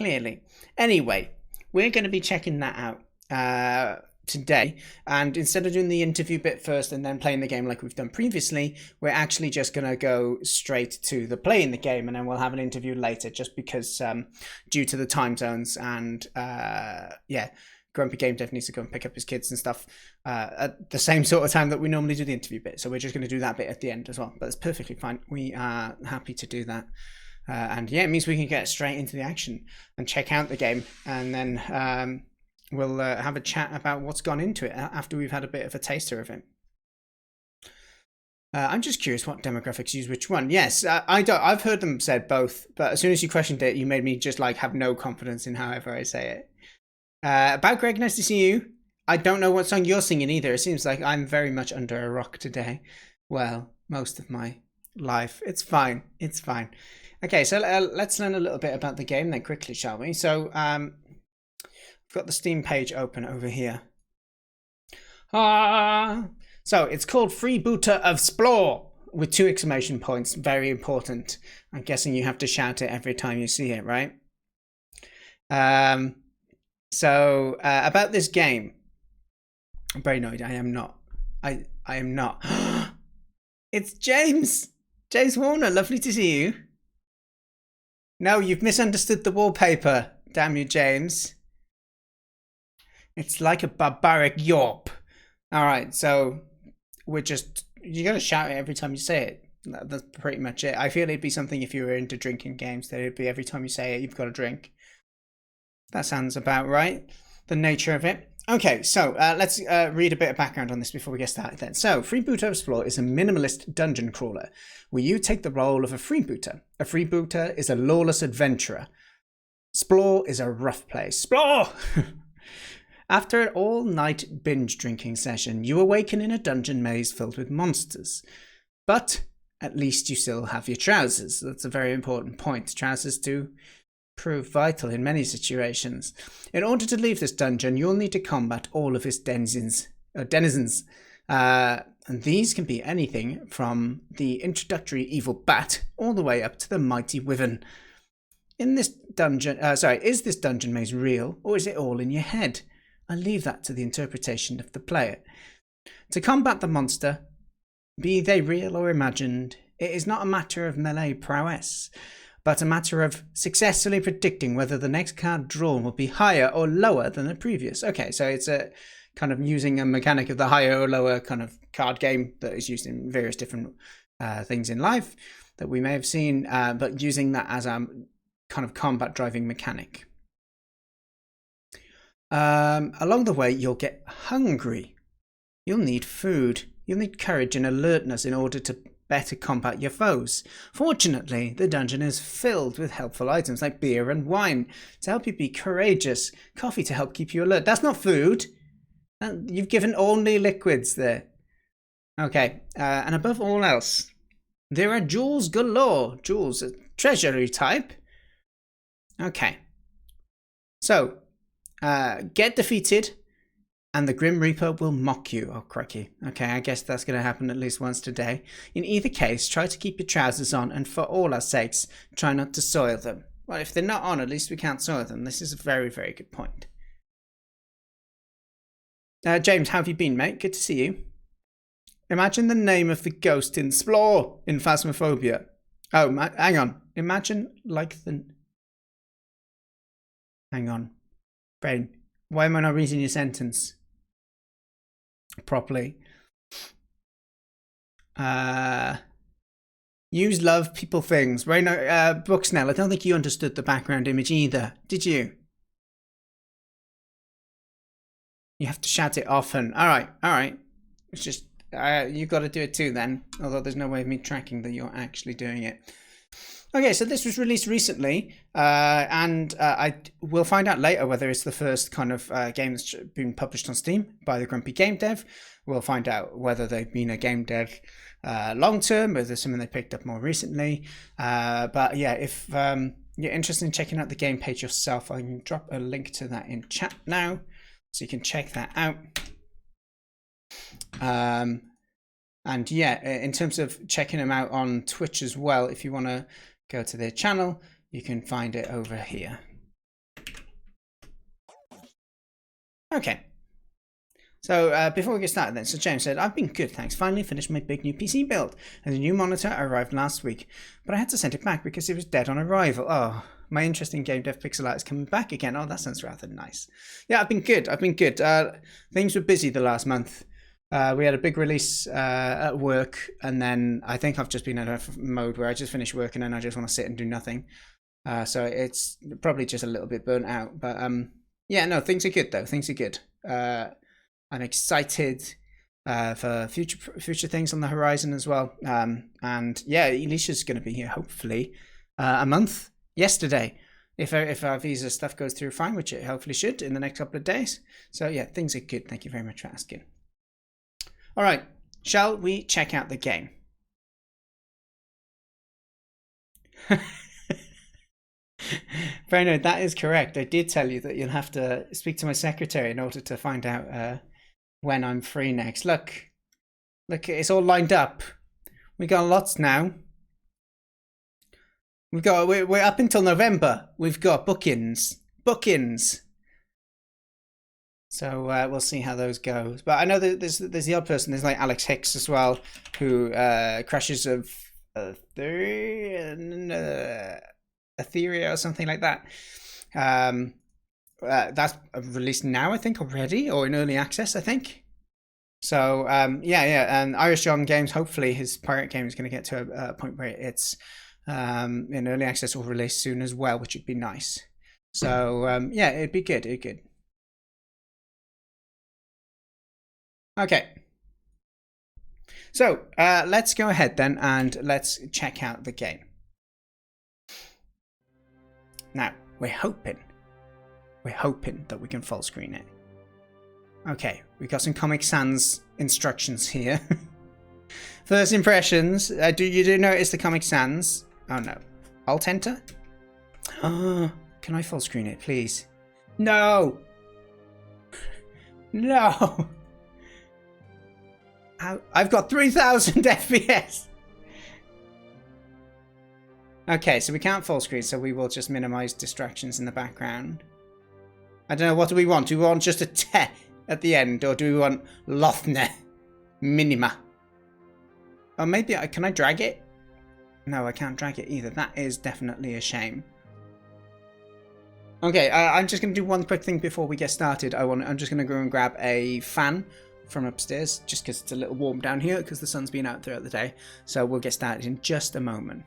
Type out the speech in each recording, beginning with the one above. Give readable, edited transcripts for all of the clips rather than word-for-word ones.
clearly. Anyway, we're going to be checking that out today, and instead of doing the interview bit first and then playing the game like we've done previously, we're actually just going to go straight to the playing the game, and then we'll have an interview later, just because due to the time zones and yeah, GrumpyGameDev needs to go and pick up his kids and stuff at the same sort of time that we normally do the interview bit, so we're just going to do that bit at the end as well. But it's perfectly fine. We are happy to do that. And yeah, it means we can get straight into the action and check out the game, and then we'll have a chat about what's gone into it after we've had a bit of a taster of it. I'm just curious what demographics use which one. Yes, I've heard them said both, but as soon as you questioned it, you made me just like have no confidence in however I say it. About Greg, nice to see you. I don't know what song you're singing either. It seems like I'm very much under a rock today. Well, most of my life. It's fine. It's fine. Okay, so let's learn a little bit about the game then quickly, shall we? So, I've got the Steam page open over here. So it's called Freebooter of SPLORR with 2 exclamation points. Very important. I'm guessing you have to shout it every time you see it, right? So about this game, I'm very annoyed. I am not. I am not. It's James Warner. Lovely to see you. No, you've misunderstood the wallpaper. Damn you, James. It's like a barbaric yawp. All right, so you gotta shout it every time you say it. That's pretty much it. I feel it'd be something if you were into drinking games, that it'd be every time you say it, you've got a drink. That sounds about right. The nature of it. Okay, so let's read a bit of background on this before we get started then. So, Freebooter of SPLORR is a minimalist dungeon crawler where you take the role of a freebooter. A freebooter is a lawless adventurer. SPLORR is a rough place. SPLORR! After an all-night binge drinking session, you awaken in a dungeon maze filled with monsters. But at least you still have your trousers. That's a very important point. Trousers do prove vital in many situations. In order to leave this dungeon, you'll need to combat all of its denizens. And these can be anything from the introductory evil bat all the way up to the mighty wyvern. Is this dungeon maze real, or is it all in your head? I leave that to the interpretation of the player. To combat the monster, be they real or imagined, it is not a matter of melee prowess, but a matter of successfully predicting whether the next card drawn will be higher or lower than the previous. Okay, so it's a kind of using a mechanic of the higher or lower kind of card game that is used in various different things in life that we may have seen, but using that as a kind of combat driving mechanic. Along the way, you'll get hungry. You'll need food. You'll need courage and alertness in order to better combat your foes. Fortunately, the dungeon is filled with helpful items like beer and wine to help you be courageous, coffee to help keep you alert. That's not food. You've given only liquids there. Okay, and above all else, there are jewels galore. Jewels, a treasury type. Okay. So, get defeated, and the Grim Reaper will mock you. Oh, crikey. Okay, I guess that's going to happen at least once today. In either case, try to keep your trousers on, and for all our sakes, try not to soil them. Well, if they're not on, at least we can't soil them. This is a very, very good point. James, how have you been, mate? Good to see you. Imagine the name of the ghost in SPLORR in Phasmophobia. Oh, hang on. Imagine like the... Hang on. Brain, why am I not reading your sentence properly? Use love, people, things. Brain, Booksnell, I don't think you understood the background image either, did you? You have to shout it often. All right. It's just, you've got to do it too then, although there's no way of me tracking that you're actually doing it. Okay, so this was released recently, and I will find out later whether it's the first kind of game that's been published on Steam by the GrumpyGameDev. We'll find out whether they've been a game dev long term, whether it's something they picked up more recently. But yeah, if you're interested in checking out the game page yourself, I can drop a link to that in chat now, so you can check that out. And yeah, in terms of checking them out on Twitch as well, if you want to go to their channel, you can find it over here. Okay. So before we get started then, so James said, I've been good, thanks. Finally finished my big new PC build. And the new monitor arrived last week. But I had to send it back because it was dead on arrival. Oh, my interest in game dev pixel art is coming back again. Oh, that sounds rather nice. Yeah, I've been good. Things were busy the last month. We had a big release at work. And then I think I've just been in a mode where I just finished work and then I just want to sit and do nothing. So it's probably just a little bit burnt out. But yeah, no, things are good though. Things are good. I'm excited for future things on the horizon as well. And yeah, Alicia's going to be here hopefully a month yesterday if our visa stuff goes through fine, which it hopefully should in the next couple of days. So yeah, things are good. Thank you very much for asking. All right, shall we check out the game? Bruno, that is correct. I did tell you that you'll have to speak to my secretary in order to find out when I'm free next. Look, it's all lined up. We got lots now. We're up until November. We've got bookings. So we'll see how those go. But I know that there's the odd person. There's like Alex Hicks as well, who crashes of Etheria or something like that. That's released now, I think, already, or in early access, I think. So yeah, and Irish John Games, hopefully his pirate game is going to get to a point where it's in early access or released soon as well, which would be nice. So yeah, it'd be good. Okay. So let's go ahead then and let's check out the game. Now, we're hoping that we can full screen it. Okay, we've got some Comic Sans instructions here. First impressions, do you notice the Comic Sans? Oh no. Alt enter? Oh, can I full screen it, please? No! No! I've got 3000 FPS! Okay, so we can't full screen, so we will just minimize distractions in the background. I don't know, what do we want? Do we want just a te at the end, or do we want Lothne Minima? Or maybe, can I drag it? No, I can't drag it either. That is definitely a shame. Okay, I'm just going to do one quick thing before we get started. I'm just going to go and grab a fan from upstairs, just because it's a little warm down here, because the sun's been out throughout the day. So we'll get started in just a moment.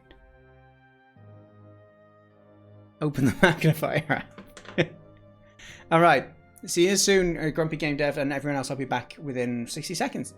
Open the magnifier app. Alright, see you soon, GrumpyGameDev, and everyone else. I'll be back within 60 seconds.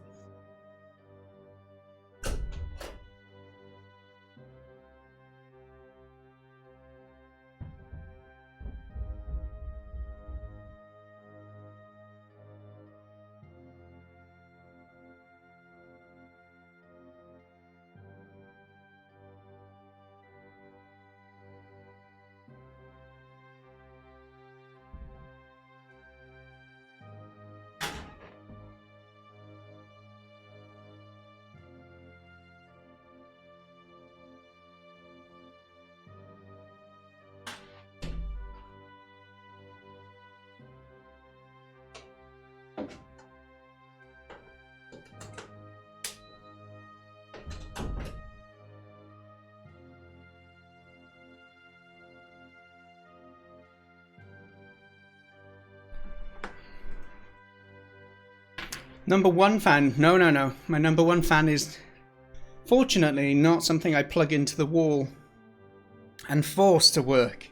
Number one fan. No. My number one fan is fortunately not something I plug into the wall and force to work.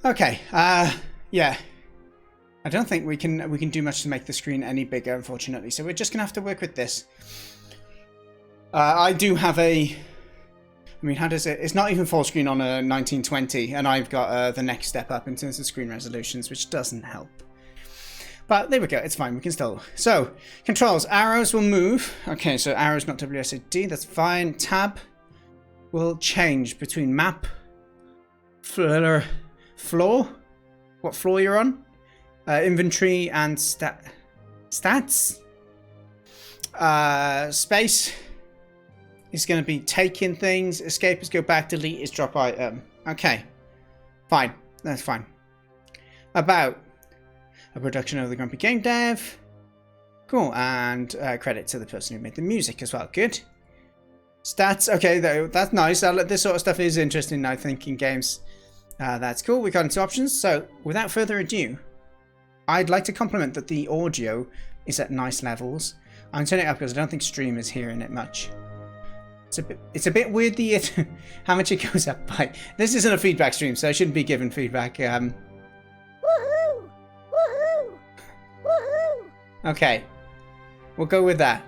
Okay, yeah. I don't think we can do much to make the screen any bigger, unfortunately. So we're just gonna have to work with this. I do have a. I mean, how does it? It's not even full screen on a 1920, and I've got the next step up in terms of screen resolutions, which doesn't help. But there we go, it's fine, we can still... So, controls, arrows will move. Okay, so arrows, not WSD, that's fine. Tab will change between map, floor, what floor you're on, inventory, and stats. Space is going to be taking things. Escape is go back, delete is drop item. Okay, fine, that's fine. About... a production of the Grumpy Game Dev. Cool, and credit to the person who made the music as well. Good. Stats, okay, that's nice. This sort of stuff is interesting, I think, in games. That's cool. We got into options. So, without further ado, I'd like to compliment that the audio is at nice levels. I'm turning it up because I don't think stream is hearing it much. It's a bit weird how much it goes up by. This isn't a feedback stream, so I shouldn't be giving feedback. Woohoo! Woohoo! Woohoo! Okay, we'll go with that.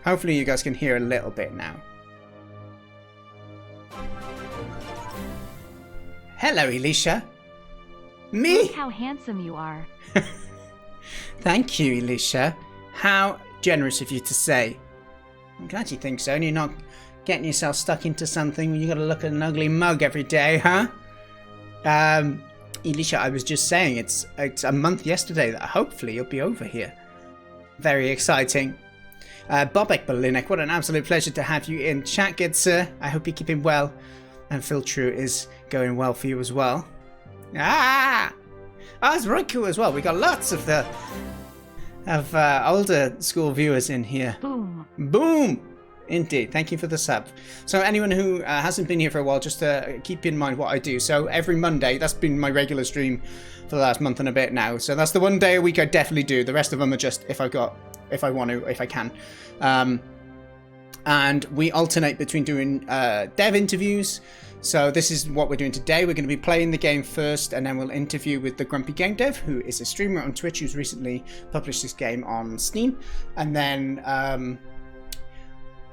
Hopefully you guys can hear a little bit now. Hello, Elisha. Me? Look how handsome you are. Thank you, Elisha. How generous of you to say. I'm glad you think so, and you're not getting yourself stuck into something when you gotta look at an ugly mug every day, huh? Elisha, I was just saying, it's a month yesterday that hopefully you'll be over here. Very exciting. Bobek Belinek, what an absolute pleasure to have you in chat, good sir. I hope you're keeping well, and Phil True is going well for you as well. Oh, it's Roku as well. We got lots of older school viewers in here. Boom. Boom! Indeed. Thank you for the sub. So anyone who hasn't been here for a while, just keep in mind what I do. So every Monday, that's been my regular stream for the last month and a bit now. So that's the one day a week I definitely do. The rest of them are just if I want to, if I can. And we alternate between doing dev interviews. So this is what we're doing today. We're going to be playing the game first, and then we'll interview with TheGrumpyGameDev, who is a streamer on Twitch who's recently published this game on Steam. And then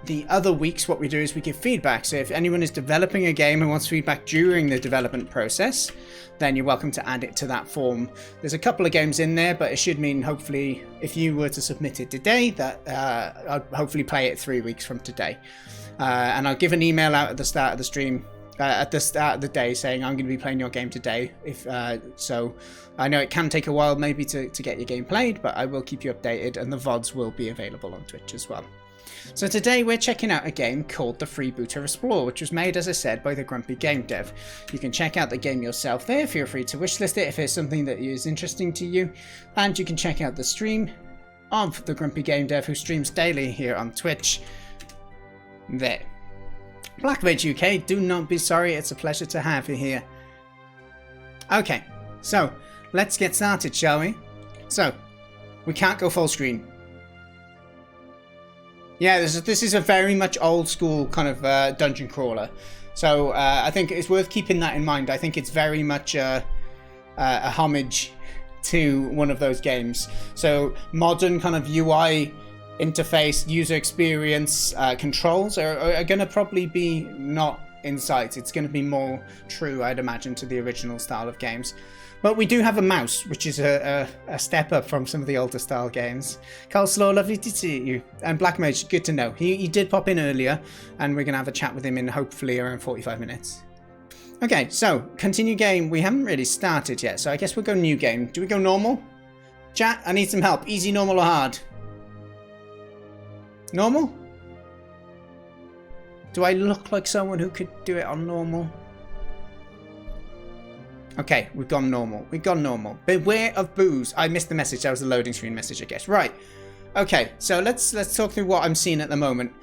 the other weeks, what we do is we give feedback. So if anyone is developing a game and wants feedback during the development process, then you're welcome to add it to that form. There's a couple of games in there, but it should mean hopefully if you were to submit it today, that I'll hopefully play it 3 weeks from today. And I'll give an email out at the start of the stream. At the start of the day saying I'm going to be playing your game today. So I know it can take a while maybe to get your game played, but I will keep you updated, and the VODs will be available on Twitch as well. So today we're checking out a game called the Freebooter SPLORR, which was made, as I said, by TheGrumpyGameDev. You can check out the game yourself there. Feel free to wishlist it if it's something that is interesting to you. And you can check out the stream of TheGrumpyGameDev, who streams daily here on Twitch. There. Blackmage UK, do not be sorry, it's a pleasure to have you here. Okay, so let's get started, shall we? So, we can't go full screen. Yeah, this is a very much old school kind of dungeon crawler. So I think it's worth keeping that in mind. I think it's very much a homage to one of those games. So modern kind of UI interface, user experience, controls are going to probably be not in sight. It's going to be more true, I'd imagine, to the original style of games. But we do have a mouse, which is a step up from some of the older style games. Carl Slaw, lovely to see you. And Black Mage, good to know. He did pop in earlier, and we're going to have a chat with him in hopefully around 45 minutes. Okay, so continue game. We haven't really started yet, so I guess we'll go new game. Do we go normal? Chat, I need some help. Easy, normal, or hard? Normal? Do I look like someone who could do it on normal? Okay, we've gone normal. We've gone normal. Beware of booze. I missed the message. That was a loading screen message, I guess. Right. Okay, so let's talk through what I'm seeing at the moment.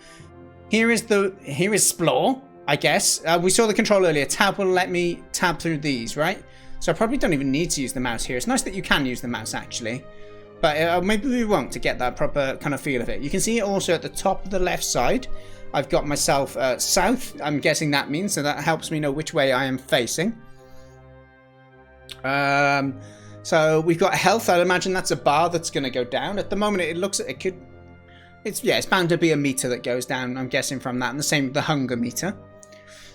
Here is SPLORR, I guess. We saw the control earlier. Tab will let me tab through these, right? So I probably don't even need to use the mouse here. It's nice that you can use the mouse, actually. But maybe we won't, to get that proper kind of feel of it. You can see it also at the top of the left side. I've got myself south. I'm guessing that means, so that helps me know which way I am facing. So we've got health. I'd imagine that's a bar that's going to go down. At the moment, it looks it's bound to be a meter that goes down, I'm guessing, from that, and the same with the hunger meter.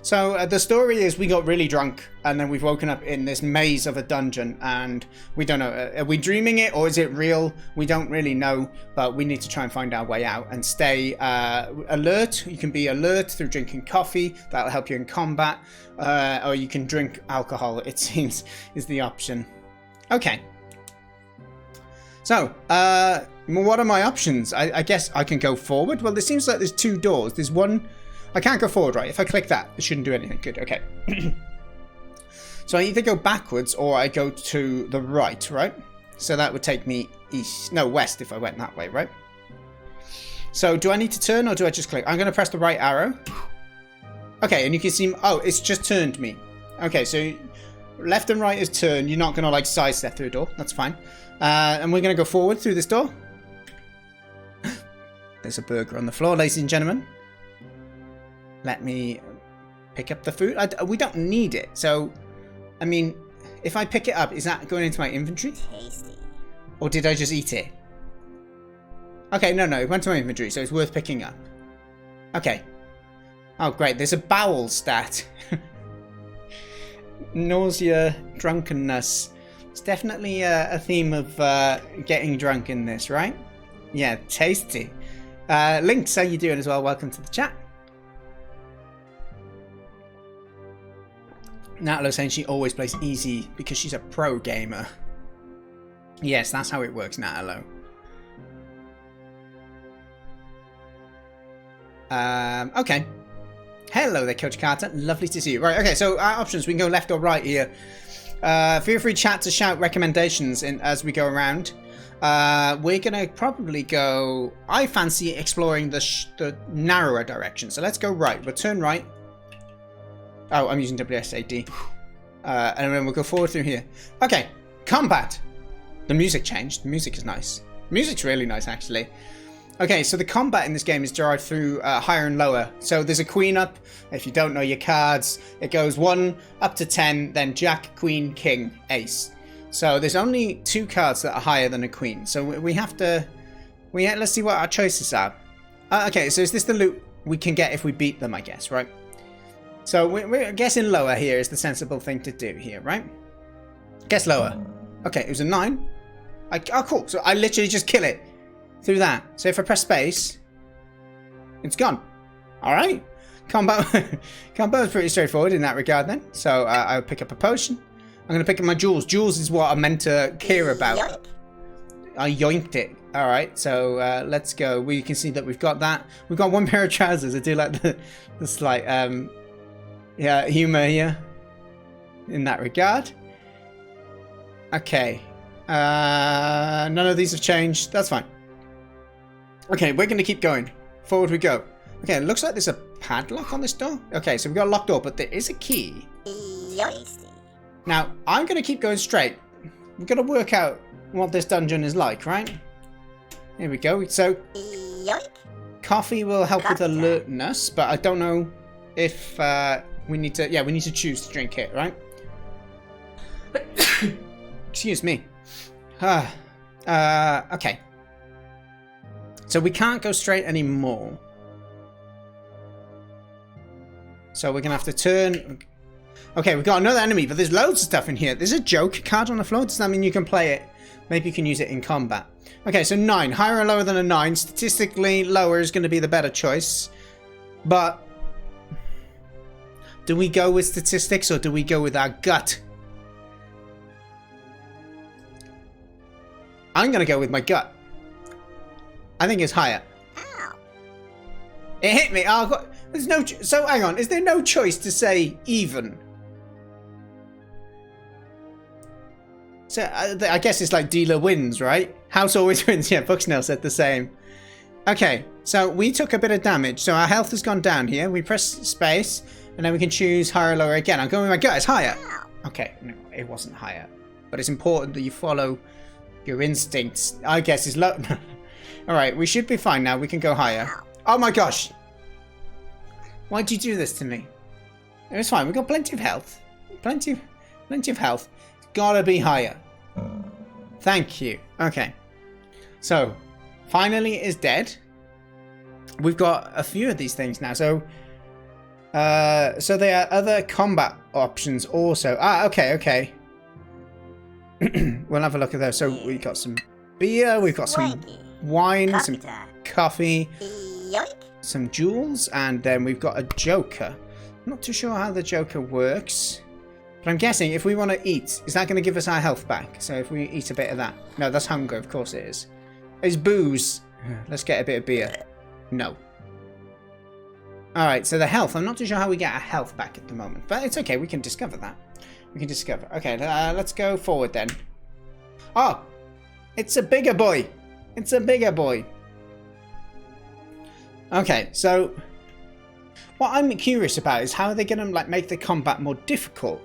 So the story is we got really drunk, and then we've woken up in this maze of a dungeon, and we don't know, are we dreaming it or is it real? We don't really know, but we need to try and find our way out and stay alert. You can be alert through drinking coffee. That'll help you in combat, or you can drink alcohol, it seems, is the option. Okay. So, what are my options? I guess I can go forward. Well, it seems like there's two doors. There's one... I can't go forward, right? If I click that, it shouldn't do anything. Good, okay. So I either go backwards or I go to the right, right? So that would take me east, no, west if I went that way, right? So do I need to turn or do I just click? I'm going to press the right arrow. Okay, and you can see, oh, it's just turned me. Okay, so left and right is turn. You're not going to like sidestep through a door. That's fine. And we're going to go forward through this door. There's a burger on the floor, ladies and gentlemen. Let me pick up the food. We don't need it. So, I mean, if I pick it up, is that going into my inventory? Tasty. Or did I just eat it? Okay, no, it went to my inventory, so it's worth picking up. Okay. Oh, great. There's a bowel stat. Nausea, drunkenness. It's definitely a theme of getting drunk in this, right? Yeah, tasty. Lynx, how you doing as well? Welcome to the chat. Natalie saying she always plays easy because she's a pro gamer. Yes, that's how it works, Natalie. Okay. Hello there, Coach Carter. Lovely to see you. Right, okay, so our options, we can go left or right here. Feel free chat to shout recommendations as we go around. We're going to probably go... I fancy exploring the narrower direction. So let's go right. We'll turn right. Oh, I'm using WSAD. And then we'll go forward through here. Okay, combat. The music changed. The music is nice. The music's really nice, actually. Okay, so the combat in this game is derived through higher and lower. So there's a queen up. If you don't know your cards, it goes 1 up to 10, then jack, queen, king, ace. So there's only 2 cards that are higher than a queen. So we have to... let's see what our choices are. Okay, so is this the loot we can get if we beat them, I guess, right? So we're guessing lower here is the sensible thing to do here, right? Guess lower. Okay, it was a 9. Oh, cool. So I literally just kill it through that. So if I press space, it's gone. All right. Combat is pretty straightforward in that regard then. So I'll pick up a potion. I'm going to pick up my jewels. Jewels is what I'm meant to care about. Yoink. I yoinked it. All right. So let's go. We can see that we've got that. We've got 1 pair of trousers. I do like the slight humor here in that regard. Okay. None of these have changed. That's fine. Okay, we're going to keep going. Forward we go. Okay, it looks like there's a padlock on this door. Okay, so we've got a locked door, but there is a key. Yoink. Now, I'm going to keep going straight. We've got to work out what this dungeon is like, right? Here we go. So, Yoink. coffee will help with alertness, but I don't know if we need to... Yeah, we need to choose to drink it, right? Excuse me. Okay. So we can't go straight anymore. So we're going to have to turn... Okay, we've got another enemy, but there's loads of stuff in here. There's a joke card on the floor. Does that mean you can play it? Maybe you can use it in combat. Okay, so 9. Higher or lower than a 9. Statistically, lower is going to be the better choice. But... do we go with statistics or do we go with our gut? I'm going to go with my gut. I think it's higher. Ow. It hit me. Oh, God. There's no... So, hang on. Is there no choice to say even? So, I guess it's like dealer wins, right? House always wins. Yeah, Bucksnell said the same. Okay, so we took a bit of damage. So our health has gone down here. We press space, and then we can choose higher or lower again. I'm going with my gut. It's higher. Ow. Okay, no, it wasn't higher. But it's important that you follow your instincts. I guess it's low. Alright, we should be fine now. We can go higher. Oh my gosh! Why'd you do this to me? It was fine. We've got plenty of health. Plenty of health. It's gotta be higher. Thank you. Okay. So, finally is dead. We've got a few of these things now. So there are other combat options also. Okay. We'll have a look at those. So we got some beer. We've got some wine, some coffee, some jewels, and then we've got a joker. I'm not too sure how the joker works, but I'm guessing if we want to eat, is that going to give us our health back? So if we eat a bit of that. No, that's hunger, of course it is. It's booze. Let's get a bit of beer. No. Alright, so the health. I'm not too sure how we get our health back at the moment, but it's okay. We can discover that. We can discover. Okay, let's go forward then. Oh! It's a bigger boy! It's a bigger boy! Okay, so... what I'm curious about is how are they going to like make the combat more difficult?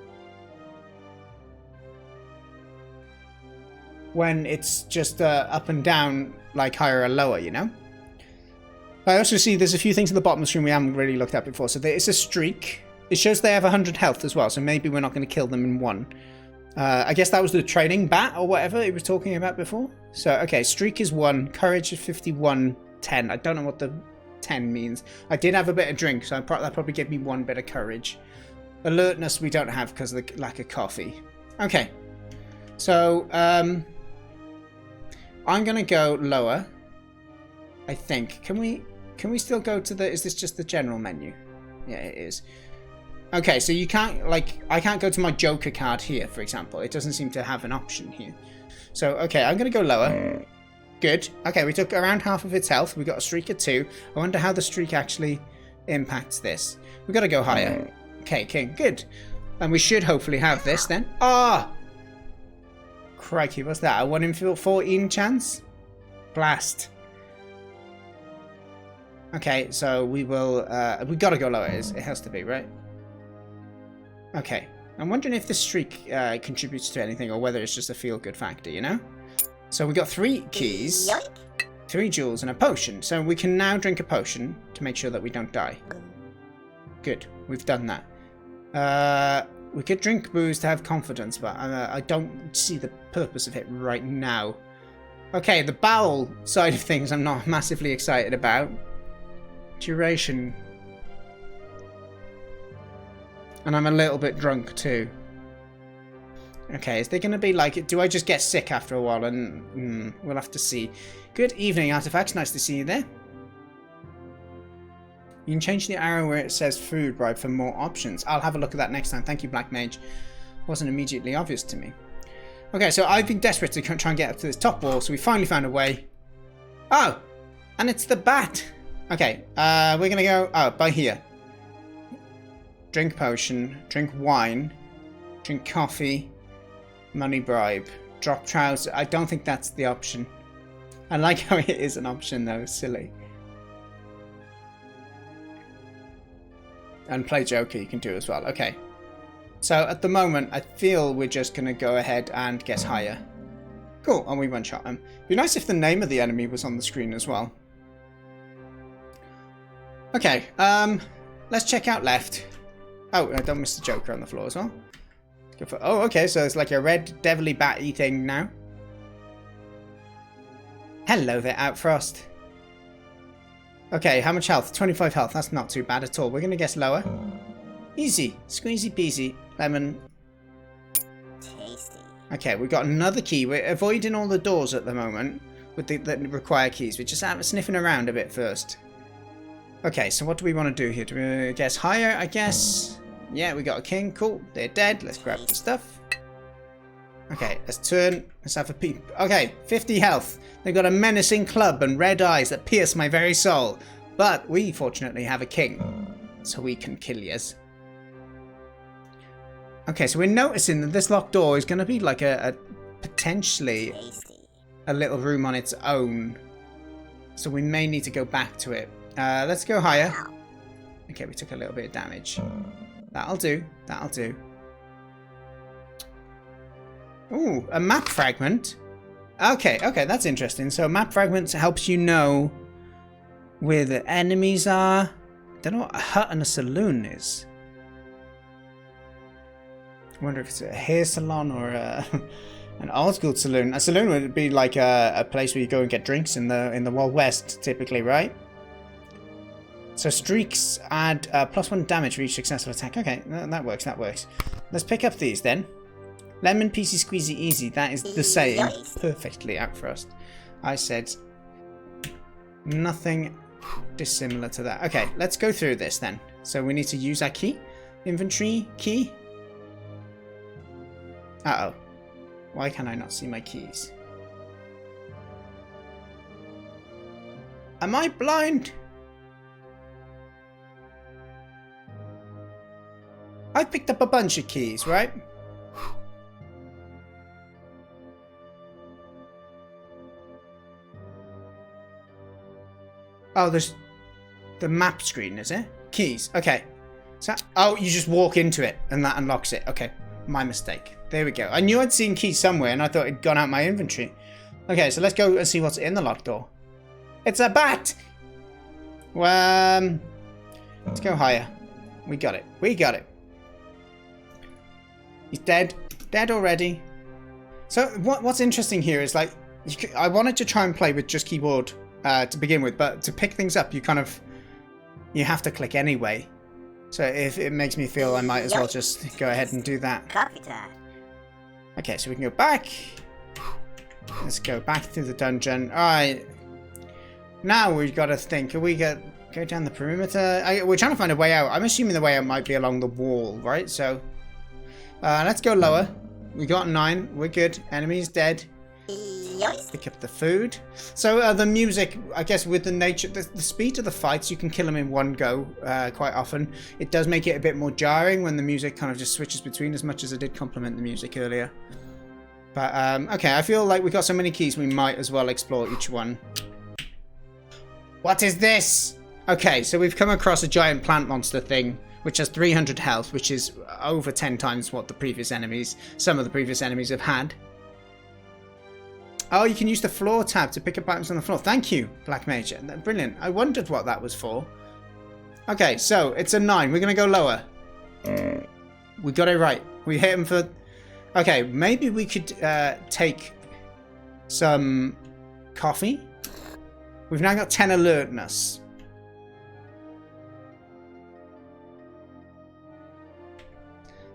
When it's just up and down, like higher or lower, you know? I also see there's a few things at the bottom of the screen we haven't really looked at before. So there is a streak. It shows they have 100 health as well, so maybe we're not going to kill them in one. I guess that was the training bat or whatever he was talking about before. So, okay, streak is 1, courage is 51, 10. I don't know what the 10 means. I did have a bit of drink, so that probably gave me 1 bit of courage. Alertness we don't have because of the lack of coffee. Okay, so I'm going to go lower, I think. Can we still go to the... is this just the general menu? Yeah, it is. Okay, so you can't, like, I can't go to my Joker card here, for example. It doesn't seem to have an option here. So, okay, I'm going to go lower. Good. Okay, we took around half of its health. We got a streak of 2. I wonder how the streak actually impacts this. We've got to go higher. Okay, king. Good. And we should hopefully have this then. Ah! Crikey, what's that? A 1 in 14 chance? Blast. Okay, so we will... we got to go lower. It has to be, right? Okay, I'm wondering if the streak contributes to anything or whether it's just a feel-good factor, you know? So we got 3 keys, 3 jewels and a potion. So we can now drink a potion to make sure that we don't die. Good, we've done that. We could drink booze to have confidence, but I don't see the purpose of it right now. Okay, the bowel side of things I'm not massively excited about. Duration... and I'm a little bit drunk too. Okay, is there going to be like... do I just get sick after a while? And we'll have to see. Good evening, Artifacts. Nice to see you there. You can change the arrow where it says food bribe for more options. I'll have a look at that next time. Thank you, Black Mage. Wasn't immediately obvious to me. Okay, so I've been desperate to try and get up to this top wall, so we finally found a way. Oh! And it's the bat! Okay, we're going to go... oh, by here. Drink potion, drink wine, drink coffee, money bribe, drop trousers. I don't think that's the option. I like how it is an option though, silly. And play Joker you can do as well. Okay. So at the moment I feel we're just going to go ahead and guess higher. Cool, and we one-shot him. It'd be nice if the name of the enemy was on the screen as well. Okay, let's check out left. Oh, I don't miss the Joker on the floor as well. Go for... oh, okay, so it's like a red devilly bat-y thing now. Hello there, Outfrost. Okay, how much health? 25 health. That's not too bad at all. We're going to guess lower. Easy. Squeezy peasy. Lemon. Tasty. Okay, we've got another key. We're avoiding all the doors at the moment with that require keys. We're just sniffing around a bit first. Okay, so what do we want to do here? Do we guess higher, I guess? Yeah, we got a king. Cool. They're dead. Let's grab the stuff. Okay, let's turn. Let's have a peep. Okay, 50 health. They've got a menacing club and red eyes that pierce my very soul. But we fortunately have a king, so we can kill yous. Okay, so we're noticing that this locked door is going to be like a potentially a little room on its own. So we may need to go back to it. Let's go higher. Okay, we took a little bit of damage. That'll do. That'll do. Ooh, a map fragment. Okay, okay, that's interesting. So map fragments helps you know where the enemies are. I don't know what a hut and a saloon is. I wonder if it's a hair salon or an old school saloon. A saloon would be like a place where you go and get drinks in the Wild West, typically, right? So streaks add +1 damage for each successful attack. Okay, that works, that works. Let's pick up these then. Lemon, peasy, squeezy, easy. That is the saying perfectly, Outfrost. I said nothing dissimilar to that. Okay, let's go through this then. So we need to use our key. Inventory, key. Uh-oh. Why can I not see my keys? Am I blind? I picked up a bunch of keys, right? Oh, there's the map screen, is it? Keys. Okay. So, oh, you just walk into it and that unlocks it. Okay. My mistake. There we go. I knew I'd seen keys somewhere and I thought it'd gone out my inventory. Okay, so let's go and see what's in the locked door. It's a bat! Well, let's go higher. We got it. We got it. He's dead. Dead already. So what's interesting here is like, I wanted to try and play with just keyboard to begin with, but to pick things up, you have to click anyway. So if it makes me feel I might as well just go ahead and do that. Coffee time. Okay, so we can go back. Let's go back through the dungeon. Alright. Now we've got to think. Are we go down the perimeter? We're trying to find a way out. I'm assuming the way out might be along the wall, right? So let's go lower. We got 9. We're good. Enemy's dead. Pick up the food. So the music, I guess with the nature, the speed of the fights, you can kill them in one go quite often. It does make it a bit more jarring when the music kind of just switches between, as much as I did compliment the music earlier. But okay, I feel like we got so many keys we might as well explore each one. What is this? Okay, so we've come across a giant plant monster thing, which has 300 health, which is over 10 times what some of the previous enemies have had. Oh, you can use the floor tab to pick up items on the floor. Thank you, Black Mage. Brilliant. I wondered what that was for. Okay, so it's a 9. We're going to go lower. We got it right. We hit him for... Okay, maybe we could take some coffee. We've now got 10 alertness.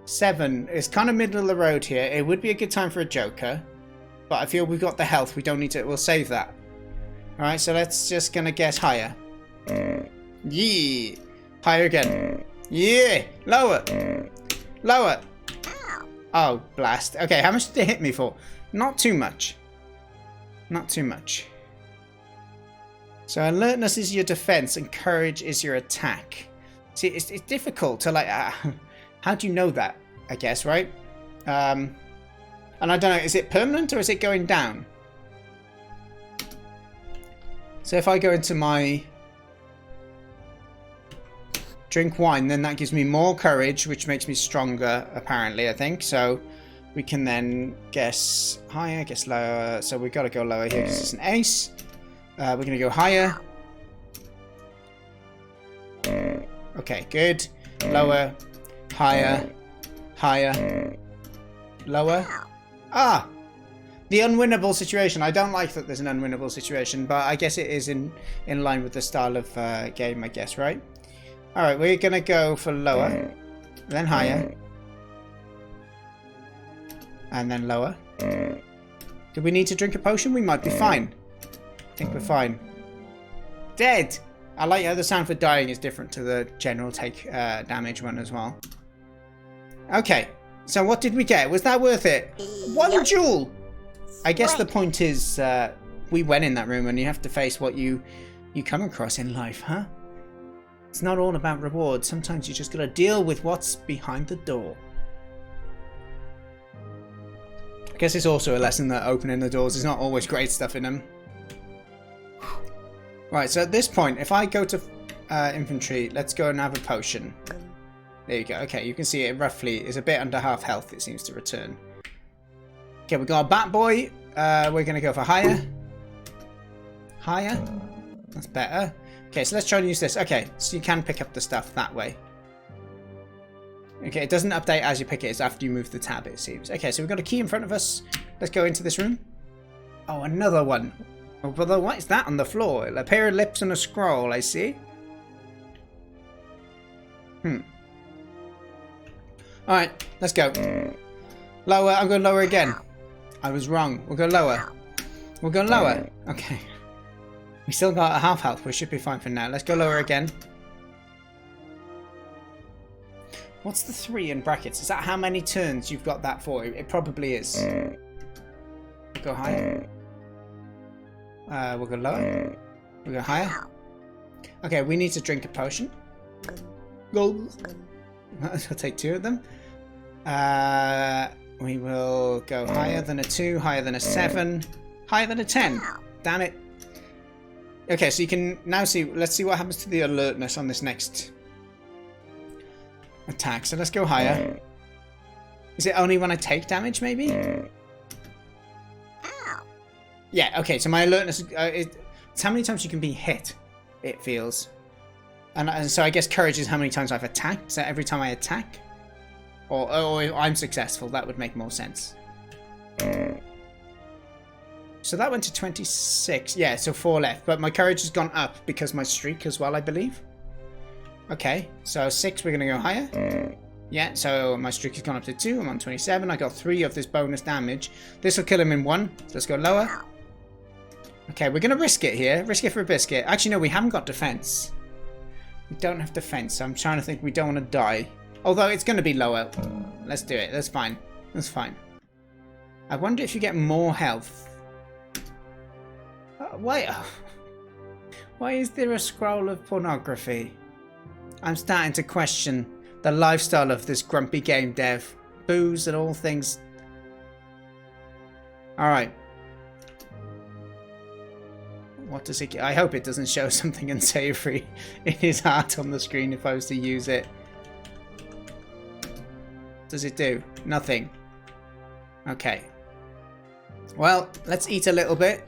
Seven. It's kind of middle of the road here. It would be a good time for a joker. But I feel we've got the health. We don't need to... We'll save that. Alright, so let's just gonna guess higher. Yeah. Higher again. Yeah. Lower. Lower. Oh, blast. Okay, how much did it hit me for? Not too much. Not too much. So alertness is your defense and courage is your attack. See, it's difficult to like... how do you know that? I guess, right? And I don't know, is it permanent or is it going down? So if I go into my drink wine, then that gives me more courage, which makes me stronger, apparently, I think. So we can then guess higher, guess lower. So we've got to go lower here because it's an ace. We're going to go higher. Okay, good. Lower, higher, higher, lower. Ah! The unwinnable situation. I don't like that there's an unwinnable situation, but I guess it is in line with the style of game, I guess, right? Alright, we're going to go for lower, then higher, and then lower. Do we need to drink a potion? We might be fine. I think we're fine. Dead! I like how the sound for dying is different to the general take damage one as well. Okay, so what did we get? Was that worth it? 1 jewel! I guess the point is we went in that room and you have to face what you come across in life, huh? It's not all about rewards. Sometimes you just gotta deal with what's behind the door. I guess it's also a lesson that opening the doors is not always great stuff in them. Right, so at this point, if I go to inventory, let's go and have a potion. There you go. Okay, you can see it roughly is a bit under half health, it seems to return. Okay, we got a bat boy. We're going to go for higher. Higher. That's better. Okay, so let's try and use this. Okay, so you can pick up the stuff that way. Okay, it doesn't update as you pick it. It's after you move the tab, it seems. Okay, so we've got a key in front of us. Let's go into this room. Oh, another one. Oh, brother, what is that on the floor? A pair of lips and a scroll, I see. Alright, let's go. Lower, I'm going lower again. I was wrong. We'll go lower. We'll go lower. Okay. We still got a half health. We should be fine for now. Let's go lower again. What's the 3 in brackets? Is that how many turns you've got that for? It probably is. We'll go higher. We'll go lower. We'll go higher. Okay, we need to drink a potion. Go. I'll take 2 of them. We will go higher than a 2, higher than a 7, higher than a 10. Damn it. Okay, so you can now see. Let's see what happens to the alertness on this next attack. So let's go higher. Is it only when I take damage, maybe? Ow. Yeah, okay, so my alertness, it's how many times you can be hit, it feels. And so I guess courage is how many times I've attacked, so every time I attack. Or if I'm successful, that would make more sense. So that went to 26, yeah, so 4 left. But my courage has gone up because my streak as well, I believe. Okay, so 6, we're going to go higher. Yeah, so my streak has gone up to 2, I'm on 27, I got 3 of this bonus damage. This will kill him in 1, so let's go lower. Okay, we're going to risk it here, risk it for a biscuit. Actually, no, we haven't got defense. We don't have defense, so I'm trying to think we don't want to die. Although it's going to be lower. Let's do it, that's fine, that's fine. I wonder if you get more health. Why is there a scroll of pornography? I'm starting to question the lifestyle of this grumpy game dev. Booze and all things. Alright. What does it... I hope it doesn't show something unsavory in his heart on the screen if I was to use it. What does it do? Nothing. Okay. Well, let's eat a little bit.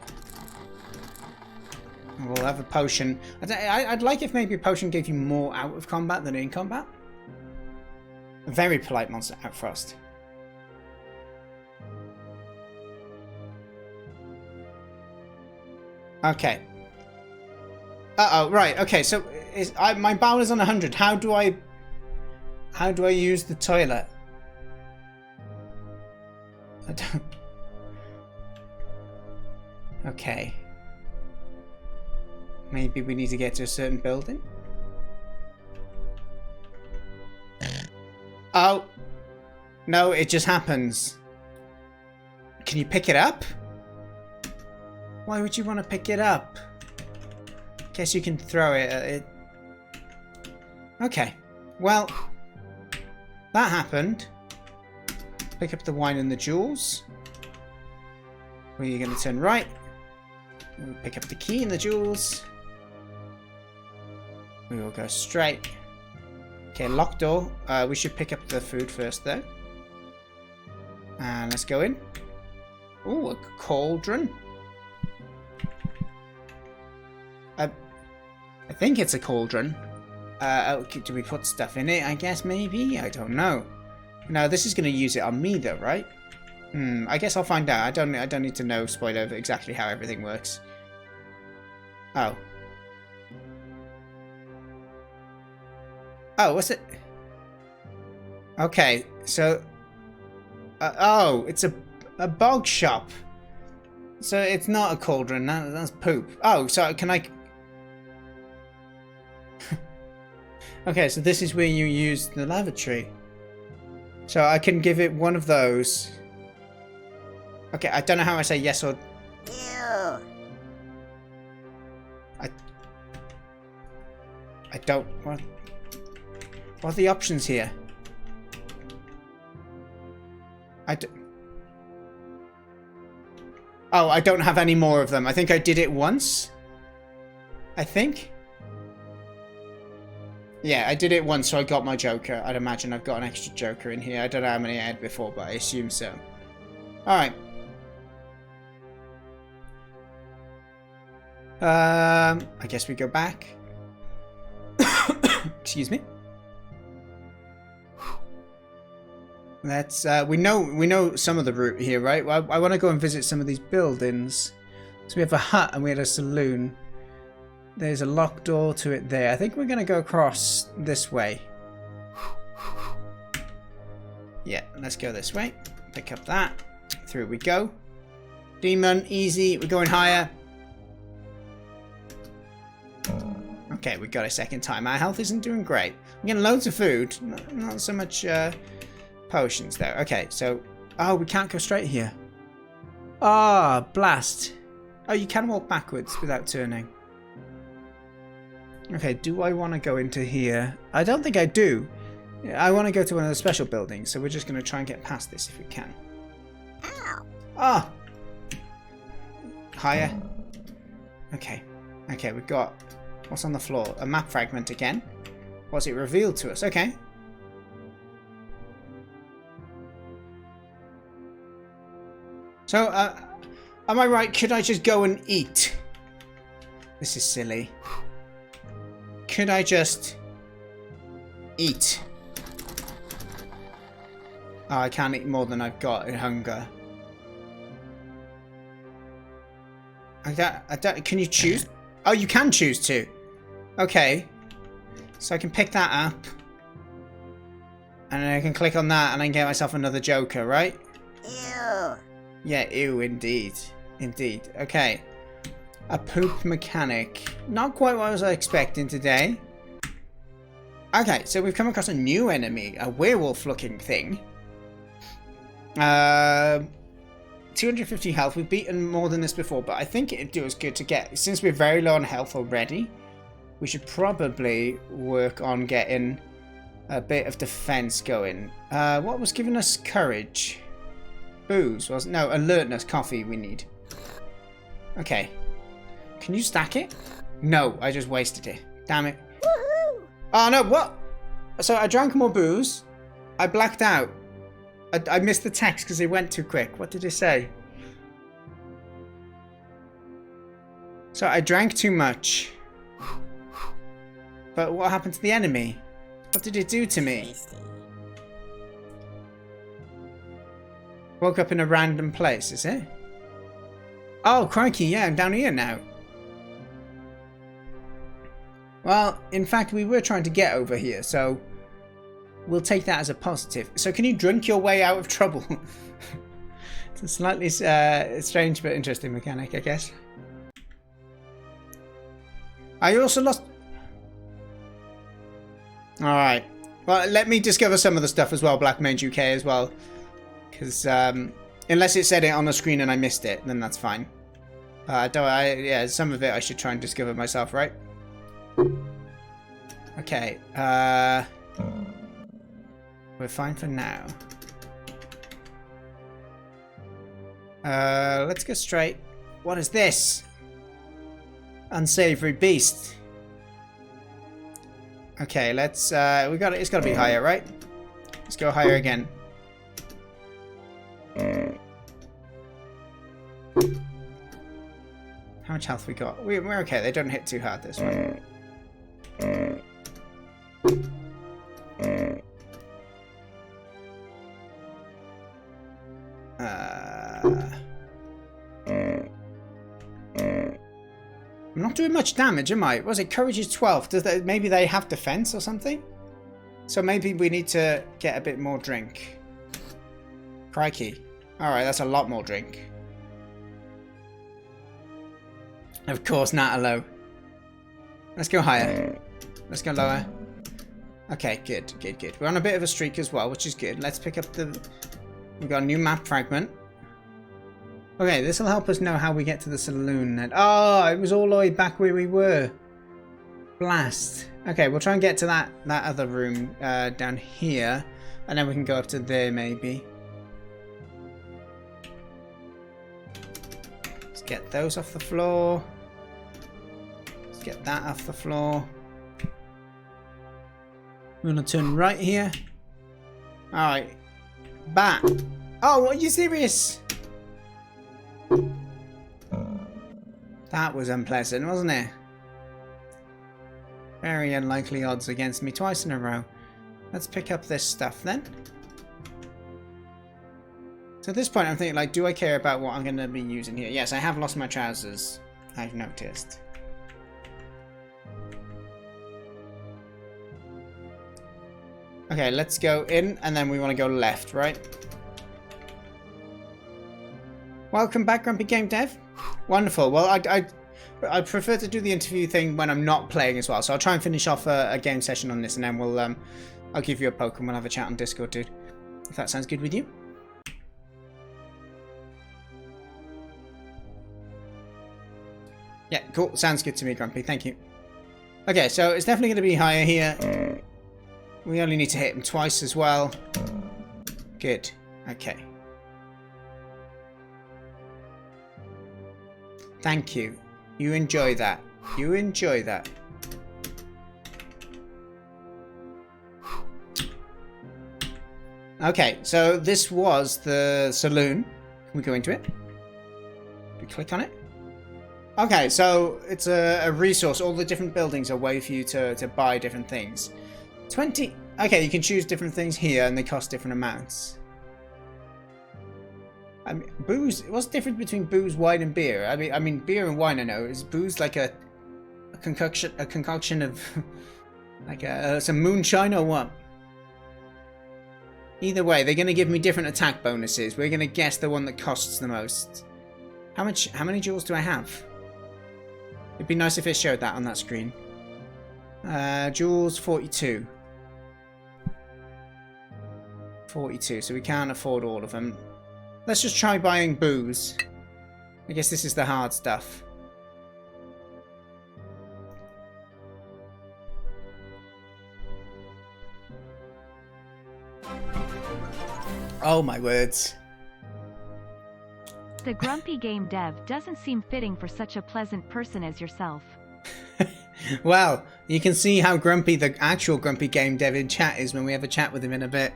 We'll have a potion. I'd like if maybe a potion gave you more out of combat than in combat. A very polite monster, Outfrost. Okay. Uh-oh, right, okay, so my bow is on 100. How do I use the toilet? I don't... Okay. Maybe we need to get to a certain building? Oh! No, it just happens. Can you pick it up? Why would you want to pick it up? Guess you can throw it at it. Okay. Well, that happened. Pick up the wine and the jewels. Where are you going to turn right? We'll pick up the key and the jewels. We will go straight. Okay, locked door. We should pick up the food first, though. And let's go in. Ooh, a cauldron. I think it's a cauldron. Do we put stuff in it? I guess maybe. I don't know. No, this is going to use it on me, though, right? I guess I'll find out. I don't need to know, spoiler, exactly how everything works. Oh. Oh, what's it? Okay, so... oh, it's a bog shop. So it's not a cauldron, that's poop. Oh, so can I... Okay, so this is where you use the lavatory. So I can give it one of those. Okay, I don't know how I say yes or... Ew. I don't... What are the options here? Oh, I don't have any more of them. I think I did it once. I think. Yeah, I did it once, so I got my Joker. I'd imagine I've got an extra Joker in here. I don't know how many I had before, but I assume so. Alright. I guess we go back. Excuse me. Let's we know some of the route here, right? I want to go and visit some of these buildings. So we have a hut and we had a saloon. There's a locked door to it there. I think we're going to go across this way. Yeah, let's go this way. Pick up that. Through we go. Demon, easy. We're going higher. Okay, we got a second time. Our health isn't doing great. I'm getting loads of food. Not so much potions though. Okay, so... Oh, we can't go straight here. Ah, blast. Oh, you can walk backwards without turning. Okay, do I want to go into here? I don't think I do. I want to go to one of the special buildings, so we're just going to try and get past this if we can. Ow. Ah! Higher. Okay. Okay, we've got... What's on the floor? A map fragment again. What's it revealed to us? Okay. So, am I right? Could I just go and eat? This is silly. Could I just eat? Oh, I can't eat more than I've got in hunger. I don't, can you choose? Oh, you can choose to. Okay. So I can pick that up. And then I can click on that and I can get myself another Joker, right? Ew. Yeah, ew, indeed. Indeed. Okay. A poop mechanic. Not quite what I was expecting today. Okay, so we've come across a new enemy. A werewolf-looking thing. 250 health. We've beaten more than this before, but I think it'd do us good to get... Since we're very low on health already, we should probably work on getting a bit of defense going. What was giving us courage? Booze, wasn't... No, alertness, coffee we need. Okay. Can you stack it? No, I just wasted it. Damn it. Woohoo! Oh, no, what? So I drank more booze. I blacked out. I missed the text because it went too quick. What did it say? So I drank too much. But what happened to the enemy? What did it do to me? Tasty. Woke up in a random place, is it? Oh, crikey, yeah, I'm down here now. Well, in fact, we were trying to get over here, so we'll take that as a positive. So can you drink your way out of trouble? It's a slightly strange but interesting mechanic, I guess. I also lost... Alright. Well, let me discover some of the stuff as well, Black Mage UK as well. Because, unless it said it on the screen and I missed it, then that's fine. Yeah, some of it I should try and discover myself, right? Okay, we're fine for now. Let's go straight. What is this? Unsavory beast. Okay, let's, it's gotta be higher, right? Let's go higher again. How much health we got? We're okay, they don't hit too hard this one. I'm not doing much damage, am I? Was it courage is 12? Maybe they have defense or something? So maybe we need to get a bit more drink. Crikey. Alright, that's a lot more drink. Of course, Natalo. Let's go higher. Let's go lower. Okay, good, good, good. We're on a bit of a streak as well, which is good. Let's pick up the... We've got a new map fragment. Okay, this will help us know how we get to the saloon then. Oh, it was all the way back where we were. Blast. Okay, we'll try and get to that other room down here. And then we can go up to there, maybe. Let's get those off the floor. Let's get that off the floor. We're going to turn right here. Alright. Back. Oh, are you serious? That was unpleasant, wasn't it? Very unlikely odds against me twice in a row. Let's pick up this stuff then. So at this point I'm thinking, like, do I care about what I'm going to be using here? Yes, I have lost my trousers. I've noticed. Okay, let's go in and then we want to go left, right? Welcome back, GrumpyGameDev. Wonderful. Well, I prefer to do the interview thing when I'm not playing as well. So I'll try and finish off a game session on this, and then we'll I'll give you a poke and we'll have a chat on Discord, dude. If that sounds good with you. Yeah, cool. Sounds good to me, Grumpy. Thank you. Okay, so it's definitely going to be higher here. We only need to hit him twice as well. Good. Okay. Thank you. You enjoy that. You enjoy that. Okay, so this was the saloon. Can we go into it? We click on it. Okay, so it's a resource. All the different buildings are a way for you to buy different things. 20. Okay, you can choose different things here, and they cost different amounts. I mean, booze. What's the difference between booze, wine, and beer? I mean, beer and wine. I know. Is booze like a concoction of like some moonshine or what? Either way, they're going to give me different attack bonuses. We're going to guess the one that costs the most. How many jewels do I have? It'd be nice if it showed that on that screen. Jewels 42. 42, so we can't afford all of them. Let's just try buying booze. I guess this is the hard stuff. Oh my words. The Grumpy Game Dev doesn't seem fitting for such a pleasant person as yourself. Well, you can see how grumpy the actual Grumpy Game Dev in chat is when we have a chat with him in a bit.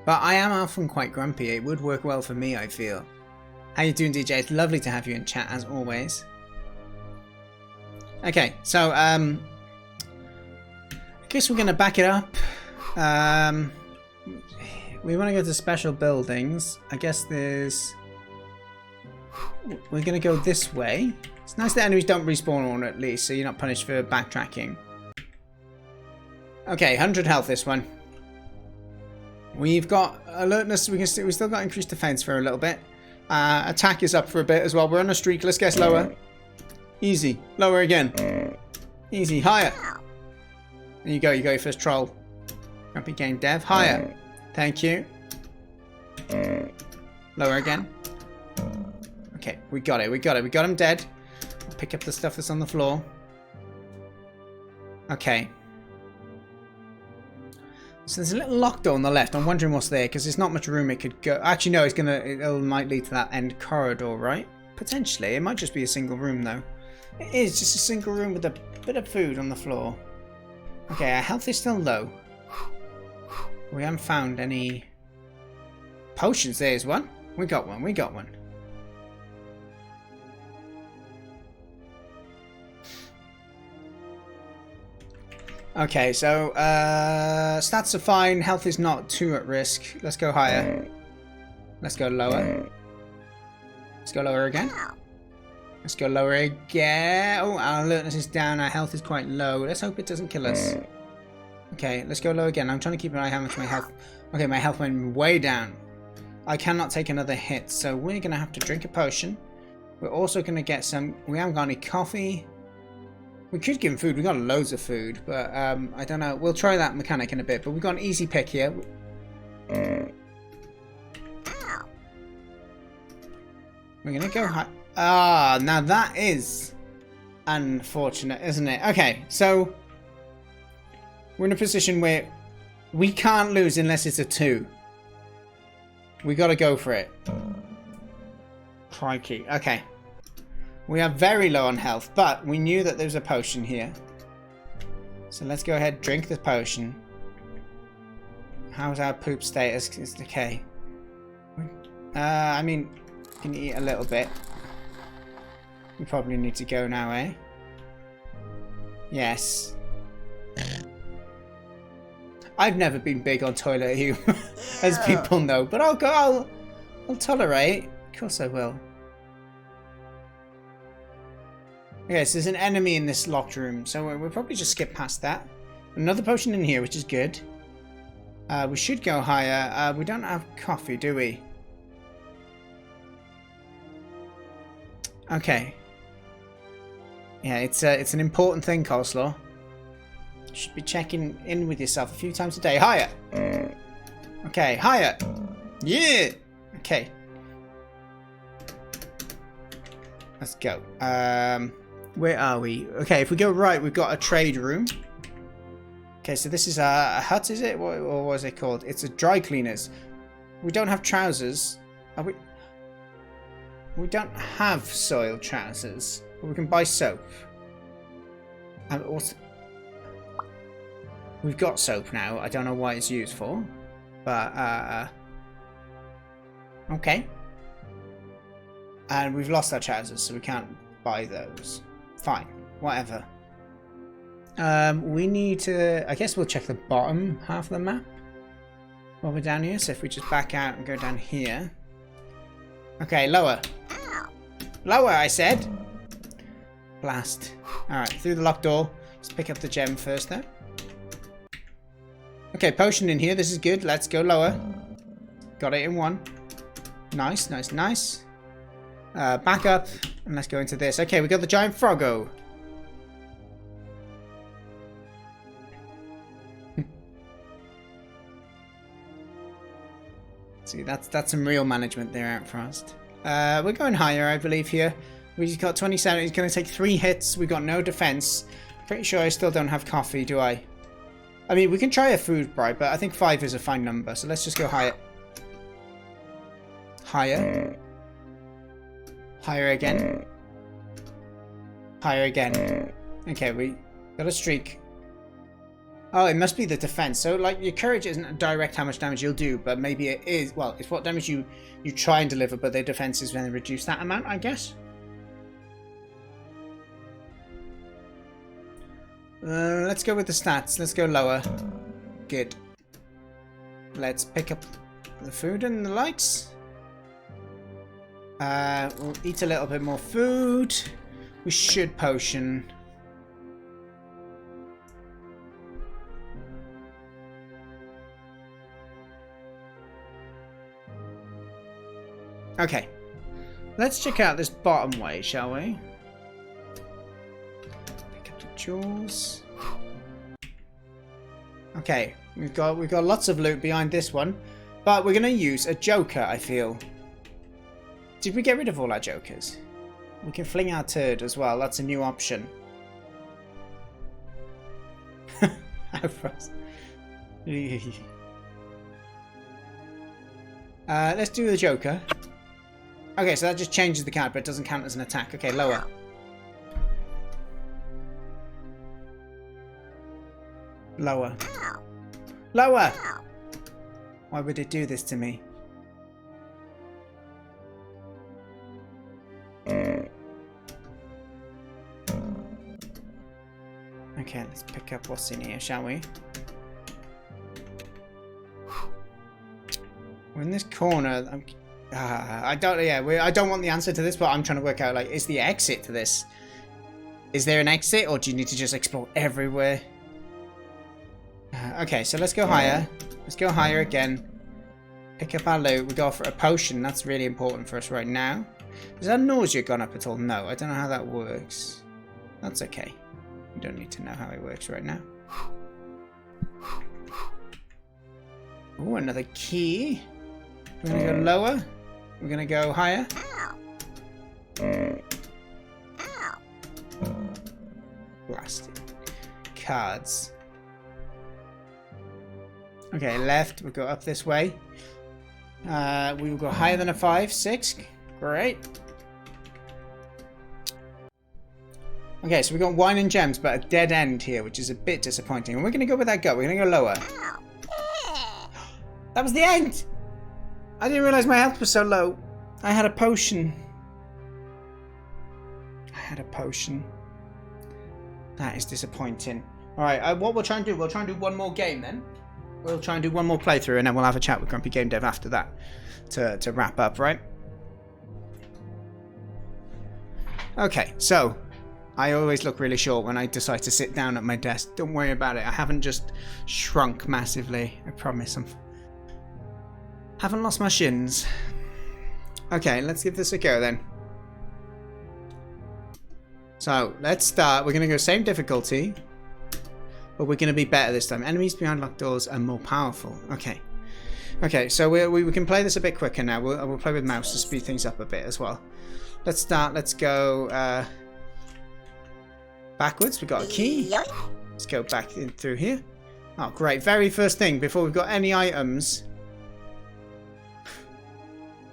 But I am often quite grumpy. It would work well for me, I feel. How you doing, DJ? It's lovely to have you in chat, as always. Okay, so, I guess we're going to back it up. We want to go to special buildings. I guess there's... We're going to go this way. It's nice that enemies don't respawn on at least, so you're not punished for backtracking. Okay, 100 health this one. We've got alertness. We've still got increased defense for a little bit. Attack is up for a bit as well. We're on a streak. Let's guess lower. Easy. Lower again. Easy. Higher. There you go. You go first troll. Grumpy Game Dev. Higher. Thank you. Lower again. Okay, we got it. We got it. We got him dead. Pick up the stuff that's on the floor. Okay. So there's a little lock door on the left. I'm wondering what's there because there's not much room it could go. Actually, no. It might lead to that end corridor, right? Potentially. It might just be a single room though. It is just a single room with a bit of food on the floor. Okay, our health is still low. We haven't found any potions. There's one. We got one. We got one. Okay, so stats are fine. Health is not too at risk. Let's go higher. Let's go lower. Let's go lower again. Let's go lower again. Oh, our alertness is down. Our health is quite low. Let's hope it doesn't kill us. Okay, let's go low again. I'm trying to keep an eye on how much my health... Okay, my health went way down. I cannot take another hit, so we're going to have to drink a potion. We're also going to get some... We haven't got any coffee. We could give him food. We've got loads of food, but I don't know. We'll try that mechanic in a bit, but we've got an easy pick here. We're going to go high. Ah, now that is unfortunate, isn't it? Okay, so... We're in a position where we can't lose unless it's a 2. We got to go for it. Crikey. Okay. We are very low on health, but we knew that there's a potion here. So let's go ahead and drink the potion. How's our poop status? It's okay. I mean, you can eat a little bit. We probably need to go now, eh? Yes. I've never been big on toilet humor, as people know, but I'll tolerate. Of course I will. Okay, so there's an enemy in this locked room, so we'll probably just skip past that. Another potion in here, which is good. We should go higher. We don't have coffee, do we? Okay. Yeah, it's an important thing, Coleslaw. You should be checking in with yourself a few times a day. Higher. Okay, higher. Yeah. Okay. Let's go. Where are we? Okay, if we go right, we've got a trade room. Okay, so this is a hut, is it? What was it called? It's a dry cleaners. We don't have trousers. Are we? We don't have soiled trousers, but we can buy soap. And also, we've got soap now. I don't know what it's used for, but okay. And we've lost our trousers, so we can't buy those. Fine, whatever. We need to. I guess we'll check the bottom half of the map while we're down here. So if we just back out and go down here. Okay, lower. Lower, I said. Blast. Alright, through the locked door. Let's pick up the gem first, though. Okay, potion in here. This is good. Let's go lower. Got it in one. Nice, nice, nice. Back up. And let's go into this. Okay, we got the giant froggo. See, that's some real management there, Outfrost. We're going higher, I believe, here. We just got 27. It's going to take 3 hits. We got no defense. Pretty sure I still don't have coffee, do I? I mean, we can try a food bribe, but I think 5 is a fine number. So let's just go higher. Higher. Higher again. Higher again. Okay, we got a streak. Oh, it must be the defense. So, like, your courage isn't direct how much damage you'll do, but maybe it is. Well, it's what damage you try and deliver, but their defense is when they reduce that amount, I guess. Let's go with the stats. Let's go lower. Good. Let's pick up the food and the lights. We'll eat a little bit more food. We should potion. Okay. Let's check out this bottom way, shall we? Pick up the jewels. Okay, we've got lots of loot behind this one, but we're gonna use a joker, I feel. Did we get rid of all our jokers? We can fling our turd as well. That's a new option. Let's do the joker. Okay, so that just changes the card, but it doesn't count as an attack. Okay, lower. Lower. Lower! Why would it do this to me? Okay, let's pick up what's in here, shall we? We're in this corner. I don't want the answer to this, but I'm trying to work out, like, is the exit to this? Is there an exit, or do you need to just explore everywhere? Okay, so let's go higher. Let's go higher again. Pick up our loot. We go for a potion. That's really important for us right now. Has our nausea gone up at all? No, I don't know how that works. That's okay. We don't need to know how it works right now. Oh, another key. We're going to go lower. We're going to go higher. Blasted. Cards. Okay, left. We'll go up this way. We will go higher than a 5. 6. Great. Okay, so we've got wine and gems, but a dead end here, which is a bit disappointing. And we're going to go with that gut. We're going to go lower. That was the end! I didn't realize my health was so low. I had a potion. That is disappointing. Alright, what we'll try and do, we'll try and do one more game then. We'll try and do one more playthrough, and then we'll have a chat with GrumpyGameDev after that to wrap up, right? Okay, so I always look really short when I decide to sit down at my desk. Don't worry about it. I haven't just shrunk massively. I promise. Haven't lost my shins. Okay, let's give this a go then. So let's start. We're going to go same difficulty, but we're going to be better this time. Enemies behind locked doors are more powerful. Okay. Okay, so we can play this a bit quicker now. We'll play with mouse to speed things up a bit as well. Let's start. Let's go backwards. We got a key. Let's go back in through here. Oh, great. Very first thing, before we've got any items.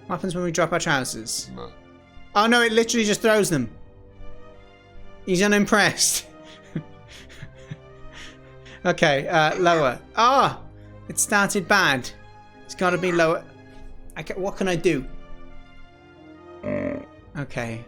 What happens when we drop our trousers? Oh no, it literally just throws them. He's unimpressed. Okay, lower. Ah! It started bad. It's got to be lower. What can I do? Okay.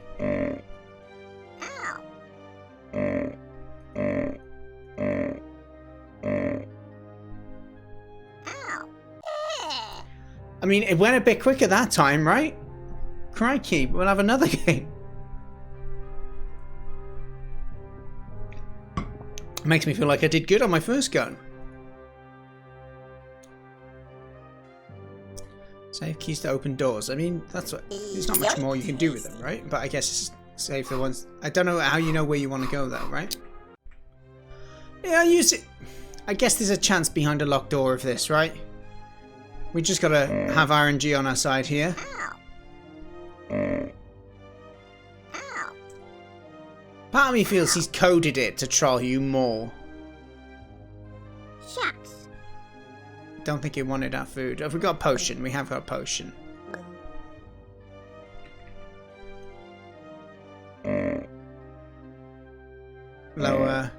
I mean, it went a bit quicker that time, right? Crikey, we'll have another game. Makes me feel like I did good on my first go. Save keys to open doors. I mean, that's what. There's not much more you can do with them, right? But I guess it's save the ones. I don't know how you know where you want to go, though, right? Yeah, use it. I guess there's a chance behind a locked door of this, right? We just gotta have RNG on our side here. Part of me feels he's coded it to troll you more. Shucks. Don't think he wanted our food. Have we got a potion? We have got a potion. Lower.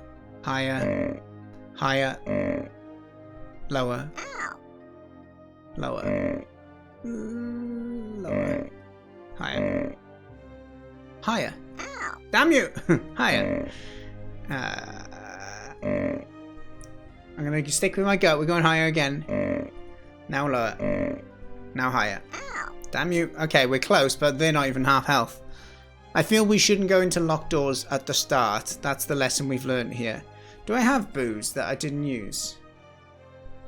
Higher. Higher. Lower. Lower. Lower. Higher. Higher. Damn you! Higher. I'm gonna stick with my gut. We're going higher again. Now lower. Now higher. Damn you. Okay, we're close, but they're not even half health. I feel we shouldn't go into locked doors at the start. That's the lesson we've learned here. Do I have booze that I didn't use?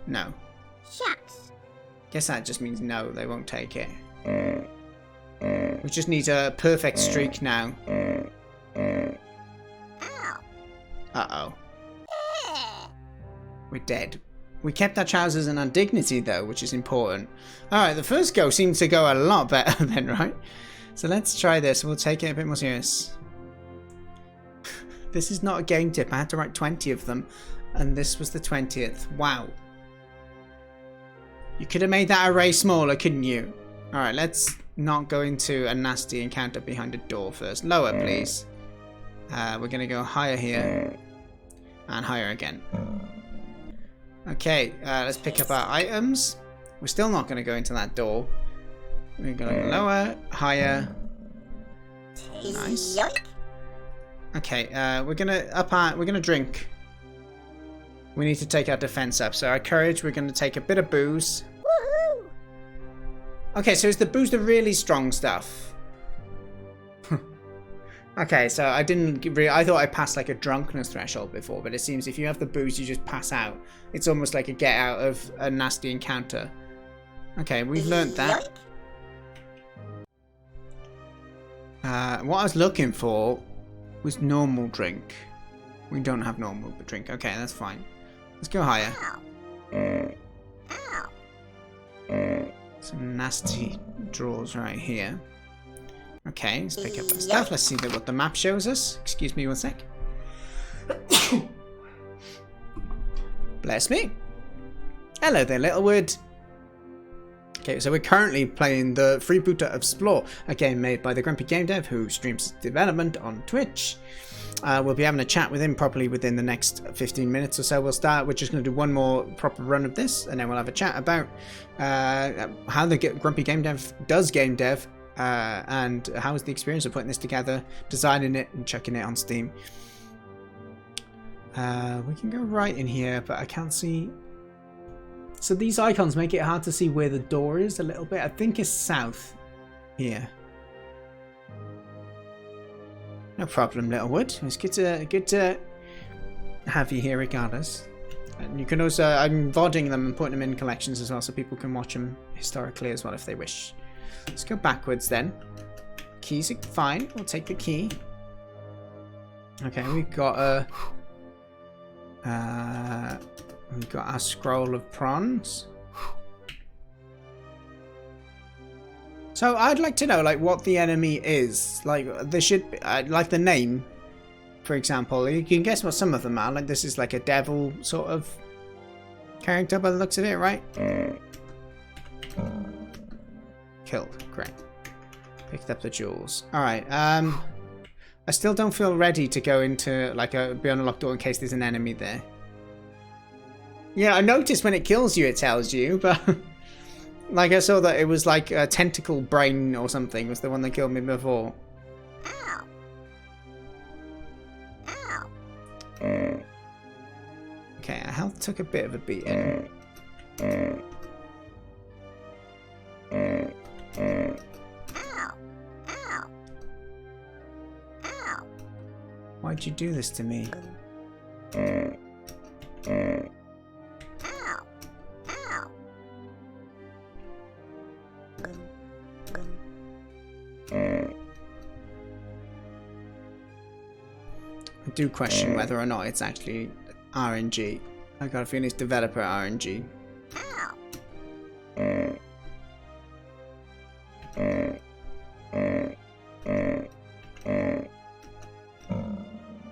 No. Shucks. Guess that just means no, they won't take it. We just need a perfect streak now. Uh-oh. We're dead. We kept our trousers and our dignity though, which is important. Alright, the first go seemed to go a lot better then, right? So let's try this. We'll take it a bit more serious. This is not a game tip. I had to write 20 of them. And this was the 20th. Wow. You could have made that array smaller, couldn't you? Alright, let's not go into a nasty encounter behind a door first. Lower, please. We're going to go higher here. And higher again. Okay, let's pick up our items. We're still not going to go into that door. We're going to go lower, higher. Nice. Okay, we're gonna drink. We need to take our defense up. So our courage, we're gonna take a bit of booze. Woohoo! Okay, so is the booze the really strong stuff? Okay, so I thought I passed like a drunkenness threshold before, but it seems if you have the booze, you just pass out. It's almost like a get out of a nasty encounter. Okay, we've learned that. What I was looking for was normal drink. We don't have normal drink. Okay, that's fine. Let's go higher. Some nasty drawers right here. Okay, let's pick up that stuff. Let's see what the map shows us. Excuse me one sec. Bless me. Hello there, Littlewood. Okay, so we're currently playing the Freebooter of SPLORR, a game made by TheGrumpyGameDev, who streams development on Twitch. We'll be having a chat with him probably within the next 15 minutes or so. We're just going to do one more proper run of this, and then we'll have a chat about how the GrumpyGameDev does game dev, and how is the experience of putting this together, designing it, and checking it on Steam. We can go right in here, but I can't see. So these icons make it hard to see where the door is a little bit. I think it's south here. No problem, Littlewood. It's good to have you here regardless. And you can also, I'm VODing them and putting them in collections as well, so people can watch them historically as well if they wish. Let's go backwards then. Keys are fine. We'll take the key. Okay, we've got we've got our scroll of prawns. So I'd like to know, like, what the enemy is. Like, there should be, like the name, for example. You can guess what some of them are. Like, this is like a devil sort of character by the looks of it, right? Killed. Great. Picked up the jewels. All right. I still don't feel ready to go into like a beyond a locked door in case there's an enemy there. Yeah, I noticed when it kills you, it tells you, but like I saw that it was like a tentacle brain or something was the one that killed me before. Ow. Ow. Okay, our health took a bit of a beating. Ow. Ow. Ow. Why'd you do this to me? Ow. Ow. I do question whether or not it's actually RNG. I got a feeling it's developer RNG.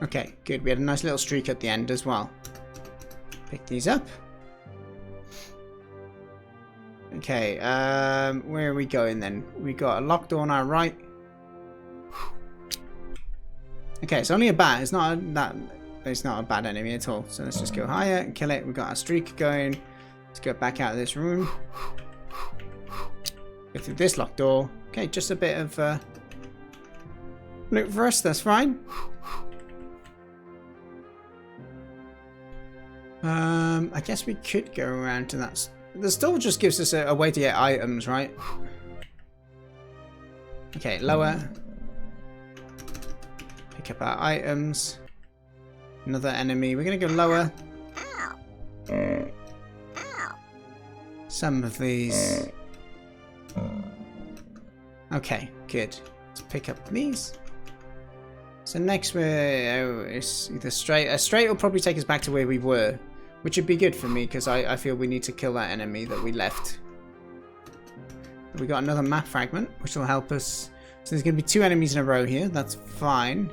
Okay, good. We had a nice little streak at the end as well. Pick these up. Okay, where are we going then? We got a locked door on our right. Okay, it's only a bat. It's not a bad enemy at all. So let's just go higher and kill it. We got our streak going. Let's go back out of this room. Go through this locked door. Okay, just a bit of loot for us. That's fine. I guess we could go around to that. The store just gives us a way to get items, right? Okay, lower. Pick up our items. Another enemy. We're gonna go lower. Some of these. Okay, good. Let's pick up these. So next it's either straight. A straight will probably take us back to where we were, which would be good for me because I feel we need to kill that enemy that we left. We got another map fragment, which will help us. So there's going to be 2 enemies in a row here. That's fine.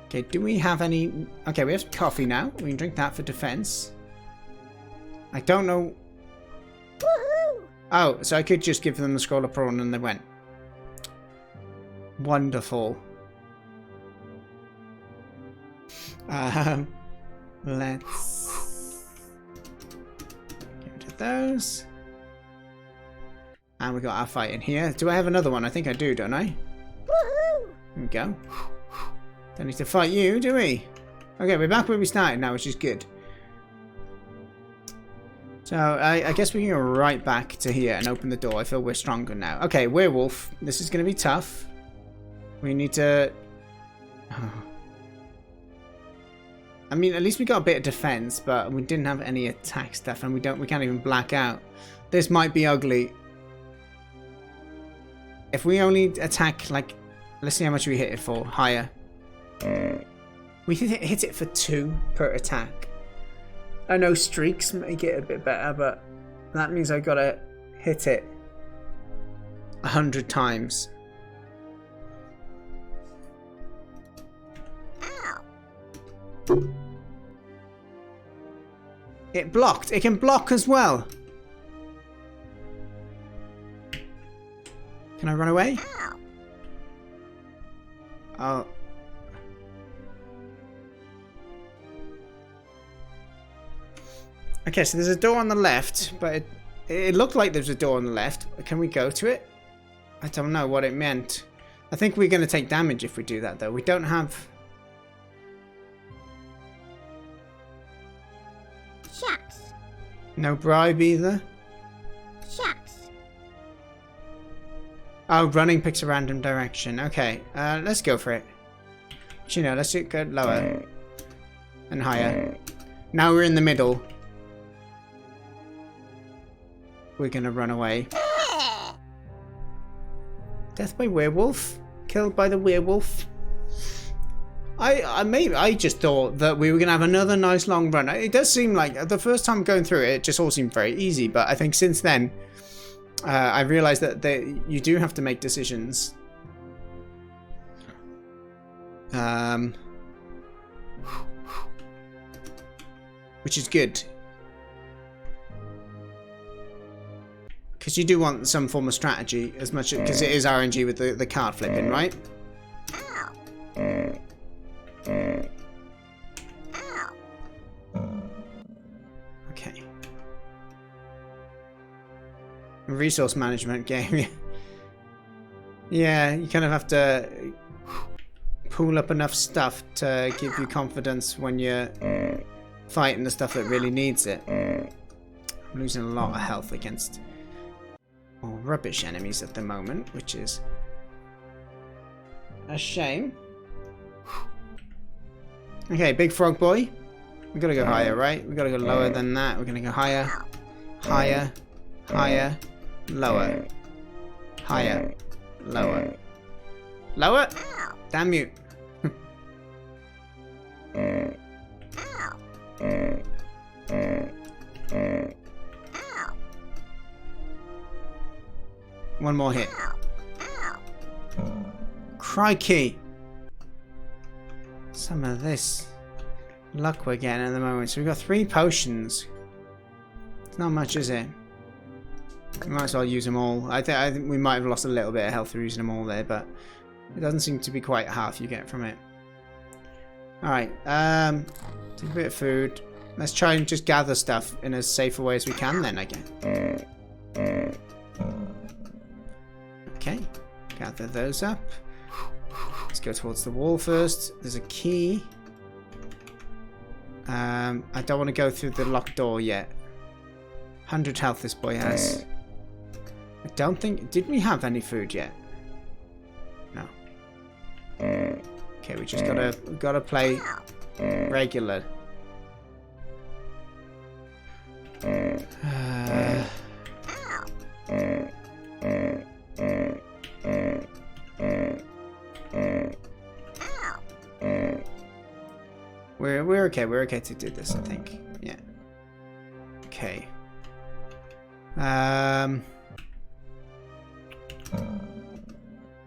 Okay, do we have any... Okay, we have some coffee now. We can drink that for defense. I don't know... Woohoo! Oh, so I could just give them the scroll of prawn and they went. Wonderful. Let's get rid of those. And we got our fight in here. Do I have another one? I think I do, don't I? Woohoo! There we go. Don't need to fight you, do we? Okay, we're back where we started now, which is good. So, I guess we can go right back to here and open the door. I feel we're stronger now. Okay, werewolf. This is going to be tough. We need to... I mean, at least we got a bit of defense, but we didn't have any attack stuff, and we can't even black out. This might be ugly. If we only attack, like, let's see how much we hit it for. Higher. We hit it for 2 per attack. I know streaks make it a bit better, but that means I gotta hit it 100 times. It blocked. It can block as well. Can I run away? Oh. Okay, so there's a door on the left, but it looked like there's a door on the left. Can we go to it? I don't know what it meant. I think we're going to take damage if we do that, though. We don't have... Shucks. No bribe either. Shucks. Oh, running picks a random direction. Okay, let's go for it. But, you know, let's go lower and higher. Now we're in the middle. We're gonna run away. Death by werewolf? Killed by the werewolf? I just thought that we were gonna have another nice long run. It does seem like the first time going through it, it just all seemed very easy, but I think since then I realized that you do have to make decisions. Which is good. Because you do want some form of strategy as much because it is RNG with the card flipping, right? resource management game. Yeah, you kind of have to pool up enough stuff to give you confidence when you're fighting the stuff that really needs it. I'm losing a lot of health against more rubbish enemies at the moment, which is a shame. Okay, big frog boy. We gotta go higher, right? We gotta go lower than that. We're gonna go higher, higher, higher, lower, higher, lower, lower. Damn you! One more hit. Crikey! Some of this luck we're getting at the moment. So we've got 3 potions. It's not much, is it? We might as well use them all. I think we might have lost a little bit of health through using them all there, but it doesn't seem to be quite half you get from it. Alright, take a bit of food. Let's try and just gather stuff in as safe a way as we can then, I guess. Okay, gather those up. Let's go towards the wall first. There's a key. I don't want to go through the locked door yet. 100 health this boy has. I don't think... Did we have any food yet? No. Okay, we just gotta play regular. We're okay. We're okay to do this, I think. Yeah. Okay.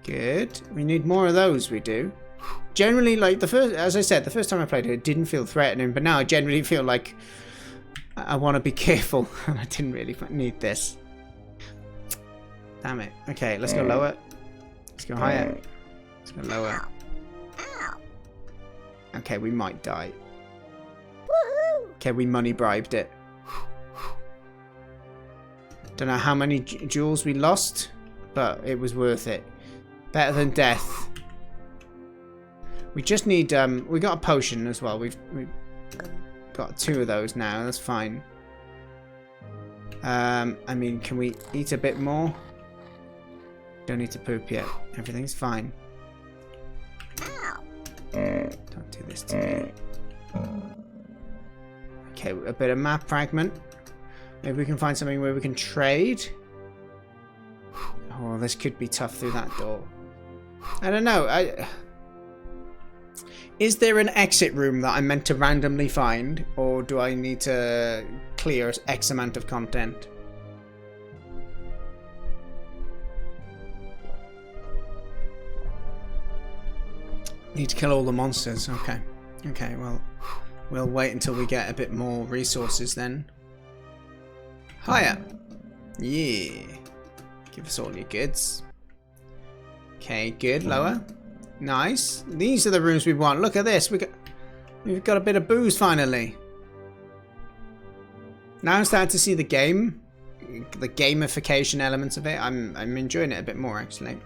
Good. We need more of those. We do. Generally, like as I said, the first time I played it didn't feel threatening, but now I generally feel like I want to be careful, and I didn't really need this. Damn it. Okay, let's go lower. Let's go higher. Let's go lower. Okay, we might die. Okay, we money bribed it. Don't know how many jewels we lost, but it was worth it. Better than death. We just need we got a potion as well. We've got 2 of those now. That's fine. I mean, can we eat a bit more? Don't need to poop yet. Everything's fine. Don't do this to me. Okay, a bit of map fragment. Maybe we can find something where we can trade. Oh, this could be tough through that door. I don't know. Is there an exit room that I'm meant to randomly find? Or do I need to clear X amount of content? Need to kill all the monsters. Okay. Okay, well, we'll wait until we get a bit more resources then. Higher. Yeah. Give us all your goods. Okay, good. Lower. Nice. These are the rooms we want. Look at this. We've got a bit of booze finally. Now I'm starting to see the game. The gamification elements of it. I'm enjoying it a bit more actually.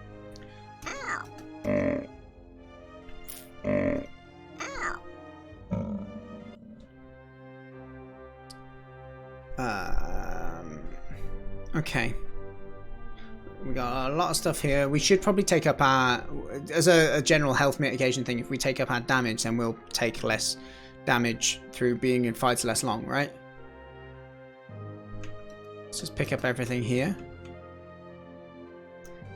Okay. We got a lot of stuff here. We should probably take up our... As a general health mitigation thing, if we take up our damage, then we'll take less damage through being in fights less long, right? Let's just pick up everything here.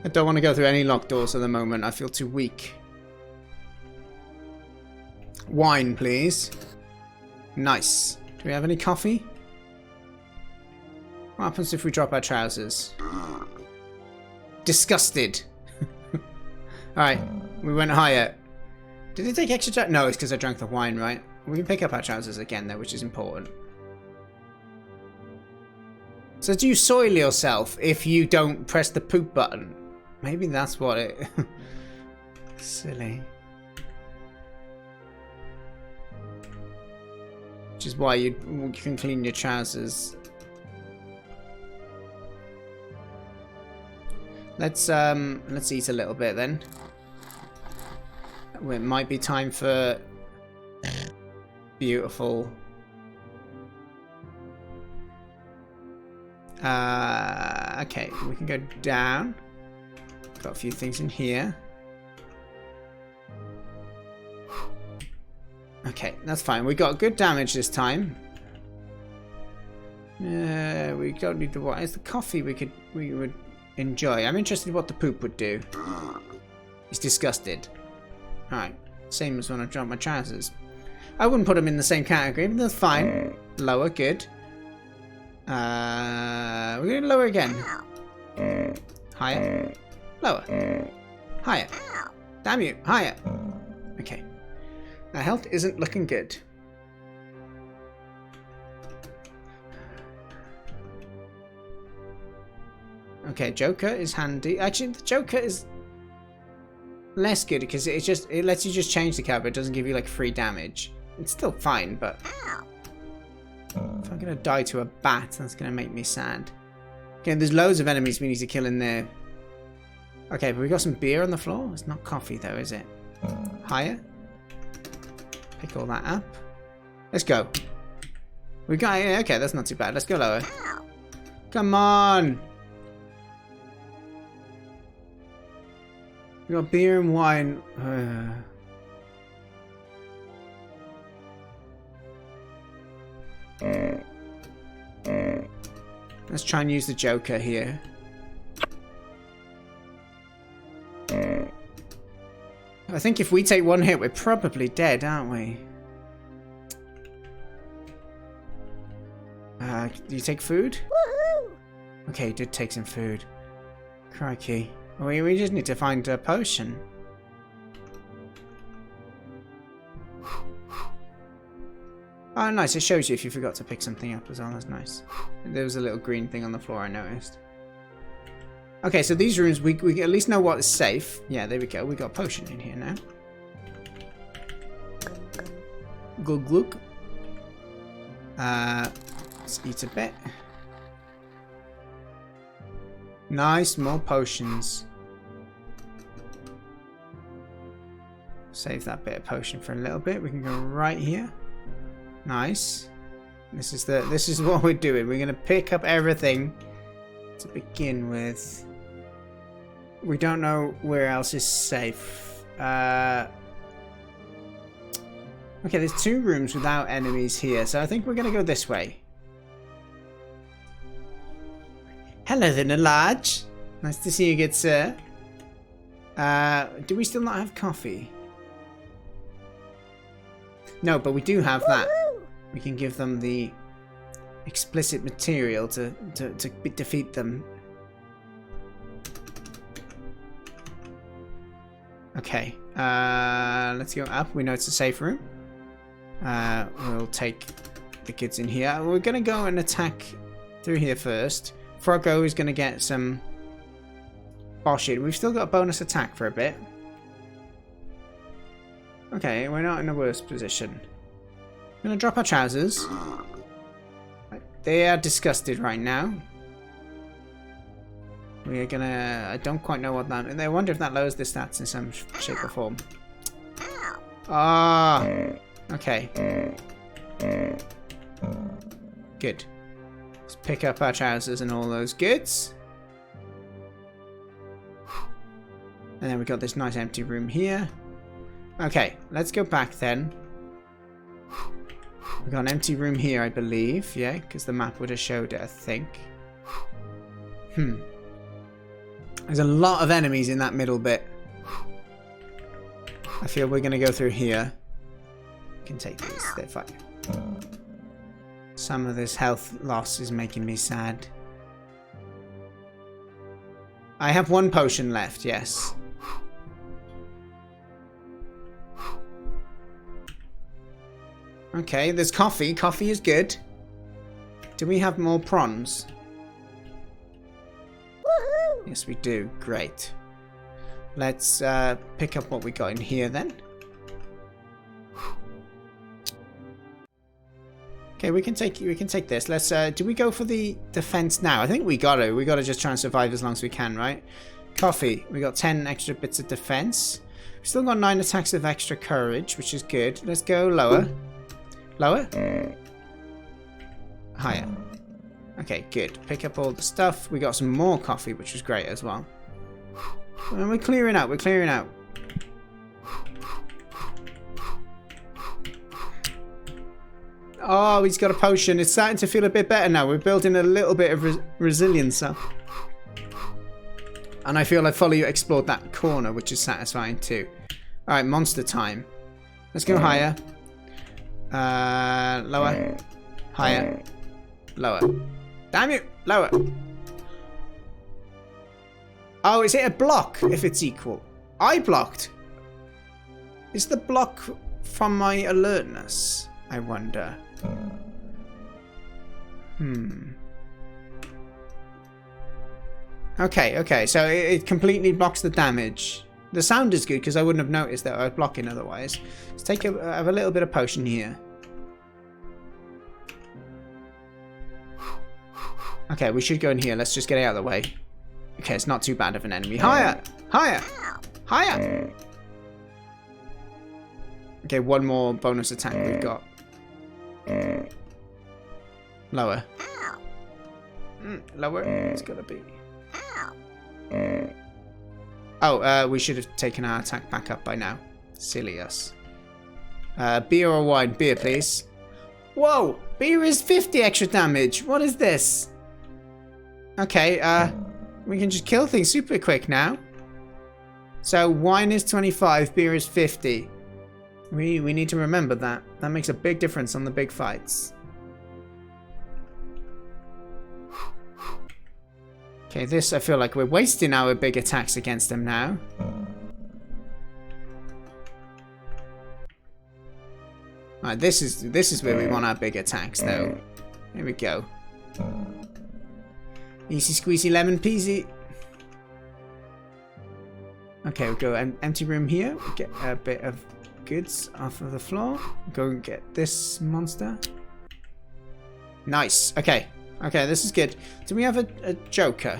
I don't want to go through any locked doors at the moment. I feel too weak. Wine, please. Nice. Do we have any coffee? What happens if we drop our trousers? Disgusted. Alright, we went higher. Did it take extra? No, it's because I drank the wine, right? We can pick up our trousers again though, which is important. So do you soil yourself if you don't press the poop button? Maybe that's what it... Silly. Which is why you can clean your trousers. Let's eat a little bit then. It might be time for beautiful. Okay, we can go down. Got a few things in here. Okay, that's fine. We got good damage this time. We don't need the water. It's the coffee we would enjoy. I'm interested in what the poop would do. He's disgusted. Alright, same as when I dropped my trousers. I wouldn't put them in the same category, but that's fine. Lower, good. We're going to lower again. Higher. Lower. Higher. Damn you. Higher. Okay. Our health isn't looking good. Okay, Joker is handy. Actually, the Joker is less good because it lets you just change the card, but it doesn't give you like free damage. It's still fine, but if I'm gonna die to a bat, that's gonna make me sad. Okay, there's loads of enemies we need to kill in there. Okay, but we got some beer on the floor. It's not coffee though, is it? Higher. Pick all that up. Let's go. We got it. Okay, that's not too bad. Let's go lower. Come on. We got beer and wine. Let's try and use the Joker here. I think if we take one hit, we're probably dead, aren't we? Do you take food? Woohoo! Okay, he did take some food. Crikey. We just need to find a potion. Oh, nice. It shows you if you forgot to pick something up as well. That's nice. There was a little green thing on the floor I noticed. Okay, so these rooms, we at least know what is safe. Yeah, there we go. We got a potion in here now. Glug glug. Let's eat a bit. Nice, more potions. Save that bit of potion for a little bit. We can go right here. Nice. This is what we're doing. We're gonna pick up everything to begin with. We don't know where else is safe. Okay, there's 2 rooms without enemies here, so I think we're gonna go this way. Hello there, Large. Nice to see you, good sir. Do we still not have coffee? No, but we do have that. We can give them the explicit material to defeat them. Okay, let's go up. We know it's a safe room. We'll take the kids in here. We're gonna go and attack through here first. Froggo is gonna get some boshing. We've still got a bonus attack for a bit. Okay, we're not in a worse position. I'm gonna drop our trousers. They are disgusted right now. We are gonna... I don't quite know what that... I wonder if that lowers the stats in some shape or form. Ah! Okay. Good. Let's pick up our trousers and all those goods. And then we've got this nice empty room here. Okay, let's go back then. We've got an empty room here, I believe. Yeah, because the map would have showed it, I think. There's a lot of enemies in that middle bit. I feel we're going to go through here. We can take these. They're fine. Some of this health loss is making me sad. I have 1 potion left, yes. Okay, there's coffee. Coffee is good. Do we have more prawns? Woohoo! Yes, we do. Great. Let's pick up what we got in here then. Okay, we can take this. Let's do we go for the defense now? I think we got to just try and survive as long as we can, right? Coffee. We got 10 extra bits of defense. We've still got 9 attacks of extra courage, which is good. Let's go lower. Lower? Higher. Okay, good. Pick up all the stuff. We got some more coffee, which was great as well. And we're clearing out. We're clearing out. Oh, he's got a potion. It's starting to feel a bit better now. We're building a little bit of resilience up. And I feel I fully explored that corner, which is satisfying too. Alright, monster time. Let's go higher. Lower. Higher. Lower. Damn you! Lower. Oh, is it a block if it's equal? I blocked. Is the block from my alertness? I wonder. Okay, so it completely blocks the damage. The sound is good because I wouldn't have noticed that I was blocking otherwise. Let's take have a little bit of potion here. Okay, we should go in here. Let's just get it out of the way. Okay, it's not too bad of an enemy. Higher! Higher! Higher! Okay, one more bonus attack we've got. Lower. Lower. It's gotta be. Oh, we should have taken our attack back up by now. Silly us. Beer or wine? Beer, please. Whoa! Beer is 50 extra damage. What is this? Okay, we can just kill things super quick now. So wine is 25, beer is 50. We need to remember that. That makes a big difference on the big fights. Okay, this I feel like we're wasting our big attacks against them now. Alright, this is where we want our big attacks though. Here we go. Easy squeezy lemon peasy. Okay, we'll go empty room here. We'll get a bit of goods off of the floor. Go and get this monster. Nice. Okay. Okay, this is good. Do we have a joker?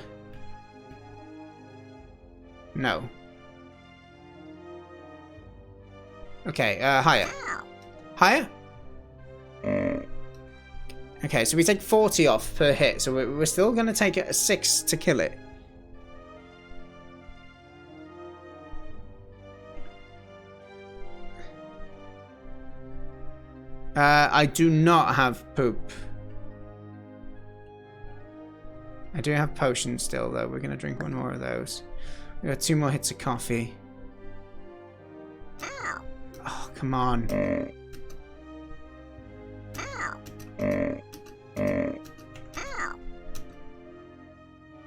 No. Okay, higher. Higher? Okay, so we take 40 off per hit, so we're still going to take a 6 to kill it. I do not have poop. I do have potions still, though. We're going to drink one more of those. We got 2 more hits of coffee. Oh, come on.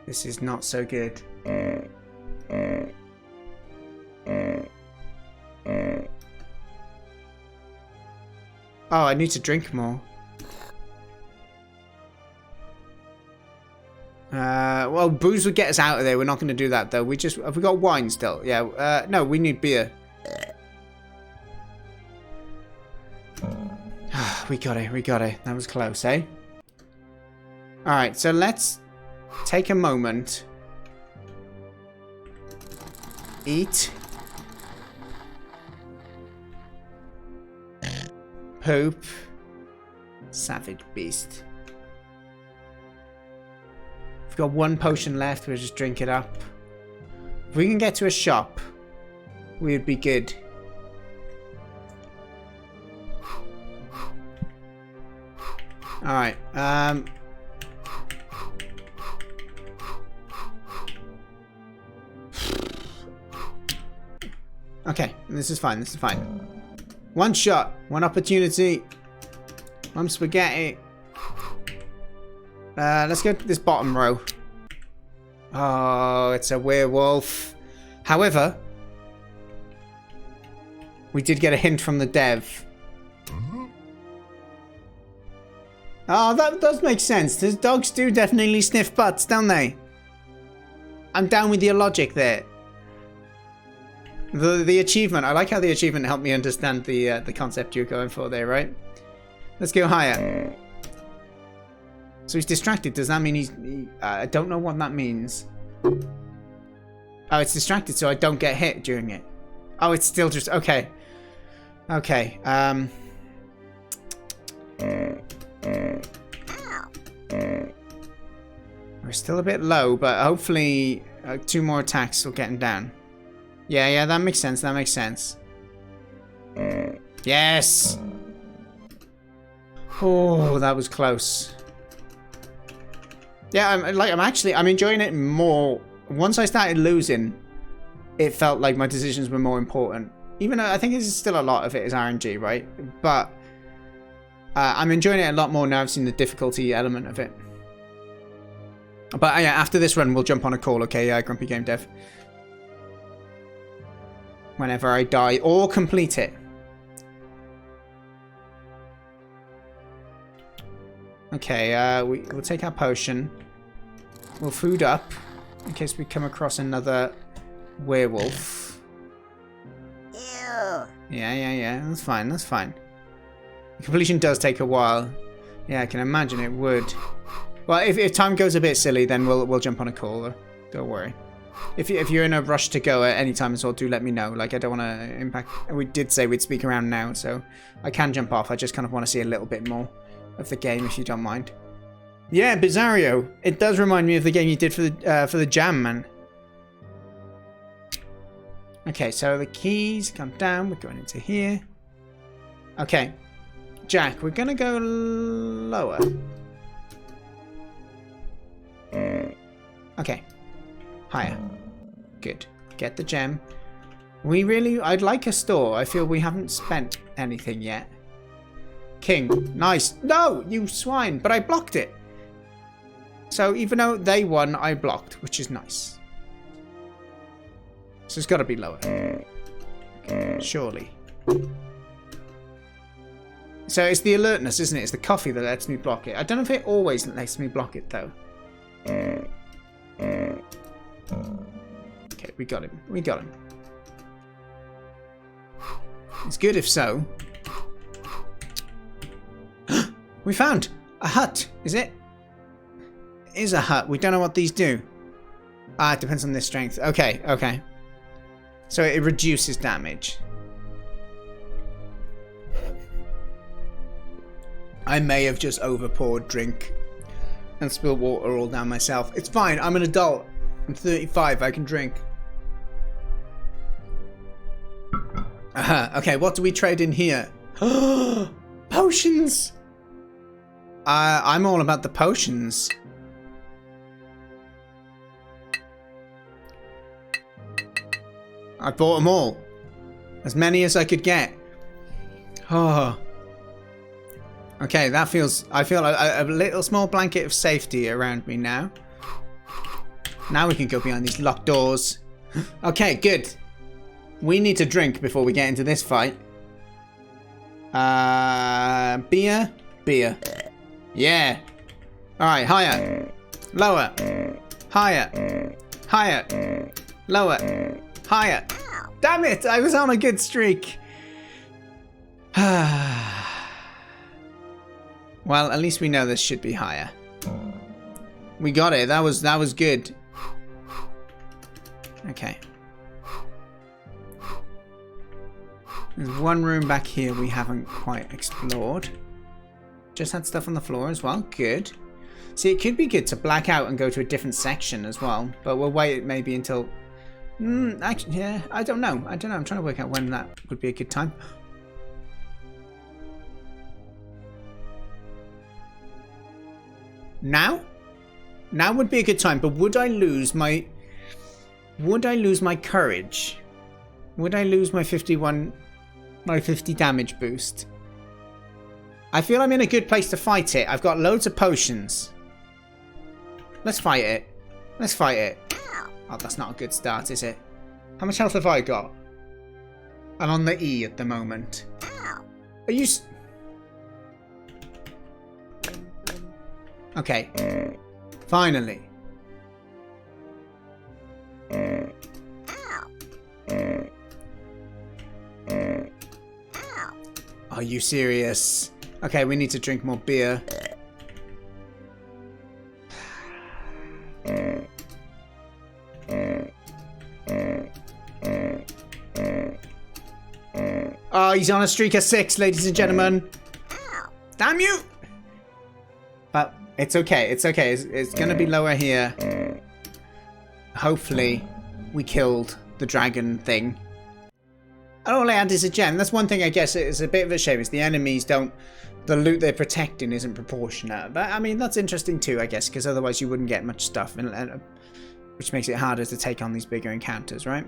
This is not so good. Oh, I need to drink more. Well, booze would get us out of there. We're not going to do that, though. Have we got wine still? Yeah. No, we need beer. We got it. We got it. That was close, eh? Alright, so let's take a moment. Eat. Poop. Savage beast. We've got 1 potion left. We'll just drink it up. If we can get to a shop, we'd be good. Alright, okay, this is fine, this is fine. 1 shot, 1 opportunity. 1 spaghetti. Let's go to this bottom row. Oh, it's a werewolf. However, we did get a hint from the dev. Oh, that does make sense. The dogs do definitely sniff butts, don't they? I'm down with your logic there. The achievement. I like how the achievement helped me understand the concept you're going for there, right? Let's go higher. So he's distracted. Does that mean I don't know what that means. Oh, it's distracted so I don't get hit during it. Oh, it's still just... Okay. Okay. We're still a bit low, but hopefully 2 more attacks will get him down. Yeah, that makes sense. That makes sense. Yes! Oh, that was close. Yeah, I'm enjoying it more. Once I started losing, it felt like my decisions were more important. Even though I think there's still a lot of it is RNG, right? But I'm enjoying it a lot more now I've seen the difficulty element of it. But yeah, after this run, we'll jump on a call, okay, GrumpyGameDev? Whenever I die or complete it. Okay, we'll take our potion. We'll food up in case we come across another werewolf. Ew. Yeah. That's fine. That's fine. Completion does take a while. Yeah, I can imagine it would. Well, if time goes a bit silly, then we'll jump on a call. Don't worry. If you're in a rush to go at any time as well, do let me know. Like, I don't want to impact... We did say we'd speak around now, so I can jump off. I just kind of want to see a little bit more of the game, if you don't mind. Yeah, Bizarrio. It does remind me of the game you did for the jam, man. Okay, so the keys come down. We're going into here. Okay. Jack, we're going to go lower. Okay. Higher. Good. Get the gem. I'd like a store. I feel we haven't spent anything yet. King. Nice. No, you swine. But I blocked it. So even though they won, I blocked, which is nice. So it's got to be lower. Surely. So it's the alertness, isn't it? It's the coffee that lets me block it. I don't know if it always lets me block it, though. Okay, we got him. We got him. It's good if so. We found a hut. Is it? It is a hut. We don't know what these do. Ah, it depends on their strength. Okay, okay. So it reduces damage. I may have just overpoured drink and spilled water all down myself. It's fine. I'm an adult. I'm 35. I can drink. Okay, what do we trade in here? Potions! I'm all about the potions. I bought them all. As many as I could get. Oh. Okay, that feels... I feel a little small blanket of safety around me now. Now we can go behind these locked doors. Okay, good. We need to drink before we get into this fight. Beer? Beer. Yeah. Alright, higher. Lower. Higher. Higher. Lower. Higher. Damn it! I was on a good streak. Well, at least we know this should be higher. We got it. That was good. Okay. There's one room back here we haven't quite explored. Just had stuff on the floor as well. Good. See, it could be good to black out and go to a different section as well. But we'll wait maybe until... actually, yeah, I don't know. I'm trying to work out when that would be a good time. Now? Now would be a good time, but would I lose my... Would I lose my courage? Would I lose my 50 damage boost? I feel I'm in a good place to fight it. I've got loads of potions. Let's fight it. Let's fight it. Oh, that's not a good start, is it? How much health have I got? I'm on the E at the moment. Are you... Okay. Finally. Are you serious? Okay, we need to drink more beer. Oh, he's on a streak of 6, ladies and gentlemen. Ow. Damn you! But it's okay. It's okay. It's going to be lower here. Hopefully, we killed the dragon thing. And all I had is a gem. That's one thing I guess it's a bit of a shame is the enemies don't... The loot they're protecting isn't proportionate. But I mean, that's interesting too, I guess, because otherwise you wouldn't get much stuff, which makes it harder to take on these bigger encounters, right?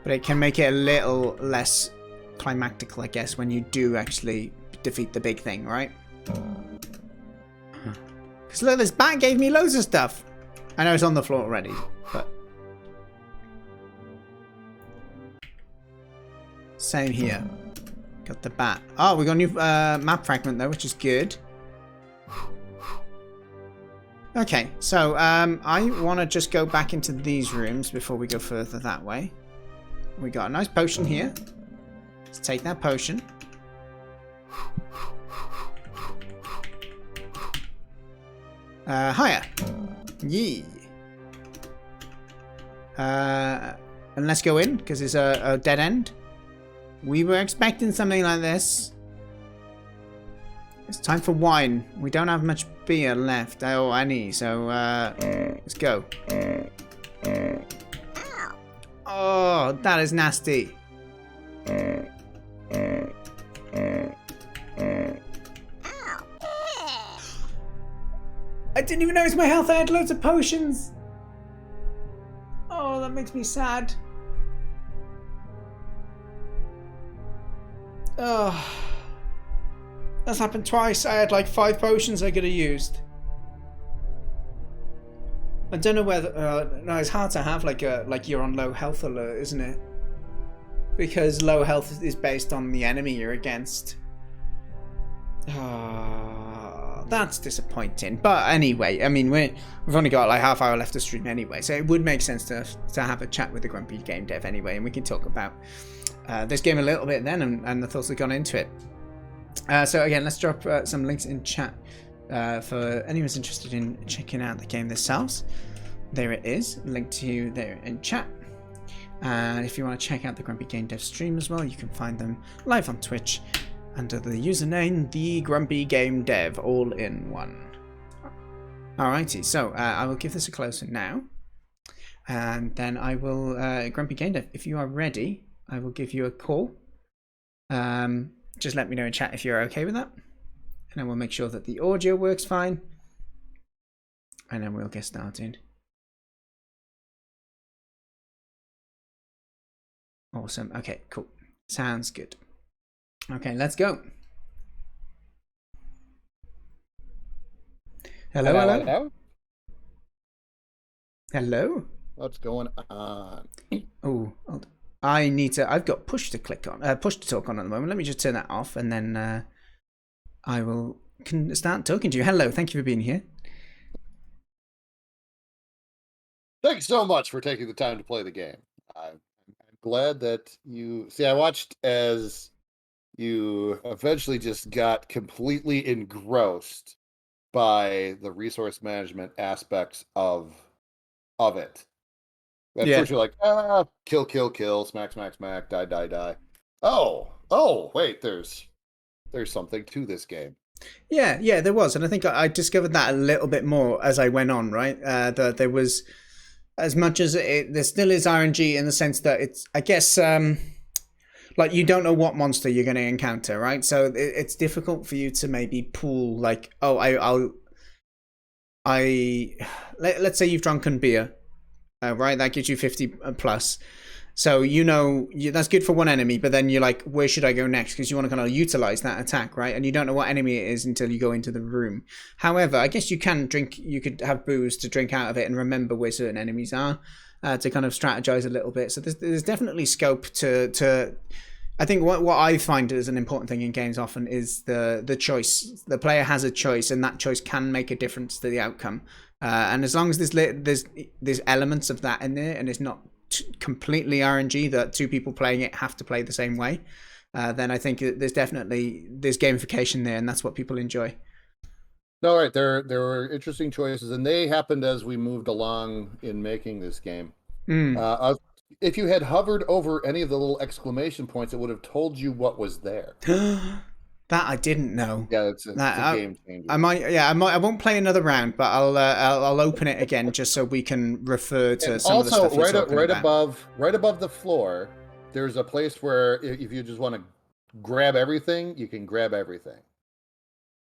But it can make it a little less climactical, I guess, when you do actually defeat the big thing, right? Because look, this bat gave me loads of stuff. I know it's on the floor already, but... Same here. Got the bat. Oh, we got a new map fragment though, which is good. Okay, so I want to just go back into these rooms before we go further that way. We got a nice potion here. Let's take that potion. Higher. Yee. And let's go in, because it's a dead end. We were expecting something like this. It's time for wine. We don't have much beer left, or any, so let's go. Oh, that is nasty. I didn't even notice my health. I had loads of potions. Oh, that makes me sad. Oh, that's happened twice. I had like 5 potions I could have used. I don't know whether no, it's hard to have like you're on low health alert, isn't it? Because low health is based on the enemy you're against. Oh, that's disappointing. But anyway, I mean we've only got like half hour left to stream anyway, so it would make sense to have a chat with the Grumpy Game Dev anyway, and we can talk about this game a little bit then and the thoughts that gone into it. So again, let's drop some links in chat for anyone who's interested in checking out the game themselves. There it is, linked to you there in chat. And if you want to check out the Grumpy Game Dev stream as well, you can find them live on Twitch under the username TheGrumpyGameDev, all in one. Alrighty, so I will give this a closer now, and then I will Grumpy Game Dev, if you are ready, I will give you a call. Just let me know in chat if you're okay with that, and then we'll make sure that the audio works fine, and then we'll get started. Awesome. Okay, cool. Sounds good. Okay, let's go. Hello, hello. Hello? Hello. What's going on? Oh, I need to. I've got push to click on, push to talk on at the moment. Let me just turn that off, and then I can start talking to you. Hello, thank you for being here. Thanks so much for taking the time to play the game. I'm glad that you see. I watched as you eventually just got completely engrossed by the resource management aspects of it. At Yeah. first you're like, kill, kill, kill, smack, smack, smack, die, die, die. Oh, wait, there's something to this game. Yeah, there was, and I think I discovered that a little bit more as I went on. Right, that there was, as much as there still is RNG in the sense that it's, I guess, like you don't know what monster you're going to encounter, right? So it's difficult for you to maybe pool like, oh, let's say you've drunken beer, right? That gives you 50 plus. So that's good for one enemy, but then you're like, where should I go next? Because you want to kind of utilize that attack, right? And you don't know what enemy it is until you go into the room. However, I guess you could have booze to drink out of it and remember where certain enemies are, to kind of strategize a little bit. So there's definitely scope to I think what I find is an important thing in games often is the choice. The player has a choice, and that choice can make a difference to the outcome. And as long as there's elements of that in there, and it's not completely RNG that 2 people playing it have to play the same way, then I think there's gamification there, and that's what people enjoy. No, right. There were interesting choices, and they happened as we moved along in making this game. if you had hovered over any of the little exclamation points, it would have told you what was there. That I didn't know. Yeah, it's a game changer. I might, yeah, I won't play another round, but I'll open it again just so we can refer to some of the stuff you're talking about. Right above the floor, there's a place where if you just want to grab everything, you can grab everything.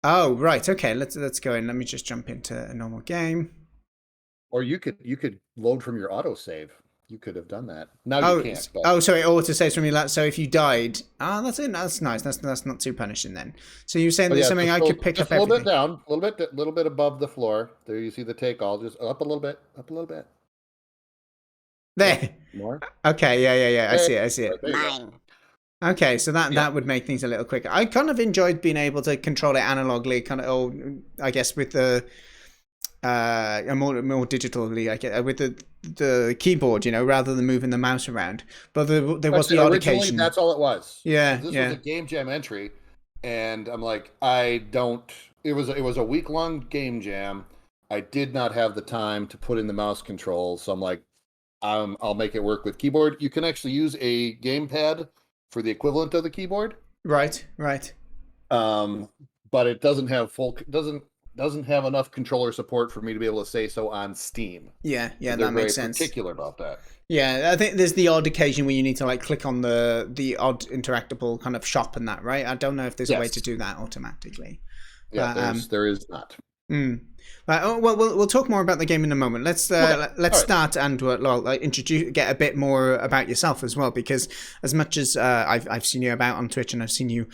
Oh, right. Okay, let's go in. Let me just jump into a normal game. Or you could load from your autosave. You could have done that. Now you can't. But... Oh, so it auto-saves from your so if you died... that's it. That's nice. That's not too punishing then. So you're saying there's something I could pick up everything? A little bit down, a little bit above the floor. There you see the take all. Just up a little bit. There. More? Okay, yeah. I see it. Mine. Okay, so that would make things a little quicker. I kind of enjoyed being able to control it analogically, I guess with the... more digitally, I guess, with the keyboard, rather than moving the mouse around. But there was the odd occasion. That's all it was. Yeah, this was a game jam entry, and I'm like, It was a week-long game jam. I did not have the time to put in the mouse controls, so I'm like, I'll make it work with keyboard. You can actually use a gamepad for the equivalent of the keyboard. Right. But it doesn't have enough controller support for me to be able to say so on Steam. Yeah, that makes sense. Particular about that. Yeah, I think there's the odd occasion where you need to click on the odd interactable kind of shop and that, right? I don't know if there's a way to do that automatically. Yeah, there is not. Well, we'll talk more about the game in a moment. Let's start and get a bit more about yourself as well, because as much as I've seen you about on Twitch and I've seen you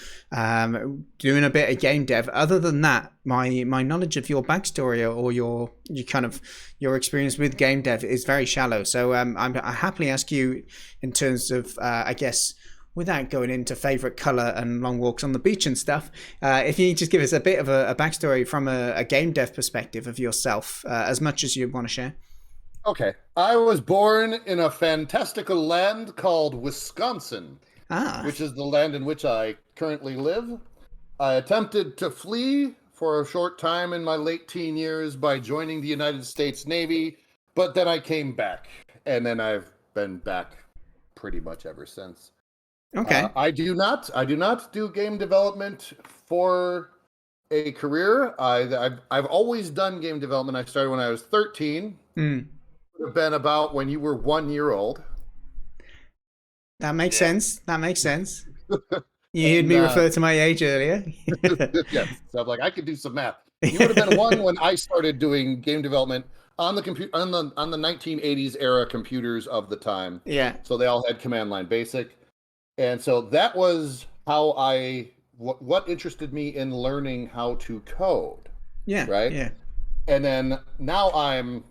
doing a bit of game dev, other than that, my knowledge of your backstory or your experience with game dev is very shallow. So I happily ask you in terms of I guess, without going into favorite color and long walks on the beach and stuff, if you just give us a bit of a backstory from a game dev perspective of yourself, as much as you want to share. Okay. I was born in a fantastical land called Wisconsin, which is the land in which I currently live. I attempted to flee for a short time in my late teen years by joining the United States Navy, but then I came back, and then I've been back pretty much ever since. Okay. I do not do game development for a career. I've always done game development. I started when I was 13. Would have been about when you were 1 year old. That makes sense. You heard me refer to my age earlier. Yes. So I'm like, I could do some math. You would have been one when I started doing game development on the computer on the 1980s era computers of the time. Yeah. So they all had command line basic. And so that was how what interested me in learning how to code. Yeah. Right? Yeah. And then now I'm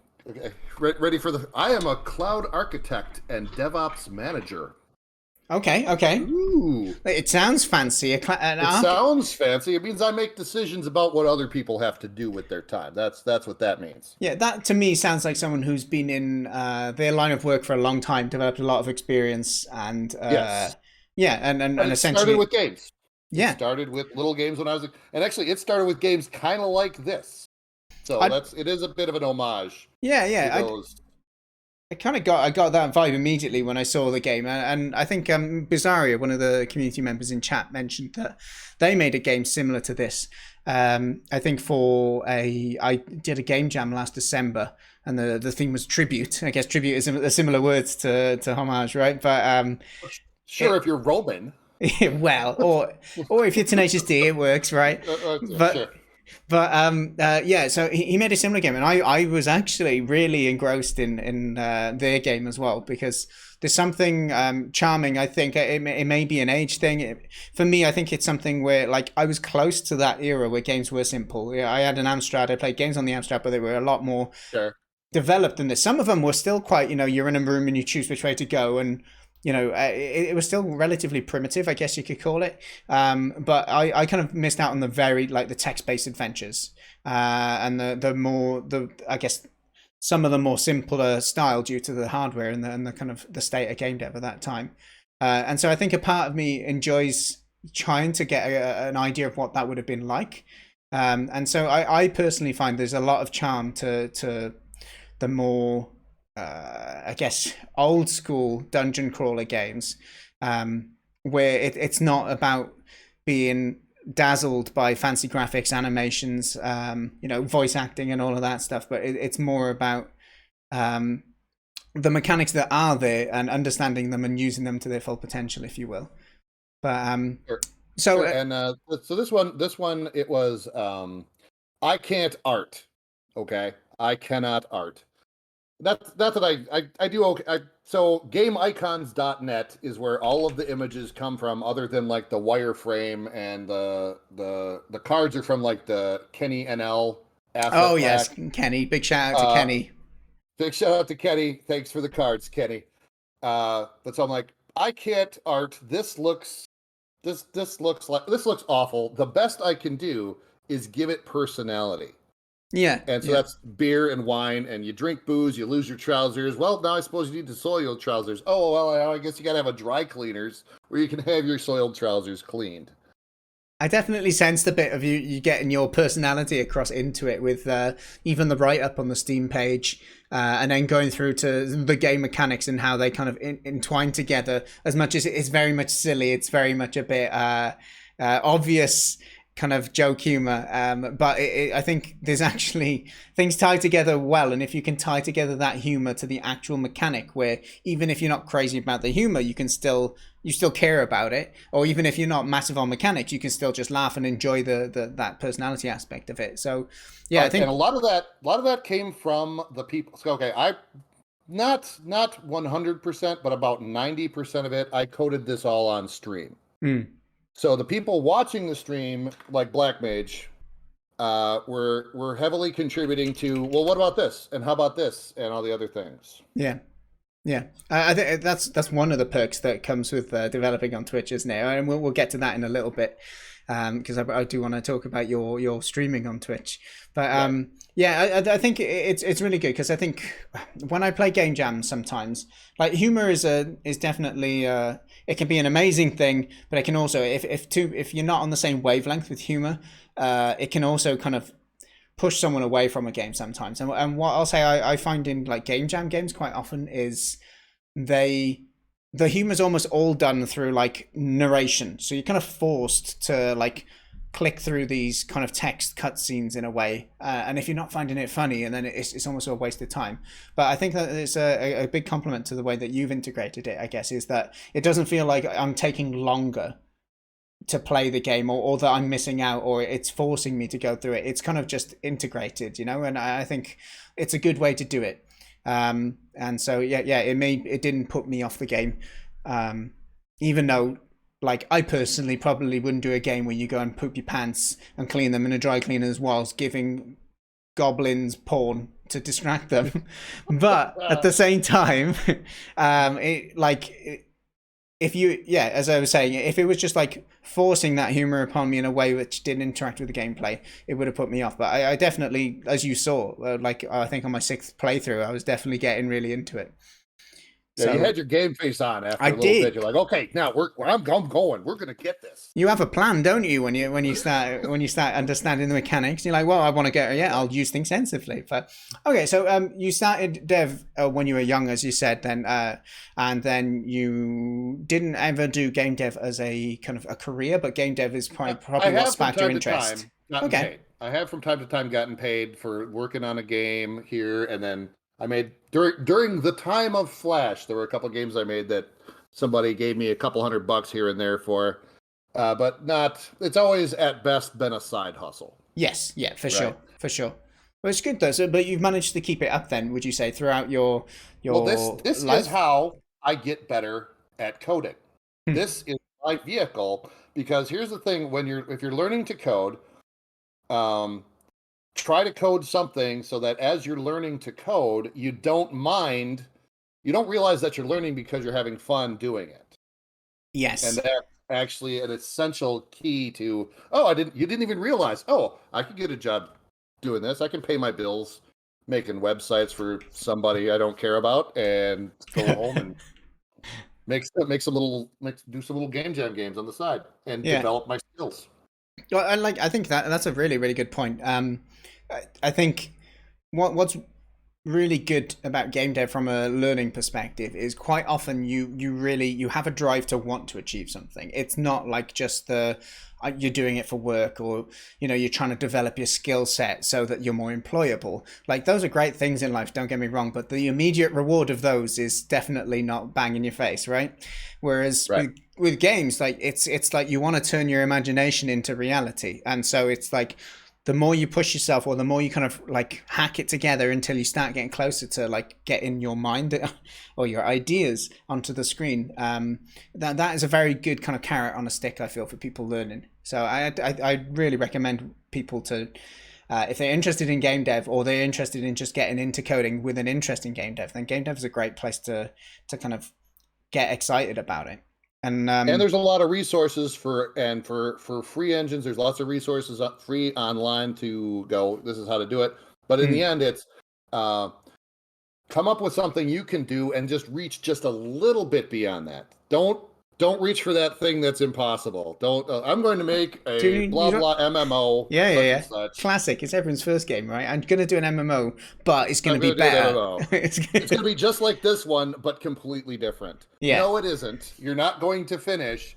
ready for I am a cloud architect and DevOps manager. Okay. Ooh. It sounds fancy. It sounds fancy. It means I make decisions about what other people have to do with their time. That's what that means. Yeah, that to me sounds like someone who's been in their line of work for a long time, developed a lot of experience, and yes. And essentially started with games. Yeah, it started with little games when I was, and actually it started with games kind of like this. So it is a bit of an homage. Yeah. I kind of got that vibe immediately when I saw the game, and I think Bizarria, one of the community members in chat, mentioned that they made a game similar to this. I think I did a game jam last December, and the theme was tribute. I guess tribute is a similar words to homage, right? But sure, if you're Roman. Well, or if you're Tenacious D, it works, right? But sure. But yeah, so he made a similar game, and I was actually really engrossed in their game as well, because there's something charming. I think it may be an age thing. For me, I think it's something where I was close to that era where games were simple. I had an Amstrad. I played games on the Amstrad, but they were a lot more developed than this. Some of them were still quite, you're in a room and you choose which way to go, and it was still relatively primitive, I guess you could call it. But I kind of missed out on the very the text-based adventures, and I guess some of the more simpler style due to the hardware and the kind of the state of game dev at that time. And so I think a part of me enjoys trying to get an idea of what that would have been like. And so I personally find there's a lot of charm to the more I guess, old school dungeon crawler games, where it's not about being dazzled by fancy graphics, animations, voice acting and all of that stuff, but it's more about the mechanics that are there and understanding them and using them to their full potential, if you will. But Sure. so Sure. And so this one, it was I can't art. Okay, I cannot art. That's what I do. Okay, so GameIcons.net is where all of the images come from, other than like the wireframe, and the cards are from like the Kenny NL asset oh pack. yes, Kenny, big shout out to Kenny. Big shout out to Kenny. Thanks for the cards, Kenny. But so I'm like, I can't art. This looks awful. The best I can do is give it personality. Yeah. And so that's beer and wine, and you drink booze, you lose your trousers. Well, now I suppose you need to soil your trousers. Oh, well, I guess you got to have a dry cleaners where you can have your soiled trousers cleaned. I definitely sensed a bit of you getting your personality across into it with even the write-up on the Steam page, and then going through to the game mechanics and how they kind of entwine together. As much as it's very much silly, it's very much a bit obvious kind of joke humor, but I think there's actually things tied together well, and if you can tie together that humor to the actual mechanic, where even if you're not crazy about the humor, you still care about it, or even if you're not massive on mechanics, you can still just laugh and enjoy that personality aspect of it. So yeah, I think, and a lot of that came from the people. So, okay, I not 100%, but about 90% of it, I coded this all on stream. So the people watching the stream, like Black Mage, were heavily contributing to, well, what about this? And how about this? And all the other things. Yeah. I think that's one of the perks that comes with developing on Twitch, isn't it? And we'll get to that in a little bit, because I do want to talk about your streaming on Twitch. But I think it's really good, because I think when I play game jams sometimes, like, humor is definitely it can be an amazing thing, but it can also, if you're not on the same wavelength with humor, it can also kind of push someone away from a game sometimes. And what I'll say I find in like game jam games quite often is the humor's almost all done through like narration. So you're kind of forced to like click through these kind of text cutscenes in a way, and if you're not finding it funny, and then it's almost a waste of time. But I think that it's a big compliment to the way that you've integrated it, I guess, is that it doesn't feel like I'm taking longer to play the game, or that I'm missing out, or it's forcing me to go through it. It's kind of just integrated, and I think it's a good way to do it. And so it didn't put me off the game, even though, like, I personally probably wouldn't do a game where you go and poop your pants and clean them in a dry cleaners whilst giving goblins porn to distract them. But at the same time, if you, as I was saying, if it was just like forcing that humor upon me in a way which didn't interact with the gameplay, it would have put me off. But I definitely, as you saw, I think on my 6th playthrough, I was definitely getting really into it. Yeah, so, you had your game face on after a little bit. You're like, okay, now I'm going. We're gonna get this. You have a plan, don't you? When you start understanding the mechanics, you're like, well, I want to get. Yeah, I'll use things sensibly. But okay, so you started dev when you were young, as you said, then, and then you didn't ever do game dev as a kind of a career, but game dev is probably what sparked your interest. Okay, paid. I have from time to time gotten paid for working on a game here, and then I made during the time of Flash, there were a couple of games I made that somebody gave me a couple $100 here and there for, but not. It's always at best been a side hustle. Yes, yeah, for sure. Well, it's good though. So, but you've managed to keep it up then, would you say, throughout your Well, this is how I get better at coding. This is my vehicle, because here's the thing: if you're learning to code, try to code something so that as you're learning to code, you don't realize that you're learning because you're having fun doing it. Yes. And that's actually an essential key to, you didn't even realize, I could get a job doing this. I can pay my bills making websites for somebody I don't care about, and go home and do some little game jam games on the side and develop my skills. Well, I think that's a really, really good point. I think what's really good about game dev from a learning perspective is quite often you have a drive to want to achieve something. It's not like just the you're doing it for work, or you're trying to develop your skill set so that you're more employable. Like, those are great things in life, don't get me wrong, but the immediate reward of those is definitely not bang in your face, right? Whereas Right. with games, like, it's like you want to turn your imagination into reality, and so it's like the more you push yourself, or the more you kind of like hack it together until you start getting closer to like getting your mind or your ideas onto the screen. That is a very good kind of carrot on a stick, I feel, for people learning. So I really recommend people to, if they're interested in game dev, or they're interested in just getting into coding with an interest in game dev, then game dev is a great place to kind of get excited about it. And there's a lot of resources for free engines. There's lots of resources free online to go, this is how to do it. But in the end, it's come up with something you can do and just reach just a little bit beyond that. Don't reach for that thing that's impossible. Don't. I'm going to make a blah blah MMO. Yeah. Such. Classic. It's everyone's first game, right? I'm gonna do an MMO, but it's gonna be better. It's gonna be just like this one, but completely different. Yeah. No, it isn't. You're not going to finish.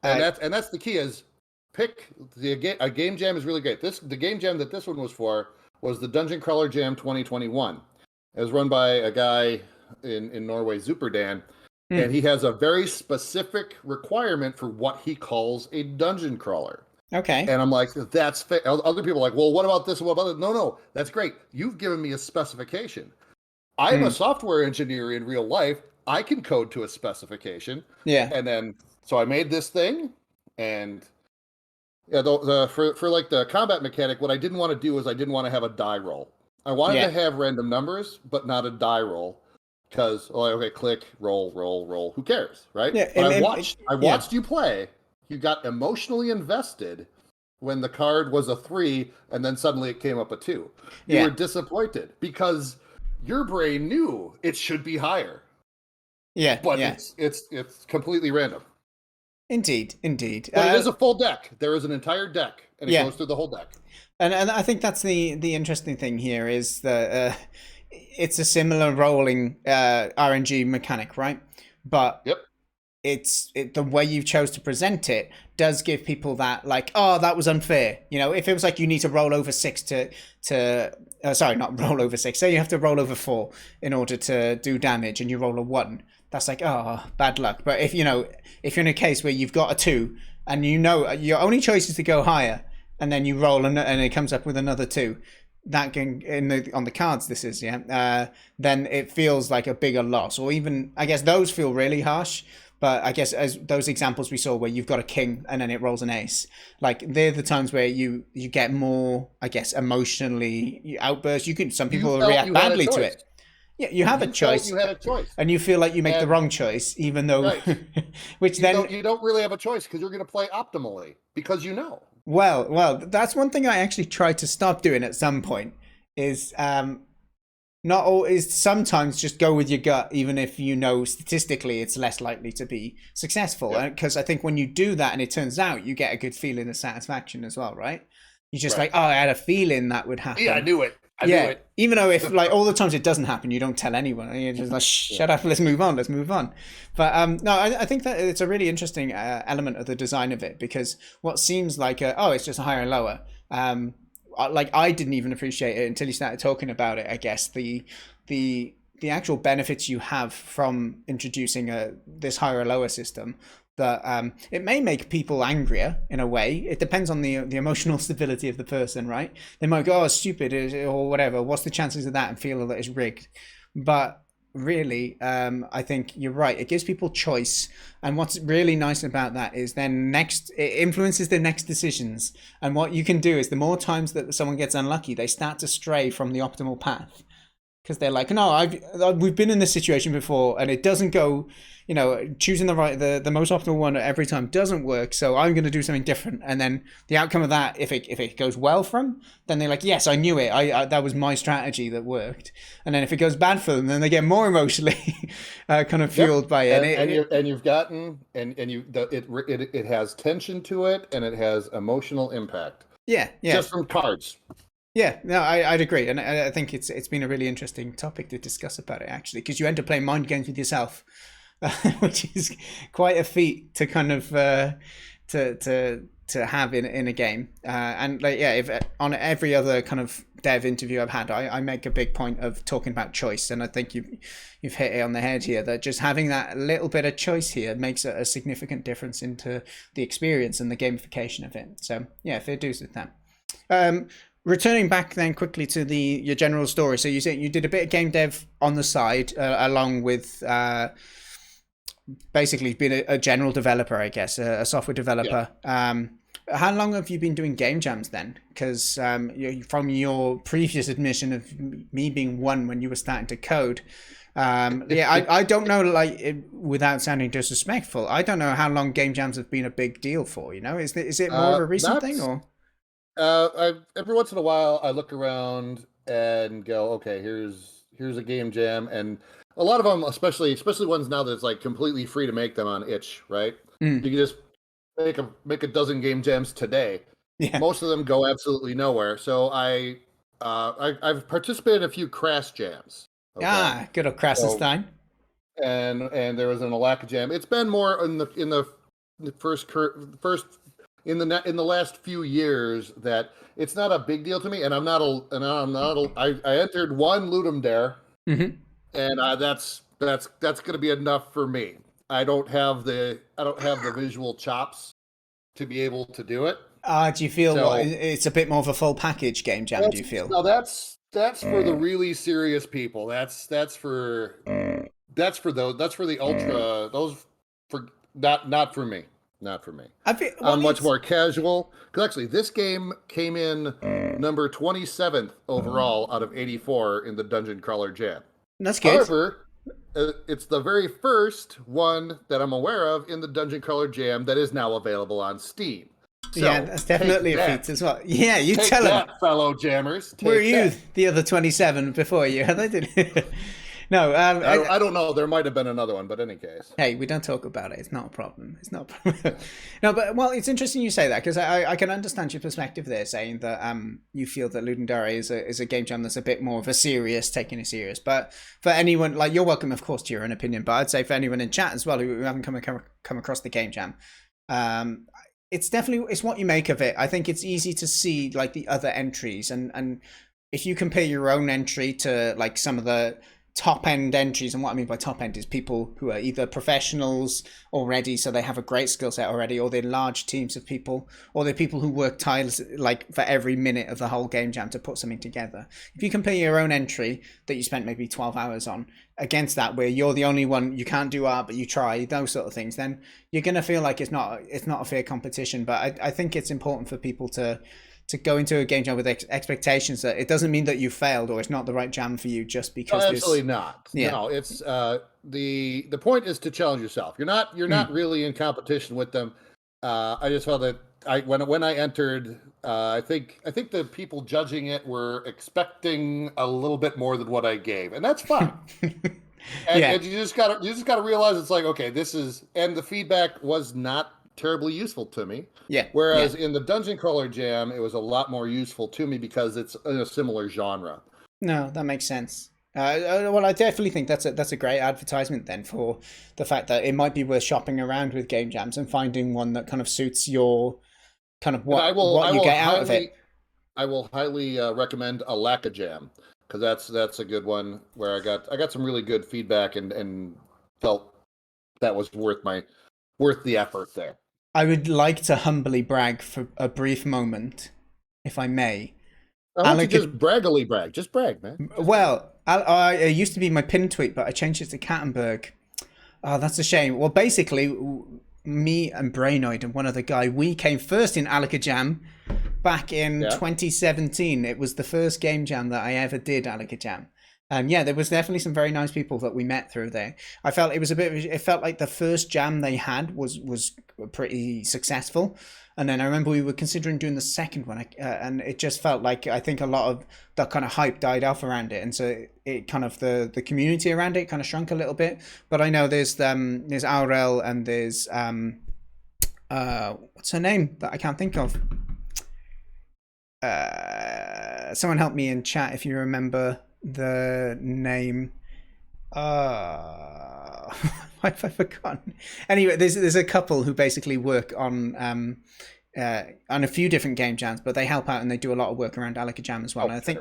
And that's the key. Is pick a game jam is really great. The game jam that this one was for was the Dungeon Crawler Jam 2021. It was run by a guy in Norway, Zuperdan. And he has a very specific requirement for what he calls a dungeon crawler. Okay. And I'm like, that's fair. Other people are like, well, what about this? What about that? No, that's great. You've given me a specification. I'm a software engineer in real life. I can code to a specification. Yeah. And then, so I made this thing, and yeah, for like the combat mechanic, what I didn't want to do is I didn't want to have a die roll. I wanted to have random numbers, but not a die roll. Because, okay, click, roll. Who cares, right? Yeah, but I watched you play. You got emotionally invested when the card was a 3, and then suddenly it came up a 2. You were disappointed because your brain knew it should be higher. Yeah, but it's completely random. Indeed. But it is a full deck. There is an entire deck, and it goes through the whole deck. And I think that's the interesting thing here is that. It's a similar rolling RNG mechanic, right? But the way you've chose to present it does give people that, like, oh, that was unfair. If it was like you need to roll over 6 sorry, not roll over 6. Say you have to roll over 4 in order to do damage, and you roll a 1. That's like, oh, bad luck. But if you're in a case where you've got a 2, and your only choice is to go higher, and then you roll and it comes up with another 2. That can on the cards this is then it feels like a bigger loss, or even I guess those feel really harsh, but I guess as those examples we saw where you've got a king and then it rolls an ace, like they're the times where you get more, I guess, emotionally outburst. Some people react badly to it. Yeah, you have a choice. You had a choice, and you feel like you make the wrong choice, even though which you don't really have a choice because you're going to play optimally because Well, that's one thing I actually tried to stop doing at some point is sometimes just go with your gut, even if statistically it's less likely to be successful. Because I think when you do that and it turns out, you get a good feeling of satisfaction as well, right? You're just like, oh, I had a feeling that would happen. Yeah, I knew it. I knew it. Even though if like all the times it doesn't happen, you don't tell anyone. You're just like, shut up, let's move on. But no, I think that it's a really interesting element of the design of it, because what seems like it's just a higher and lower. Like I didn't even appreciate it until you started talking about it. I guess the actual benefits you have from introducing this higher or lower system. That it may make people angrier in a way. It depends on the emotional stability of the person, right? They might go, oh, it's stupid, or whatever. What's the chances of that? And feel that it's rigged. But really, I think you're right. It gives people choice. And what's really nice about that is then it influences their next decisions. And what you can do is the more times that someone gets unlucky, they start to stray from the optimal path. Because they're like, no, we've been in this situation before, and it doesn't go, choosing the most optimal one every time doesn't work. So I'm going to do something different, and then the outcome of that, if it goes well for them, then they're like, yes, I knew it. That was my strategy that worked. And then if it goes bad for them, then they get more emotionally kind of fueled by it. It has tension to it, and it has emotional impact. Yeah. Just from cards. Yeah, no, I'd agree, and I think it's been a really interesting topic to discuss about it actually, because you end up playing mind games with yourself, which is quite a feat to kind of to have in a game. And like, yeah, if on every other kind of dev interview I've had, I make a big point of talking about choice, and I think you've hit it on the head here, that just having that little bit of choice here makes a significant difference into the experience and the gamification of it. So yeah, fair dues with that. Returning back then quickly to your general story. So you said you did a bit of game dev on the side, along with basically being a general developer, I guess, a software developer. Yeah. How long have you been doing game jams then? Because from your previous admission of me being one when you were starting to code, yeah, I don't know, like, without sounding disrespectful, I don't know how long game jams have been a big deal for, you know? Is it more of a recent thing, or? Every once in a while, I look around and go, okay, here's a game jam, and a lot of them, especially ones now that it's like completely free to make them on itch, right? You can just make a dozen game jams today. Yeah. Most of them go absolutely nowhere. So I've participated in a few crash jams. Okay? Good old Krassenstein. So, and there was an Alaka jam. It's been more in the first in the last few years that it's not a big deal to me, and I entered one Ludum Dare, and that's going to be enough for me. I don't have the visual chops to be able to do it. Do you feel it's a bit more of a full package game jam? Do you feel? No, that's for the really serious people. That's for the ultra. Those for not for me. Not for me. I'm much more casual. Because actually, this game came in number 27th overall out of 84 in the Dungeon Crawler Jam. That's good. However, it's the very first one that I'm aware of in the Dungeon Crawler Jam that is now available on Steam. So, yeah, that's definitely a feat as well. Yeah, you take tell that, them, fellow jammers. Were you the other 27 before you? They did. No, I don't know. There might have been another one, but in any case. Hey, we don't talk about it. It's not a problem. It's not a problem. No, but, well, it's interesting you say that, because I can understand your perspective there, saying that you feel that Ludum Dare is a game jam that's a bit more of a serious, taking it serious. But for anyone, like, you're welcome, of course, to your own opinion, but I'd say for anyone in chat as well who haven't come across the game jam, it's what you make of it. I think it's easy to see, like, the other entries, and if you compare your own entry to, like, some of the top end entries, and what I mean by top end is people who are either professionals already, so they have a great skill set already, or they're large teams of people, or they're people who work tirelessly, like, for every minute of the whole game jam to put something together. If you compare your own entry that you spent maybe 12 hours on against that, where you're the only one, you can't do art but you try, those sort of things, then you're going to feel like it's not a fair competition. But I think it's important for people to go into a game jam with expectations that it doesn't mean that you failed or it's not the right jam for you just because. No, absolutely not. Yeah. No, it's the point is to challenge yourself. You're not really in competition with them. I just felt that when I entered, I think the people judging it were expecting a little bit more than what I gave, and that's fine. And you just gotta realize it's like, okay, and the feedback was not terribly useful to me. Yeah. Whereas in the Dungeon Crawler Jam, it was a lot more useful to me because it's in a similar genre. No, that makes sense. Well, I definitely think that's a great advertisement then for the fact that it might be worth shopping around with game jams and finding one that kind of suits your kind of what you get out of it. I will highly recommend Alaka Jam, because that's a good one where I got some really good feedback and felt that was worth the effort there. I would like to humbly brag for a brief moment, if I may. I want you just braggily brag. Just brag, man. Well, it used to be my pin tweet, but I changed it to Kattenberg. Oh, that's a shame. Well, basically, me and Brainoid and one other guy, we came first in Alaka Jam back in 2017. It was the first game jam that I ever did, Alaka Jam. And yeah, there was definitely some very nice people that we met through there. I felt it felt like the first jam they had was pretty successful. And then I remember we were considering doing the second one, and it just felt like, I think a lot of that kind of hype died off around it. And so it kind of, the community around it kind of shrunk a little bit. But I know there's Aurel and there's, what's her name that I can't think of? someone help me in chat if you remember the name. Why have I forgotten? Anyway, there's a couple who basically work on a few different game jams, but they help out and they do a lot of work around Alaka Jam as well. And I think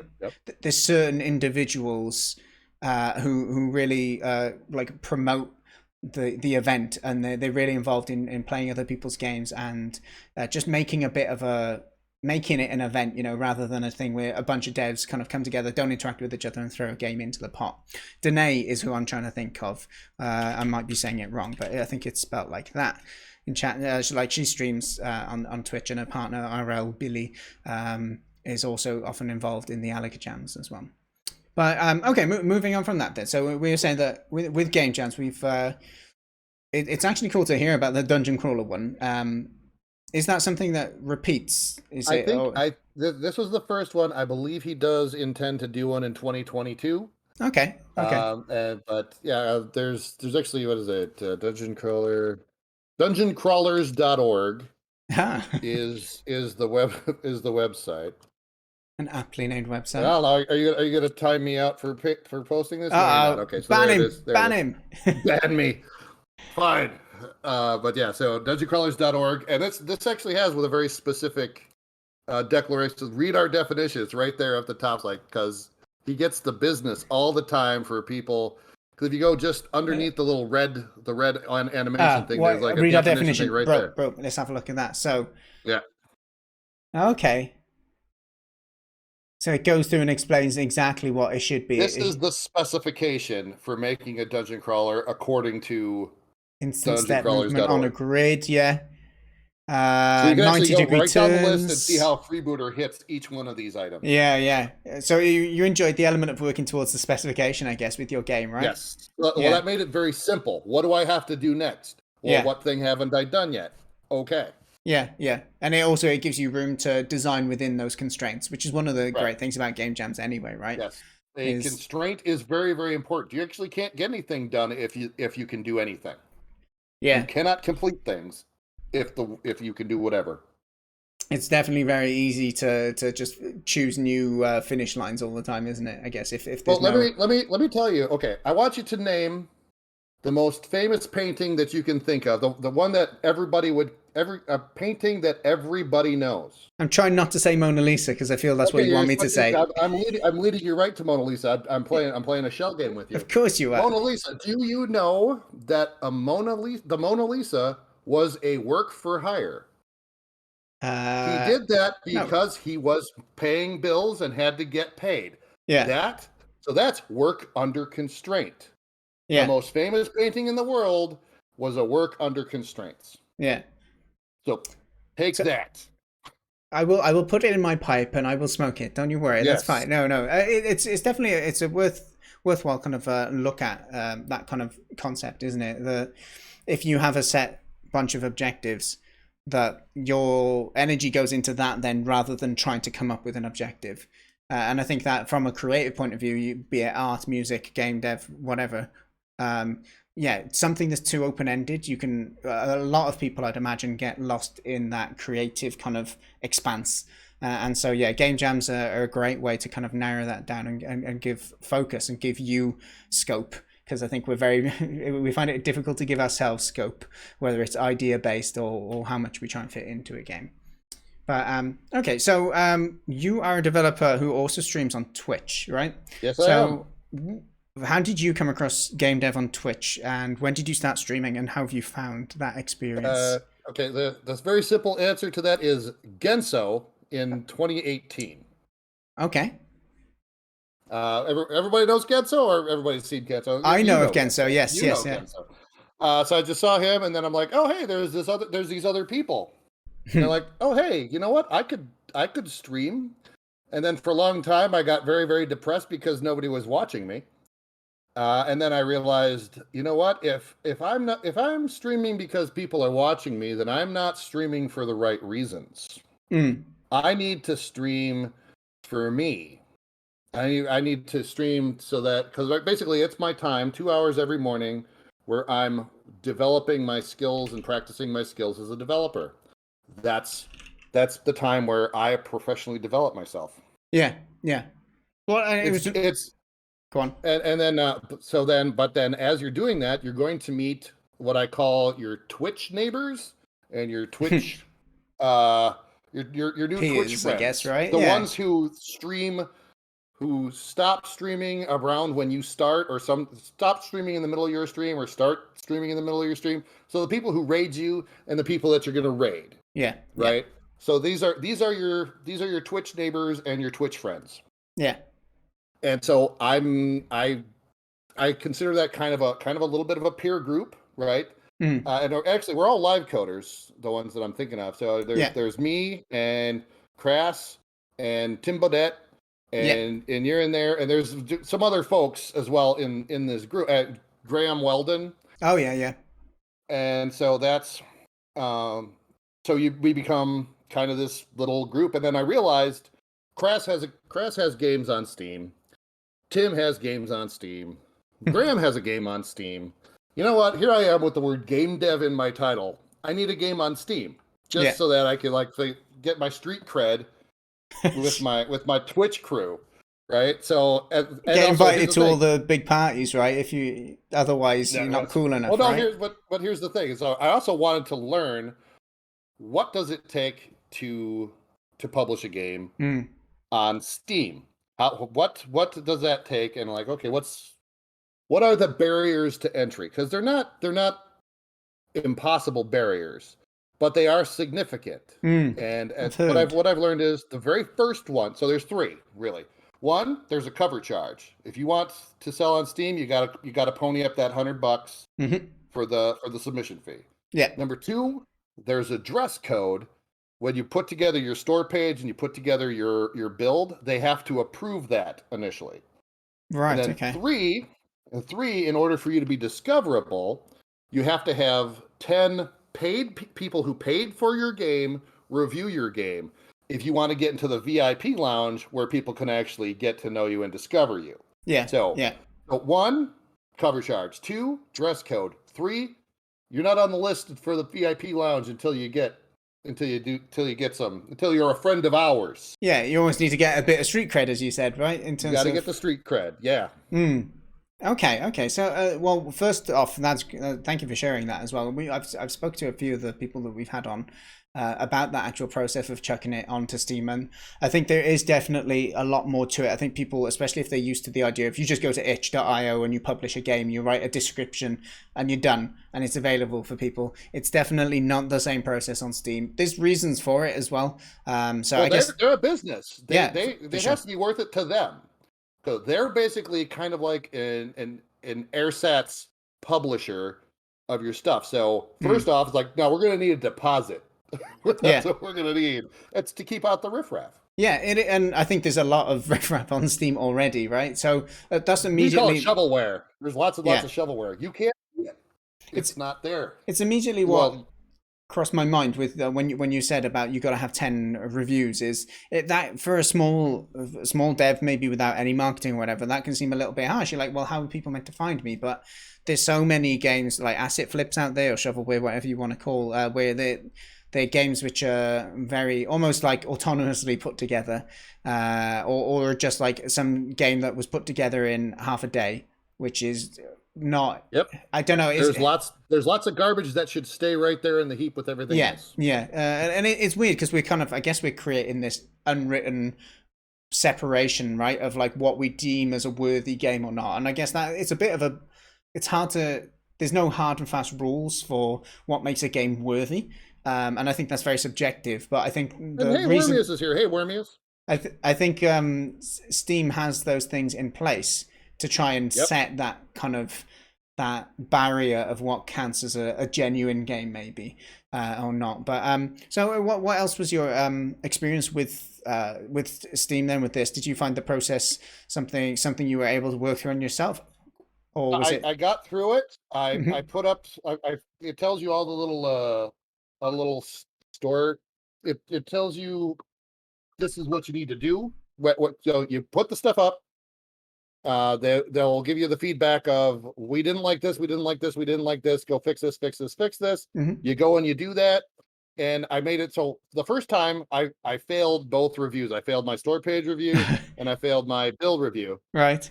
there's certain individuals who really like promote the event, and they're really involved in playing other people's games and just making it an event, you know, rather than a thing where a bunch of devs kind of come together, don't interact with each other, and throw a game into the pot. Danae is who I'm trying to think of. I might be saying it wrong, but I think it's spelled like that in chat. She streams on Twitch, and her partner RL Billy is also often involved in the Alaka Jams as well. But okay, moving on from that then. So we were saying that with game jams, we've it's actually cool to hear about the dungeon crawler one. Is that something that repeats? This was the first one. I believe he does intend to do one in 2022. Okay. But yeah, there's actually, what is it? Dungeon crawler, dungeoncrawlers.org is the website. An aptly named website. Well, are you going to time me out for posting this? Okay, so ban him. Ban me. Fine. But yeah, so dungeoncrawlers.org, and this actually has with a very specific declaration. Read our definition. It's right there at the top, like, because he gets the business all the time for people. Because if you go just underneath the little red animation thing, there's like read a our definition thing right there. Bro, let's have a look at that. So yeah. Okay. So it goes through and explains exactly what it should be. This is the specification for making a dungeon crawler according to instant step movement on a grid, yeah. So you can 90 go degree right turns. down the list and see how Freebooter hits each one of these items. Yeah. So you enjoyed the element of working towards the specification, I guess, with your game, right? Yes. Well, that made it very simple. What do I have to do next? Well, what thing haven't I done yet? Okay. Yeah. And it gives you room to design within those constraints, which is one of the great things about game jams anyway, right? Yes. Constraint is very, very important. You actually can't get anything done if you can do anything. Yeah. You cannot complete things if you can do whatever. It's definitely very easy to just choose new finish lines all the time, isn't it? I guess if well, let me tell you. Okay, I want you to name the most famous painting that you can think of, the one that a painting that everybody knows. I'm trying not to say Mona Lisa because I feel that's what you want me to say. I'm leading you right to Mona Lisa. I'm playing a shell game with you. Of course you are. Mona Lisa. Do you know that the Mona Lisa was a work for hire? He did that because he was paying bills and had to get paid. Yeah. So that's work under constraint. Yeah. The most famous painting in the world was a work under constraints. Yeah. So take that. I will put it in my pipe and I will smoke it. Don't you worry. That's fine. No. It's definitely it's a worthwhile kind of look at that kind of concept, isn't it? If you have a set bunch of objectives, that your energy goes into that then rather than trying to come up with an objective. And I think that from a creative point of view, be it art, music, game dev, whatever, something that's too open-ended, you can a lot of people, I'd imagine, get lost in that creative kind of expanse. And so game jams are a great way to kind of narrow that down and give focus and give you scope, because I think we find it difficult to give ourselves scope, whether it's idea based or how much we try and fit into a game. But okay, so you are a developer who also streams on Twitch, right? Yes, I am. How did you come across game dev on Twitch, and when did you start streaming, and how have you found that experience? Okay, the very simple answer to that is Genso in 2018. Okay. Everybody knows Genso, or everybody's seen Genso? I know of Genso. Yes. Genso. So I just saw him, and then I'm like, oh hey, there's these other people. And they're like, oh hey, you know what? I could stream. And then for a long time, I got very, very depressed because nobody was watching me. And then I realized, you know what? If I'm streaming because people are watching me, then I'm not streaming for the right reasons. I need to stream for me. I need to stream so that, because basically it's my time, 2 hours every morning, where I'm developing my skills and practicing my skills as a developer. That's the time where I professionally develop myself. Yeah. Yeah. Well, and it was. It's Go on. and then but then as you're doing that, you're going to meet what I call your Twitch neighbors and your Twitch your new Twitch Peers, I guess, friends. right? The Yeah. ones who stop streaming around when you start, or stop streaming in the middle of your stream, or start streaming in the middle of your stream. So the people who raid you and the people that you're going to raid. Yeah. Right. Yeah. So these are your Twitch neighbors and your Twitch friends. Yeah. And so I consider that kind of a little bit of a peer group, right? Mm. And actually, we're all live coders, the ones that I'm thinking of. So there's me and Crass and Tim Bodette, and you're in there, and there's some other folks as well in this group. Graham Weldon. Oh yeah. And so that's we become kind of this little group, and then I realized Crass has games on Steam. Tim has games on Steam. Graham has a game on Steam. You know what? Here I am with the word game dev in my title. I need a game on Steam just so that I can get my street cred with my Twitch crew, right? So get invited to all the big parties, right? If you otherwise you're not cool enough. Well, no. Right? But here's the thing. So I also wanted to learn what does it take to publish a game on Steam. What does that take? And okay, what are the barriers to entry? Because they're not impossible barriers, but they are significant. And what I've learned is the very first one. So there's three really. One, there's a cover charge. If you want to sell on Steam, you gotta pony up that $100 for the submission fee. Yeah. Number two, there's a dress code. When you put together your store page and you put together your build, they have to approve that initially. Right. And then three, in order for you to be discoverable, you have to have 10 paid people who paid for your game review your game if you want to get into the VIP lounge where people can actually get to know you and discover you. Yeah. So 1, cover charge. 2, dress code. 3, you're not on the list for the VIP lounge until you're a friend of ours. Yeah, you always need to get a bit of street cred, as you said, right? In terms you got to get the street cred, yeah. Okay. So, well, first off, that's thank you for sharing that as well. I've spoke to a few of the people that we've had on about that actual process of chucking it onto Steam, and I think there is definitely a lot more to it. I think people, especially if they're used to the idea, if you just go to itch.io and you publish a game, you write a description and you're done, and it's available for people. It's definitely not the same process on Steam. There's reasons for it as well. I guess they're a business. They sure. has to be worth it to them. So they're basically kind of like an AirSats publisher of your stuff. So first off, it's like, no, we're going to need a deposit. That's what we're going to need. It's to keep out the riffraff. Yeah, and I think there's a lot of riffraff on Steam already, right? So that's immediately... We call it shovelware. There's lots of shovelware. You can't see it. It's not there. It's immediately crossed my mind with when you said about you got to have 10 reviews that for a small dev, maybe without any marketing or whatever, that can seem a little bit harsh. You're like, well, how are people meant to find me? But there's so many games like Asset Flips out there, or Shovelware, whatever you want to call, where they're games which are very almost like autonomously put together, or just like some game that was put together in half a day, which is not. Yep. I don't know. There's lots of garbage that should stay right there in the heap with everything else. Yeah. And it's weird because I guess we're creating this unwritten separation, right, of like what we deem as a worthy game or not. And I guess that it's hard to. There's no hard and fast rules for what makes a game worthy. And I think that's very subjective. But I think Wormius is here. Hey, Wormius. I think Steam has those things in place to try and set that kind of that barrier of what counts as a genuine game, maybe or not. But so what else was your experience with Steam then with this? Did you find the process something you were able to work through on yourself? Or was I got through it. I put up. It tells you all the little store. It tells you this is what you need to do. So you put the stuff up. They'll give you the feedback of we didn't like this, we didn't like this, we didn't like this. Go fix this, fix this, fix this. You go and you do that, and I made it so the first time I failed both reviews. I failed my store page review and I failed my build review. Right.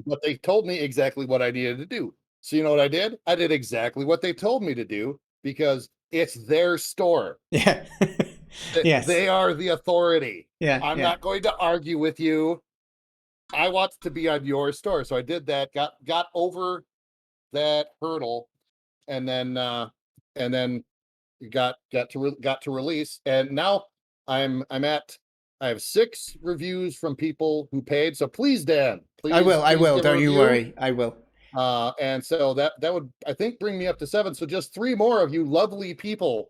But they told me exactly what I needed to do. So you know what I did? I did exactly what they told me to do because it's their store. Yeah. Yes. They are the authority. Yeah. I'm Yeah. not going to argue with you. I want to be on your store. So I did that, got over that hurdle, and then got to release, and now I have 6 reviews from people who paid. So please, Dan, I will. I please will. give a Don't you review. worry. I will. And so that would, I think, bring me up to 7. So just 3 more of you lovely people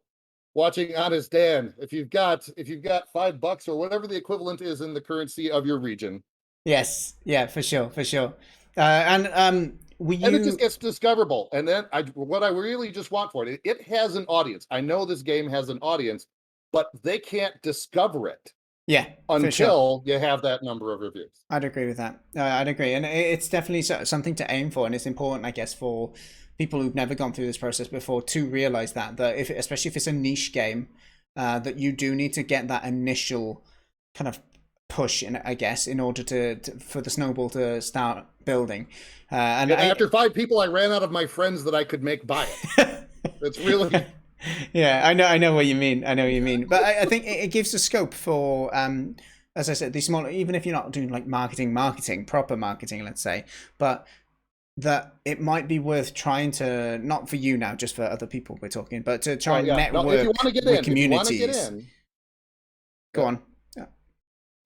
watching Honest Dan. If you've got $5 or whatever the equivalent is in the currency of your region. Yes. Yeah. For sure. For sure. And It's discoverable. And then what I really just want for it, it has an audience. I know this game has an audience, but they can't discover it. Yeah. Until you have that number of reviews. I'd agree with that. I'd agree, and it's definitely something to aim for, and it's important, I guess, for people who've never gone through this process before to realize that especially if it's a niche game, that you do need to get that initial kind of push in, I guess, in order for the snowball to start building. And after 5 people, I ran out of my friends that I could make buy it. It's really. Yeah, I know what you mean. But I think it gives a scope for, as I said, these small, even if you're not doing like proper marketing, let's say, but that it might be worth trying to, not for you now, just for other people we're talking, but to try and network if you want to get with in, communities. Go on.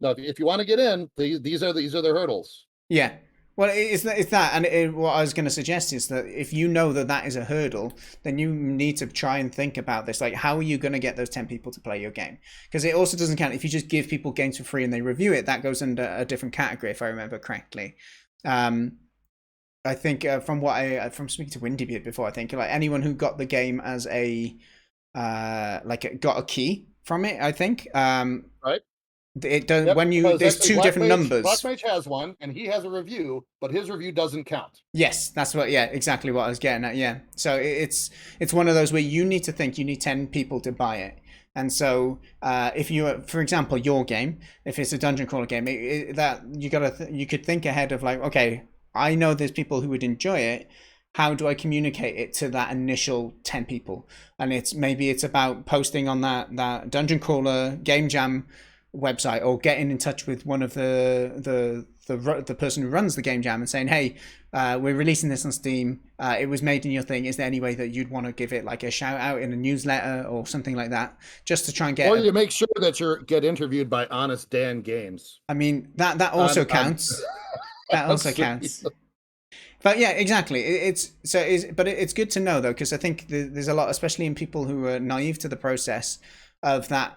No, if you want to get in, these are the hurdles. Yeah. Well, it's that, and what I was going to suggest is that if you know that is a hurdle, then you need to try and think about this. Like, how are you going to get those 10 people to play your game? Because it also doesn't count if you just give people games for free and they review it. That goes under a different category, if I remember correctly. I think from speaking to Windy before, I think like anyone who got the game as a got a key from it, I think. Right. It does when you there's 2 different numbers. Blackmage has one, and he has a review, but his review doesn't count. Yes, that's exactly what I was getting at. Yeah, so it's one of those where you need to think you need 10 people to buy it, and so if you, for example, your game, if it's a dungeon crawler game, that you could think ahead of like, okay, I know there's people who would enjoy it. How do I communicate it to that initial 10 people? And maybe it's about posting on that dungeon crawler game jam website, or getting in touch with one of the person who runs the game jam and saying, hey, we're releasing this on Steam, it was made in your thing, is there any way that you'd want to give it like a shout out in a newsletter or something like that, just to try and get, or you make sure that you get interviewed by Honest Dan Games. I mean, that also counts. That also counts. But yeah, exactly. But it's good to know though, because I think there's a lot, especially in people who are naive to the process of that.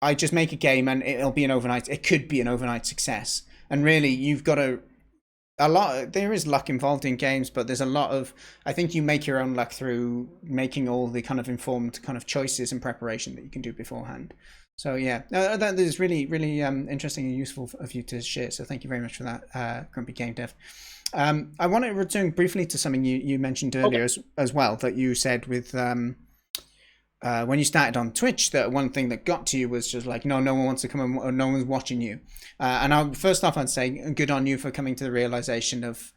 I just make a game and it could be an overnight success. And really, you've got there is luck involved in games, but there's a lot of, I think you make your own luck through making all the kind of informed kind of choices and preparation that you can do beforehand. So yeah, that is really, really interesting and useful of you to share. So thank you very much for that, GrumpyGameDev. I want to return briefly to something you mentioned earlier as well, that you said with when you started on Twitch, that one thing that got to you was just like, no one wants to come or no one's watching you. And first off, I'd say good on you for coming to the realization of,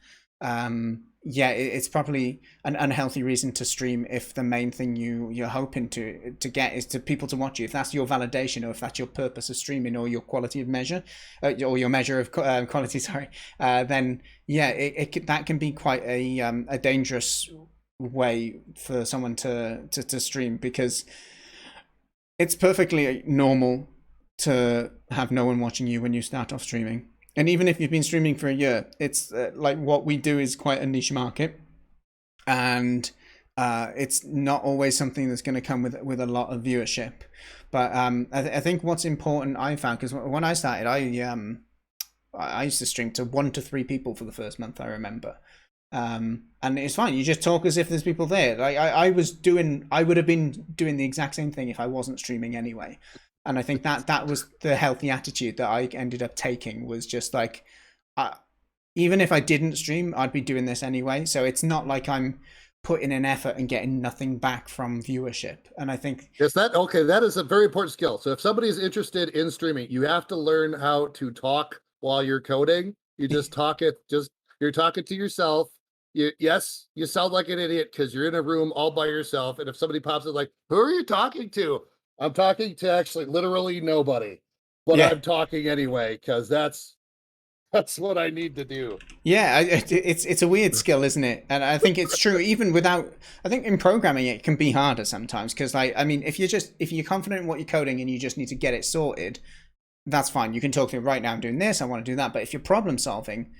it's probably an unhealthy reason to stream if the main thing you're hoping to get is to people to watch you. If that's your validation, or if that's your purpose of streaming, or your quality of measure, or your measure of quality, sorry, then that can be quite a dangerous way for someone to stream, because it's perfectly normal to have no one watching you when you start off streaming. And even if you've been streaming for a year, it's like what we do is quite a niche market, and it's not always something that's going to come with a lot of viewership. But I think what's important, I found, because when I started, I used to stream to 1 to 3 people for the first month, I remember. And it's fine. You just talk as if there's people there. Like I would have been doing the exact same thing if I wasn't streaming anyway. And I think that was the healthy attitude that I ended up taking, was just like, even if I didn't stream, I'd be doing this anyway. So it's not like I'm putting in effort and getting nothing back from viewership. And I think that is a very important skill. So if somebody is interested in streaming, you have to learn how to talk while you're coding. You just you're talking to yourself. Yes, you sound like an idiot because you're in a room all by yourself. And if somebody pops in like, who are you talking to? I'm talking to actually literally nobody, but I'm talking anyway because that's what I need to do. Yeah, it's a weird skill, isn't it? And I think it's true even without. I think in programming it can be harder sometimes because, like, I mean, if you're confident in what you're coding and you just need to get it sorted, that's fine. You can talk to right now. I'm doing this. I want to do that. But if you're problem solving,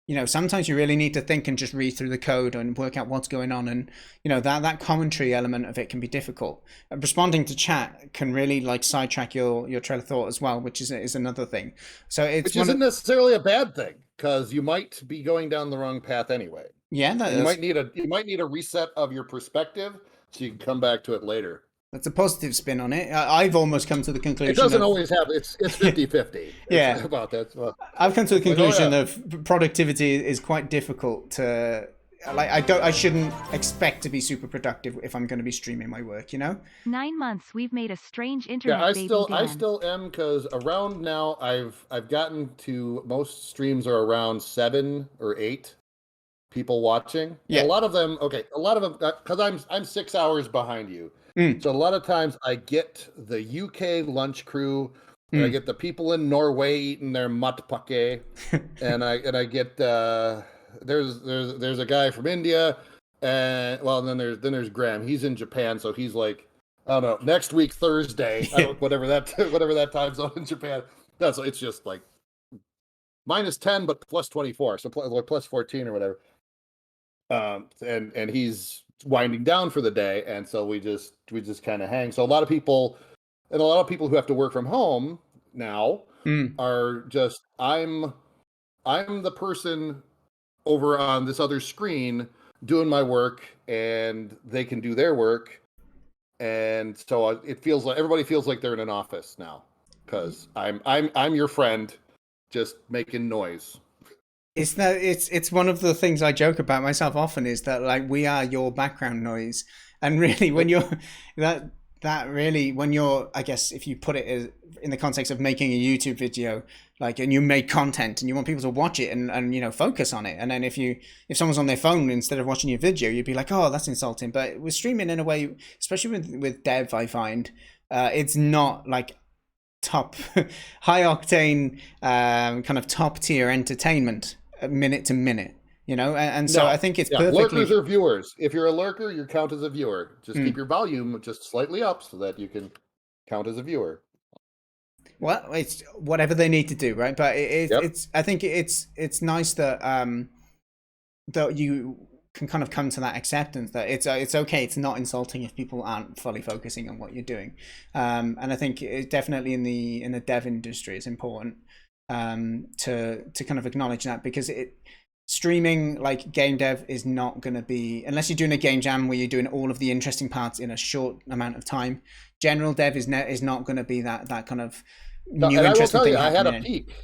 you know, sometimes you really need to think and just read through the code and work out what's going on. And, you know, that commentary element of it can be difficult. Responding to chat can really like sidetrack your trail of thought as well, which is another thing. So which isn't necessarily a bad thing because you might be going down the wrong path anyway. Yeah, you might need a reset of your perspective so you can come back to it later. That's a positive spin on it. I've almost come to the conclusion. It doesn't always happen. It's 50-50. Yeah. About that. Well, I've come to the conclusion of productivity is quite difficult to like. I shouldn't expect to be super productive if I'm going to be streaming my work. You know. 9 months we've made a strange internet. Yeah, I still am because around now I've gotten to most streams are around 7 or 8 people watching. Yeah. And a lot of them because I'm 6 hours behind you. So a lot of times I get the UK lunch crew, and I get the people in Norway eating their matpake, and I get there's a guy from India, and then there's Graham. He's in Japan, so he's like, I don't know, next week Thursday, whatever that time zone in Japan. So it's just like -10 but plus 24, so plus 14 or whatever. And he's winding down for the day, and so we just kind of hang. So a lot of people who have to work from home now are just I'm the person over on this other screen doing my work, and they can do their work, and so it feels like everybody feels like they're in an office now because I'm your friend, just making noise. It's one of the things I joke about myself often is that like we are your background noise, and really when you're when you're, I guess if you put it as in the context of making a YouTube video, like, and you make content and you want people to watch it and you know focus on it, and then if someone's on their phone instead of watching your video, you'd be like, oh, that's insulting. But with streaming in a way, especially with dev, I find it's not like top high octane kind of top tier entertainment minute to minute, you know, and so I think it's perfectly. Lurkers are viewers. If you're a lurker, you count as a viewer. Just keep your volume just slightly up so that you can count as a viewer. Well, it's whatever they need to do, right? But it's I think it's nice that that you can kind of come to that acceptance that it's okay. It's not insulting if people aren't fully focusing on what you're doing, and I think it definitely in the dev industry it's important to kind of acknowledge that, because streaming like game dev is not going to be, unless you're doing a game jam where you're doing all of the interesting parts in a short amount of time. General dev is not going to be that kind of new interesting thing. I had a peak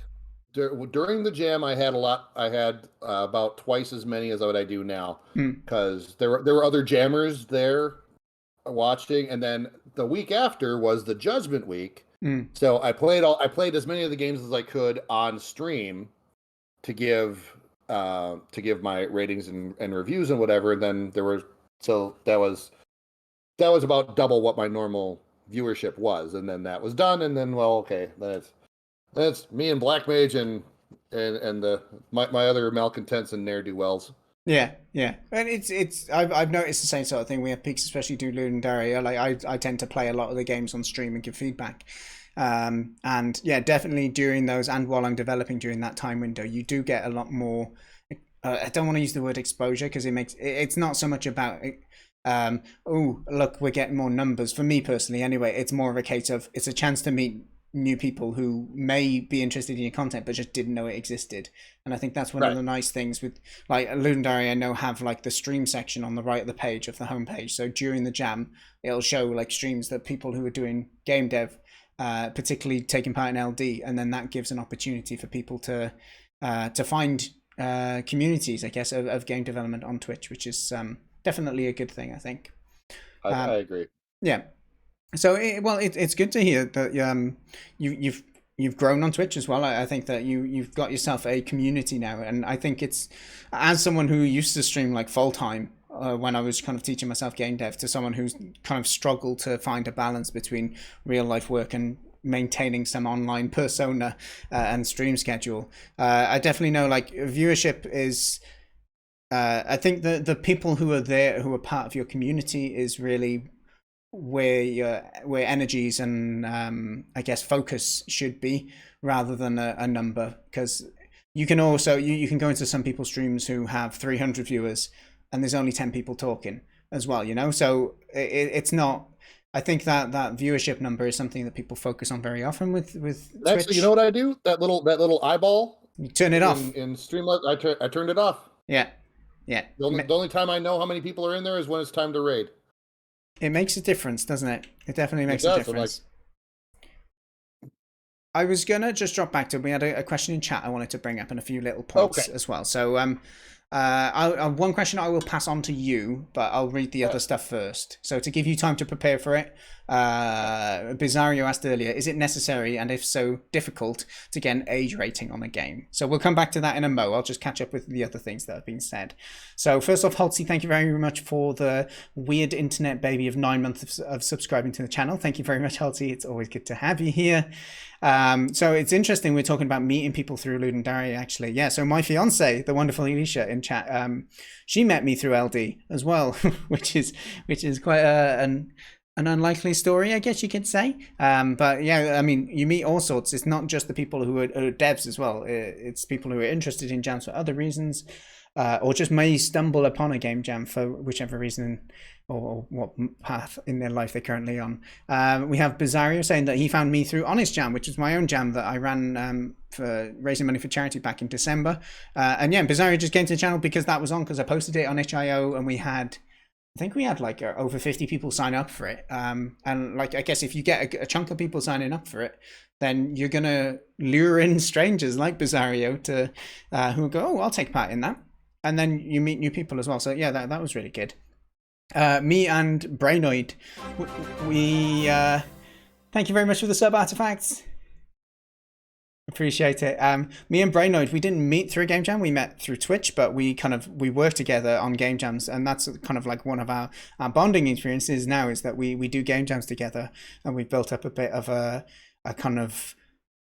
during the jam. I had about twice as many as what I do now, because there were other jammers there watching, and then the week after was the judgment week. So I played as many of the games as I could on stream to give my ratings and reviews and whatever. And then that was about double what my normal viewership was. And then that was done. And then, well, okay, that's me and Black Mage and my other malcontents and ne'er-do-wells. Yeah, and it's I've noticed the same sort of thing. We have peaks, especially do Lune and Daria. Like I tend to play a lot of the games on stream and give feedback. And yeah, definitely during those and while I'm developing during that time window, you do get a lot more. I don't want to use the word exposure because it's not so much about oh look, we're getting more numbers. For me personally, anyway, it's more of a case of it's a chance to meet new people who may be interested in your content but just didn't know it existed. And I think that's one of the nice things with like Legendary. I know have like the stream section on the right of the page of the homepage, so during the jam it'll show like streams that people who are doing game dev particularly taking part in LD, and then that gives an opportunity for people to find communities, I guess, of game development on Twitch, which is definitely a good thing, I think. I agree. Yeah. So, it's good to hear that you've grown on Twitch as well. I think that you've got yourself a community now, and I think it's, as someone who used to stream like full time when I was kind of teaching myself game dev, to someone who's kind of struggled to find a balance between real life work and maintaining some online persona and stream schedule. I definitely know like viewership is. I think the people who are there, who are part of your community, is really where energies and I guess focus should be, rather than a number, because you can also you can go into some people's streams who have 300 viewers and there's only 10 people talking as well, you know. So it's not, I think that viewership number is something that people focus on very often with Actually, Twitch. you know what I do? That little eyeball You turn it off. in Streamlabs, I turned it off. Yeah. The only time I know how many people are in there is when it's time to raid. It makes a difference, doesn't it? It definitely makes does, a difference. I was gonna just drop back to, we had a question in chat I wanted to bring up, and a few little points as well. So one question I will pass on to you, but I'll read the other stuff first. So to give you time to prepare for it, Bizarro asked earlier, is it necessary, and if so, difficult, to get an age rating on the game? So we'll come back to that in a mo. I'll just catch up with the other things that have been said. So first off, Halsey, thank you very much for the weird internet baby of 9 months of subscribing to the channel. Thank you very much, Halsey. It's always good to have you here. So it's interesting, we're talking about meeting people through Ludendare, actually. Yeah, so my fiance, the wonderful Alicia in chat, she met me through LD as well, which is quite an unlikely story, I guess you could say. But yeah, I mean, you meet all sorts. It's not just the people who are devs as well. It's people who are interested in jams for other reasons, or just may stumble upon a game jam for whichever reason or what path in their life they're currently on. We have Bizarro saying that he found me through Honest Jam, which was my own jam that I ran for raising money for charity back in December. And yeah, Bizarro just came to the channel because that was on, because I posted it on itch.io, and I think we had like over 50 people sign up for it. And like, I guess if you get a chunk of people signing up for it, then you're going to lure in strangers like Bizarro to who go, oh, I'll take part in that. And then you meet new people as well. So yeah, that was really good. Me and Brainoid, we thank you very much for the sub, Artifacts. Appreciate it. Me and Brainoid, we didn't meet through a game jam. We met through Twitch, but we work together on game jams, and that's kind of like one of our bonding experiences now, is that we do game jams together, and we've built up a bit of a kind of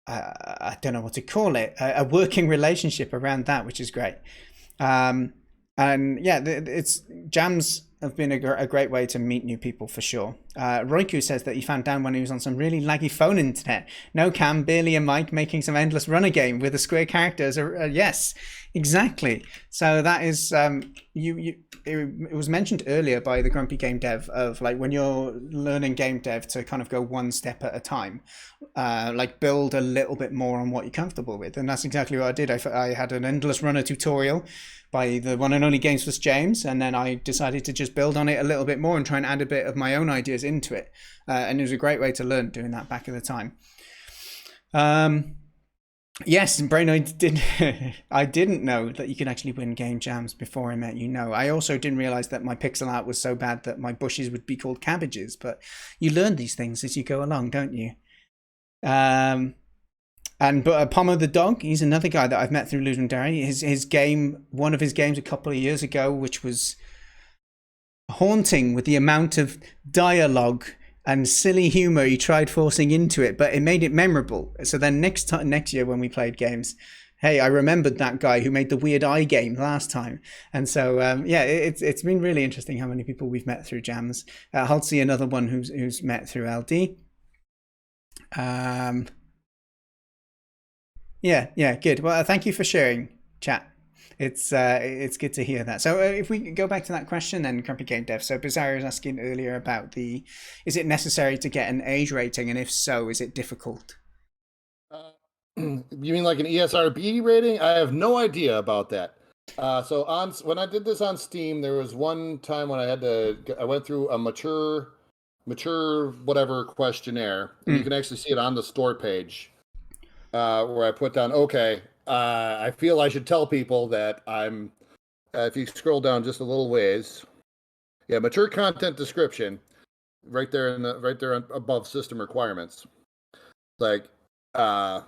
I don't know what to call it, a working relationship around that, which is great. And yeah, it's jams have been a great way to meet new people for sure. Roiku says that he found Dan when he was on some really laggy phone internet. No cam, barely a mic, making some endless runner game with a square characters. Yes, exactly. So that is, it was mentioned earlier by the Grumpy Game Dev of like, when you're learning game dev, to kind of go one step at a time, like build a little bit more on what you're comfortable with. And that's exactly what I did. I had an endless runner tutorial by the one and only Games with James, and then I decided to just build on it a little bit more and try and add a bit of my own ideas into it. And it was a great way to learn, doing that back at the time. Yes, and Brainoid I didn't know that you could actually win game jams before I met you. No, I also didn't realize that my pixel art was so bad that my bushes would be called cabbages. But you learn these things as you go along, don't you? But Pomo the dog, he's another guy that I've met through Ludendare. His game, one of his games a couple of years ago, which was haunting with the amount of dialogue and silly humor he tried forcing into it, but it made it memorable. So then next year when we played games, hey, I remembered that guy who made the weird eye game last time. And so yeah, it's been really interesting how many people we've met through jams. Halsey, another one who's met through LD. Yeah, good. Well, thank you for sharing, chat. It's good to hear that. So if we go back to that question then, Grumpy Game Dev. So Bizarro was asking earlier about is it necessary to get an age rating, and if so, is it difficult? You mean like an ESRB rating? I have no idea about that. So when I did this on Steam, there was one time when I went through a mature whatever questionnaire, and you can actually see it on the store page. Where I put down, okay, I feel I should tell people that I'm, if you scroll down just a little ways, mature content description, right there above system requirements. Like, yeah,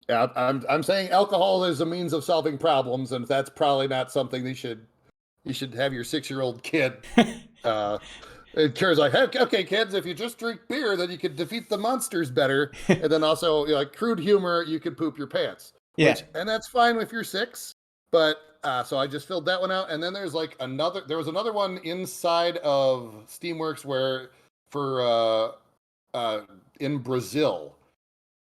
I'm saying alcohol is a means of solving problems, and that's probably not something you should have your 6-year-old kid. It cures like, hey, okay, kids, if you just drink beer, then you can defeat the monsters better. And then also, like crude humor, you can poop your pants. Yeah, and that's fine if you're 6. But so I just filled that one out, and then there was another one inside of Steamworks in Brazil,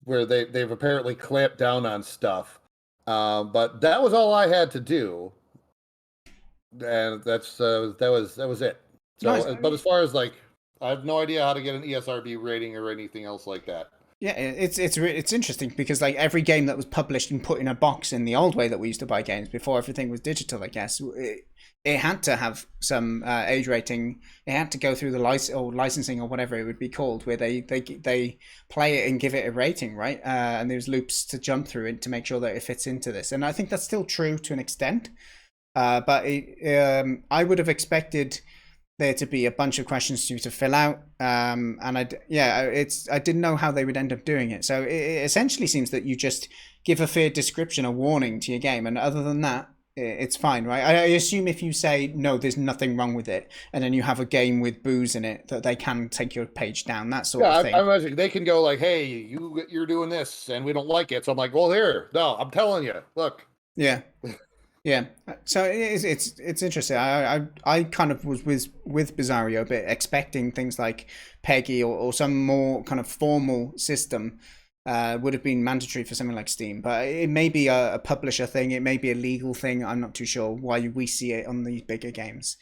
where they've apparently clamped down on stuff. But that was all I had to do, and that was it. So, nice. but as far as like, I have no idea how to get an ESRB rating or anything else like that. Yeah, it's interesting because like every game that was published and put in a box in the old way that we used to buy games before everything was digital, I guess it had to have some age rating. It had to go through the licensing or whatever it would be called, where they play it and give it a rating, right? And there's loops to jump through it to make sure that it fits into this. And I think that's still true to an extent. But I would have expected there to be a bunch of questions for you to fill out, and I didn't know how they would end up doing it. So it essentially seems that you just give a fair description, a warning to your game, and other than that, it's fine, right? I assume if you say no, there's nothing wrong with it, and then you have a game with booze in it, that they can take your page down, that sort of thing. I imagine they can go like, "Hey, you're doing this, and we don't like it." So I'm like, "Well, no, I'm telling you, look." Yeah. Yeah, so it's interesting. I kind of was with Bizarro a bit expecting things like PEGI or some more kind of formal system would have been mandatory for something like Steam, but it may be a publisher thing, it may be a legal thing. I'm not too sure why we see it on these bigger games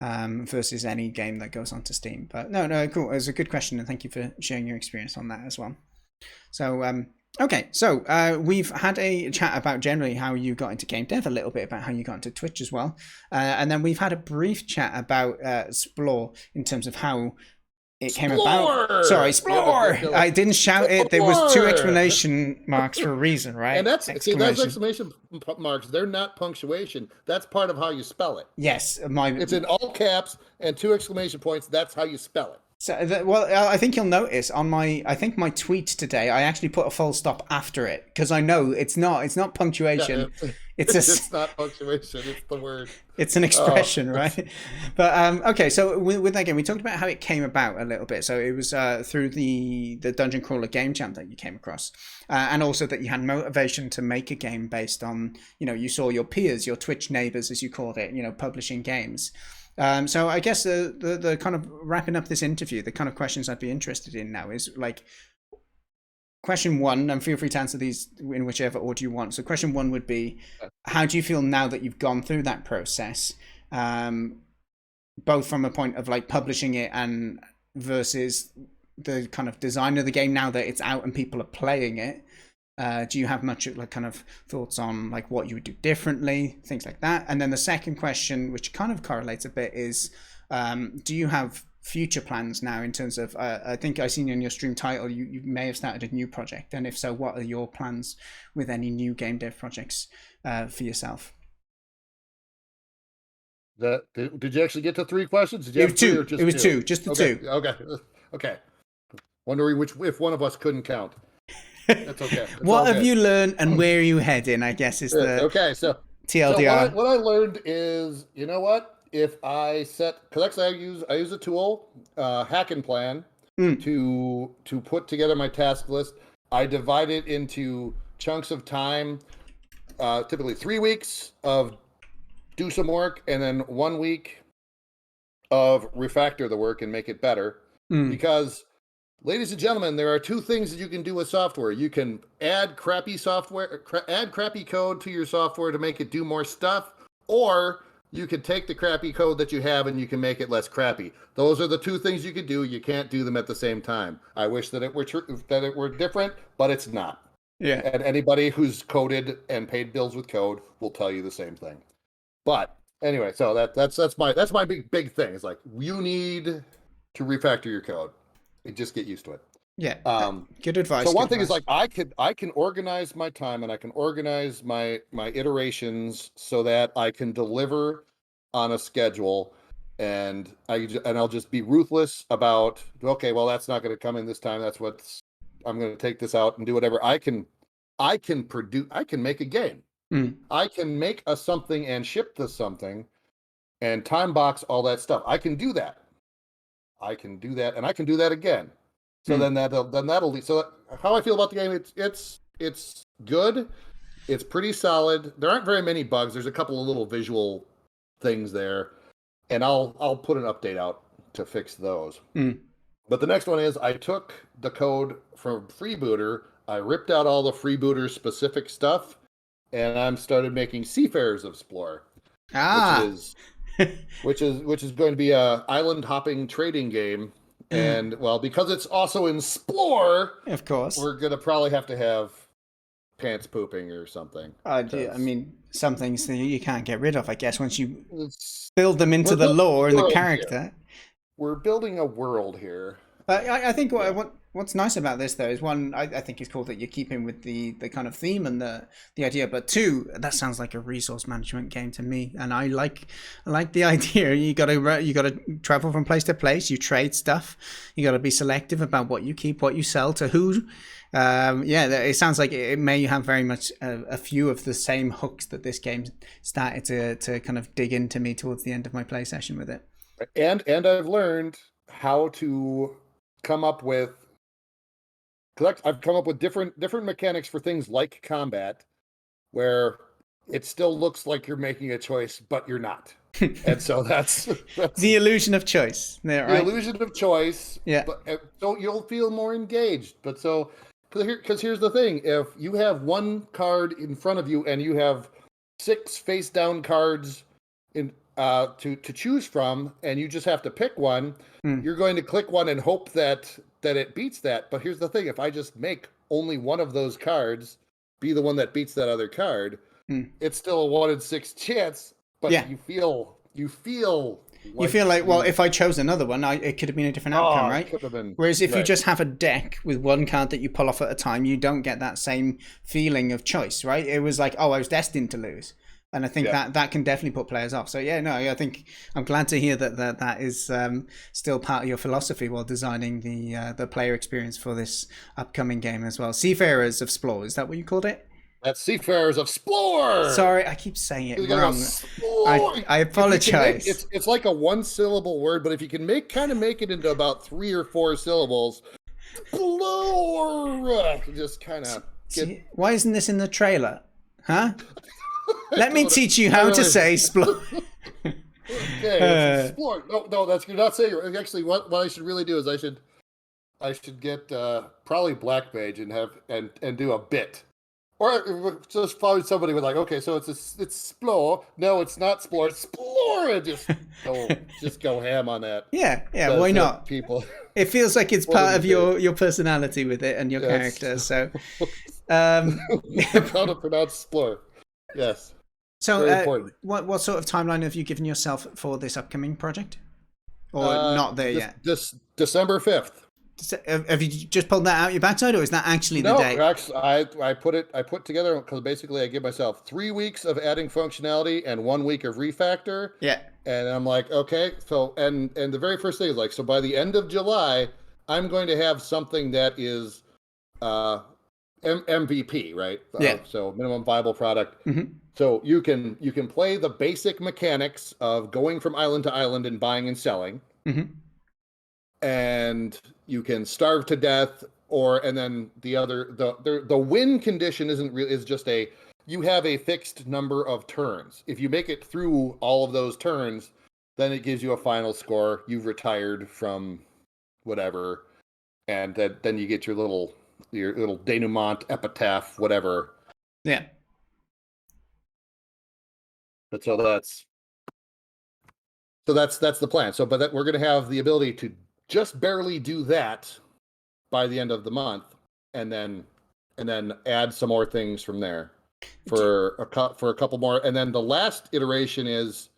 versus any game that goes onto Steam. But no, cool. It was a good question, and thank you for sharing your experience on that as well. So okay, so we've had a chat about generally how you got into game dev, a little bit about how you got into Twitch as well, and then we've had a brief chat about SPLORR in terms of how it came about. Sorry, SPLORR! I didn't shout it. There was 2 exclamation marks for a reason, right? And those exclamation marks, they're not punctuation. That's part of how you spell it. Yes, it's in all caps and 2 exclamation points. That's how you spell it. So, I think you'll notice on my tweet today, I actually put a full stop after it because I know it's not punctuation. Yeah, it's not punctuation. It's the word. It's an expression, right? But okay, so with that game, we talked about how it came about a little bit. So it was through the Dungeon Crawler game jam that you came across, and also that you had motivation to make a game based on, you saw your peers, your Twitch neighbors, as you called it, publishing games. So I guess the kind of wrapping up this interview, the kind of questions I'd be interested in now is like question 1, and feel free to answer these in whichever order you want. So question 1 would be, how do you feel now that you've gone through that process, both from a point of like publishing it and versus the kind of design of the game now that it's out and people are playing it? Do you have much like kind of thoughts on like what you would do differently, things like that? And then the second question, which kind of correlates a bit, is do you have future plans now in terms of I think I seen in your stream title you may have started a new project, and if so, what are your plans with any new game dev projects for yourself? Did you actually get to 3 questions? Did you have 2? It was 2, just the 2. Okay. Wondering if one of us couldn't count. That's okay. What have you learned and where are you heading, I guess, is the so TLDR. So what I learned is, you know what? If I set, because actually I use a tool, Hack and Plan, to put together my task list. I divide it into chunks of time, typically 3 weeks of do some work, and then 1 week of refactor the work and make it better. Because, ladies and gentlemen, there are 2 things that you can do with software. You can add crappy code to your software to make it do more stuff, or you can take the crappy code that you have and you can make it less crappy. Those are the 2 things you could do. You can't do them at the same time. I wish that it were different, but it's not. Yeah. And anybody who's coded and paid bills with code will tell you the same thing. But anyway, so that's my big thing. It's like, you need to refactor your code. Just get used to it. Yeah. Good advice. So one thing is like I can organize my time and I can organize my iterations so that I can deliver on a schedule. and I'll just be ruthless about, okay, well, that's not going to come in this time. I'm going to take this out and do whatever. I can make a game. I can make a something and ship the something and time box all that stuff. I can do that. And I can do that again. So then that'll lead. So how I feel about the game, it's good. It's pretty solid. There aren't very many bugs. There's a couple of little visual things there, and I'll put an update out to fix those. But the next one is I took the code from Freebooter. I ripped out all the Freebooter specific stuff, and I'm started making Seafarers of SPLORR, which is going to be a island hopping trading game. And well, because it's also in SPLORR, of course, we're gonna probably have to have pants pooping or something. I mean, some things that you can't get rid of, I guess, once you build them into the lore and the character. Here. We're building a world here. I think what's nice about this, though, is one, I think it's cool that you're keeping with the kind of theme and the idea, but two, that sounds like a resource management game to me, and I like the idea. You gotta travel from place to place. You trade stuff. You gotta be selective about what you keep, what you sell to who. It sounds like it may have very much a few of the same hooks that this game started to kind of dig into me towards the end of my play session with it. And I've learned how to come up with different mechanics for things like combat, where it still looks like you're making a choice, but you're not. And so that's the illusion of choice. Right? The illusion of choice. Yeah. But, so you'll feel more engaged. But so, because here's the thing: if you have one card in front of you and you have 6 face down cards in to choose from, and you just have to pick one, you're going to click one and hope that it beats that. But here's the thing: if I just make only one of those cards be the one that beats that other card, it's still a 1 in 6 chance. But you feel like well, if I chose another one, it could have been a different outcome, right? Could have been, whereas if you just have a deck with one card that you pull off at a time, you don't get that same feeling of choice, right? It was like, oh, I was destined to lose. And I think that can definitely put players off. So I think I'm glad to hear that is still part of your philosophy while designing the player experience for this upcoming game as well. Seafarers of SPLORR, is that what you called it? That's Seafarers of SPLORR. Sorry, I keep saying it wrong. I apologize. It's like a 1-syllable word, but if you can make it into about 3 or 4 syllables, SPLORR. Just kind of. Why isn't this in the trailer? Huh? Let me teach you how to say SPLORR. Okay, SPLORR. No, that's you're not saying it. Actually, what I should really do is I should get probably Blackmage and do a bit, or just find somebody with like, okay, so it's SPLORR. No, it's not SPLORR. It's SPLORR. And just go ham on that. Yeah. Why not? People. It feels like it's part of your personality with it and your character. So, how to pronounce SPLORR. Yes. So, what sort of timeline have you given yourself for this upcoming project? Or not there yet? This December 5th. Have you just pulled that out your backside, or is that actually the date? No, actually, I put together, because basically I give myself 3 weeks of adding functionality and 1 week of refactor. Yeah. And I'm like, okay, so and the very first thing is like, so by the end of July, I'm going to have something that is MVP, right? Yeah. So minimum viable product. So you can play the basic mechanics of going from island to island and buying and selling, and you can starve to death, and then the win condition is just you have a fixed number of turns. If you make it through all of those turns, then it gives you a final score. You've retired from whatever, and then you get your little denouement, epitaph, whatever. Yeah. But so that's the plan. So, but we're going to have the ability to just barely do that by the end of the month, and then add some more things from there for a couple more. And then the last iteration is,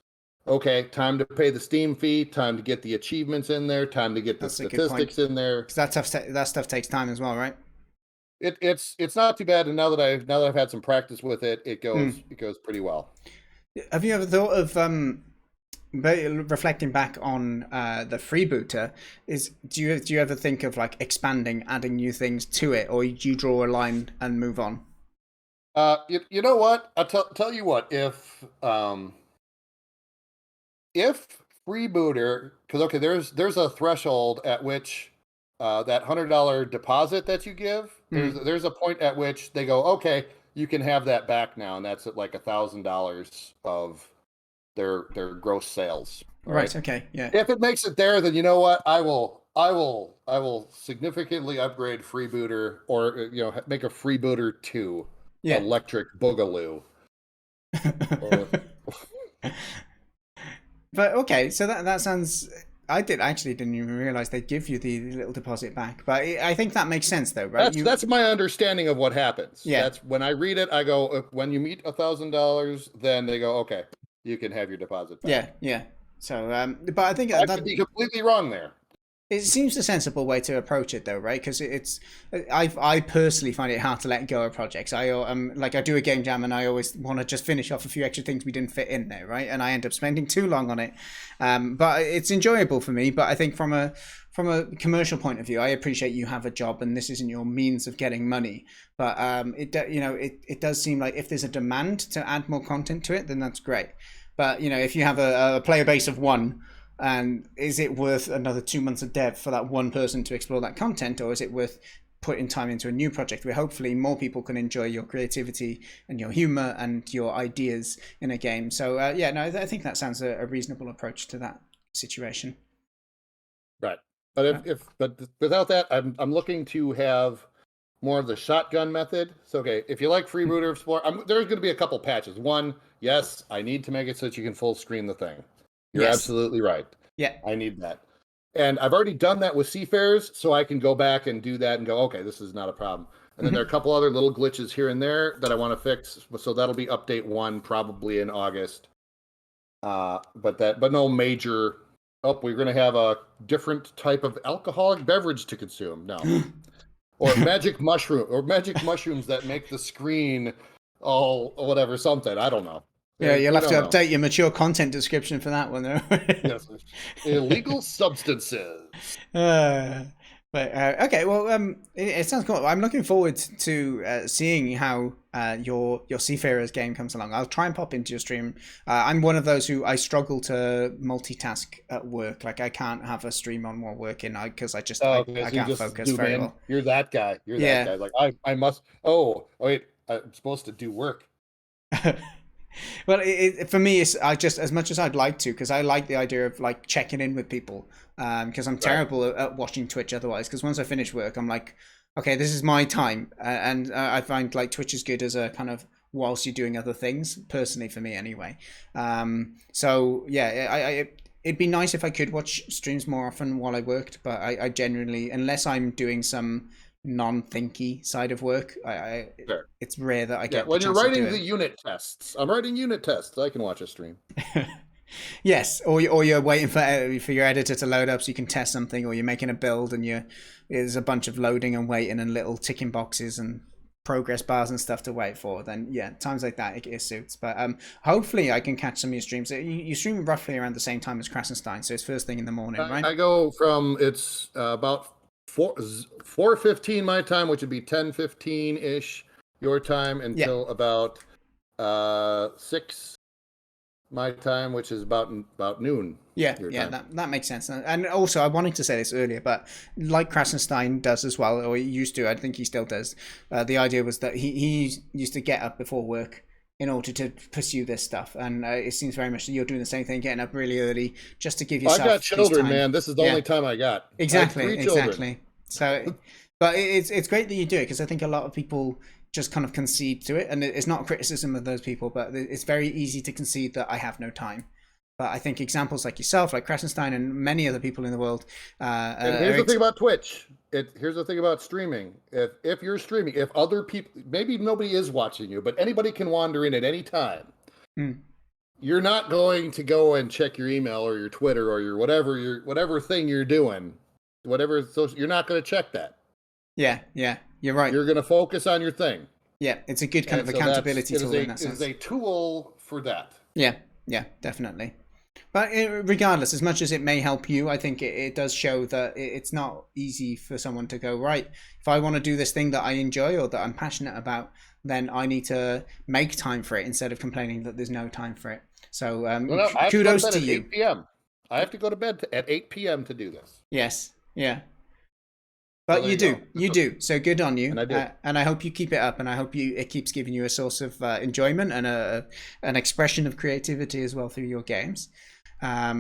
okay, time to pay the Steam fee, time to get the achievements in there, time to get the statistics in there. Because that stuff takes time as well, right? It's not too bad, and now that I've had some practice with it, it goes pretty well. Have you ever thought of But reflecting back on the freebooter, do you ever think of like expanding, adding new things to it, or do you draw a line and move on? You know what? I'll tell you what. If Freebooter, because okay, there's a threshold at which that $100 deposit that you give, there's a point at which they go, okay, you can have that back now, and that's at like $1,000 of their gross sales. Right. Okay. Yeah. If it makes it there, then you know what? I will significantly upgrade Freebooter, or make a Freebooter 2 Yeah. electric boogaloo. Or, But okay, so that sounds. I didn't even realize they'd give you the little deposit back, but I think that makes sense though, right? that's my understanding of what happens. Yeah. That's when I read it. I go, when you meet $1,000, then they go, okay, you can have your deposit back. Yeah, yeah. So, but I think I could be completely wrong there. It seems a sensible way to approach it, though, right? Because I personally find it hard to let go of projects. I do a game jam, and I always want to just finish off a few extra things we didn't fit in there, right? And I end up spending too long on it. But it's enjoyable for me. But I think from a commercial point of view, I appreciate you have a job, and this isn't your means of getting money. But it does seem like if there's a demand to add more content to it, then that's great. But if you have a player base of 1. And is it worth another 2 months of dev for that one person to explore that content, or is it worth putting time into a new project where hopefully more people can enjoy your creativity and your humor and your ideas in a game? So I think that sounds a reasonable approach to that situation. Right, but but without that, I'm looking to have more of the shotgun method. So okay, if you like Freebooter SPLORR, there's going to be a couple patches. One, yes, I need to make it so that you can full screen the thing. You're absolutely right. Yeah. I need that. And I've already done that with Seafarers, so I can go back and do that and go, okay, this is not a problem. And then there are a couple other little glitches here and there that I want to fix. So that'll be update 1 probably in August. But no major, we're going to have a different type of alcoholic beverage to consume. No. Or magic mushrooms that make the screen all whatever, something. I don't know. Yeah, you'll have to update your mature content description for that one, though. Yes, illegal substances. Okay, well, it sounds cool. I'm looking forward to seeing how your Seafarers game comes along. I'll try and pop into your stream. I'm one of those who I struggle to multitask at work. Like I can't have a stream on while working because I can't focus very well. You're that guy. That guy. Like I must. Oh wait, I'm supposed to do work. Well, for me, it's just as much as I'd like to, because I like the idea of like checking in with people. Because I'm terrible at watching Twitch otherwise. Because once I finish work, I'm like, okay, this is my time, and I find like Twitch is good as a kind of whilst you're doing other things. Personally, for me, anyway. So yeah, it'd be nice if I could watch streams more often while I worked, but I generally, unless I'm doing some non-thinky side of work, Sure. It's rare that I get when you're writing the unit tests. I'm writing unit tests. I can watch a stream. Yes, or you're waiting for your editor to load up so you can test something, or you're making a build and there's a bunch of loading and waiting and little ticking boxes and progress bars and stuff to wait for. Then yeah, times like that it suits. But hopefully I can catch some of your streams. You stream roughly around the same time as Krasenstein, so it's first thing in the morning, right? I go from about 4:15 my time, which would be 10:15 ish your time, until about 6 my time, which is about noon. Yeah, that makes sense. And also, I wanted to say this earlier, but like Krasenstein does as well, or he used to, I think he still does. The idea was that he used to get up before work in order to pursue this stuff, and it seems very much that you're doing the same thing, getting up really early just to give yourself. I got children, man. This is the only time I got. Exactly. So, but it's great that you do it, because I think a lot of people just kind of concede to it, and it's not a criticism of those people, but it's very easy to concede that I have no time. But I think examples like yourself, like Krasenstein, and many other people in the world. And here's the thing about Twitch. Here's the thing about streaming. If you're streaming, if other people, maybe nobody is watching you, but anybody can wander in at any time. You're not going to go and check your email or your Twitter or your whatever thing you're doing, you're not going to check that. Yeah, you're right. You're going to focus on your thing. Yeah, it's a good kind of accountability tool in that sense. It is a tool for that. Yeah, definitely. But regardless, as much as it may help you, I think it does show that it's not easy for someone to go, right, if I want to do this thing that I enjoy or that I'm passionate about, then I need to make time for it instead of complaining that there's no time for it. So kudos to you. 8 p.m. I have to go to bed at 8 p.m. to do this. Yes, yeah. But So you do. So good on you. And I do. And I hope you keep it up, and I hope it keeps giving you a source of enjoyment and an expression of creativity as well through your games. Yeah,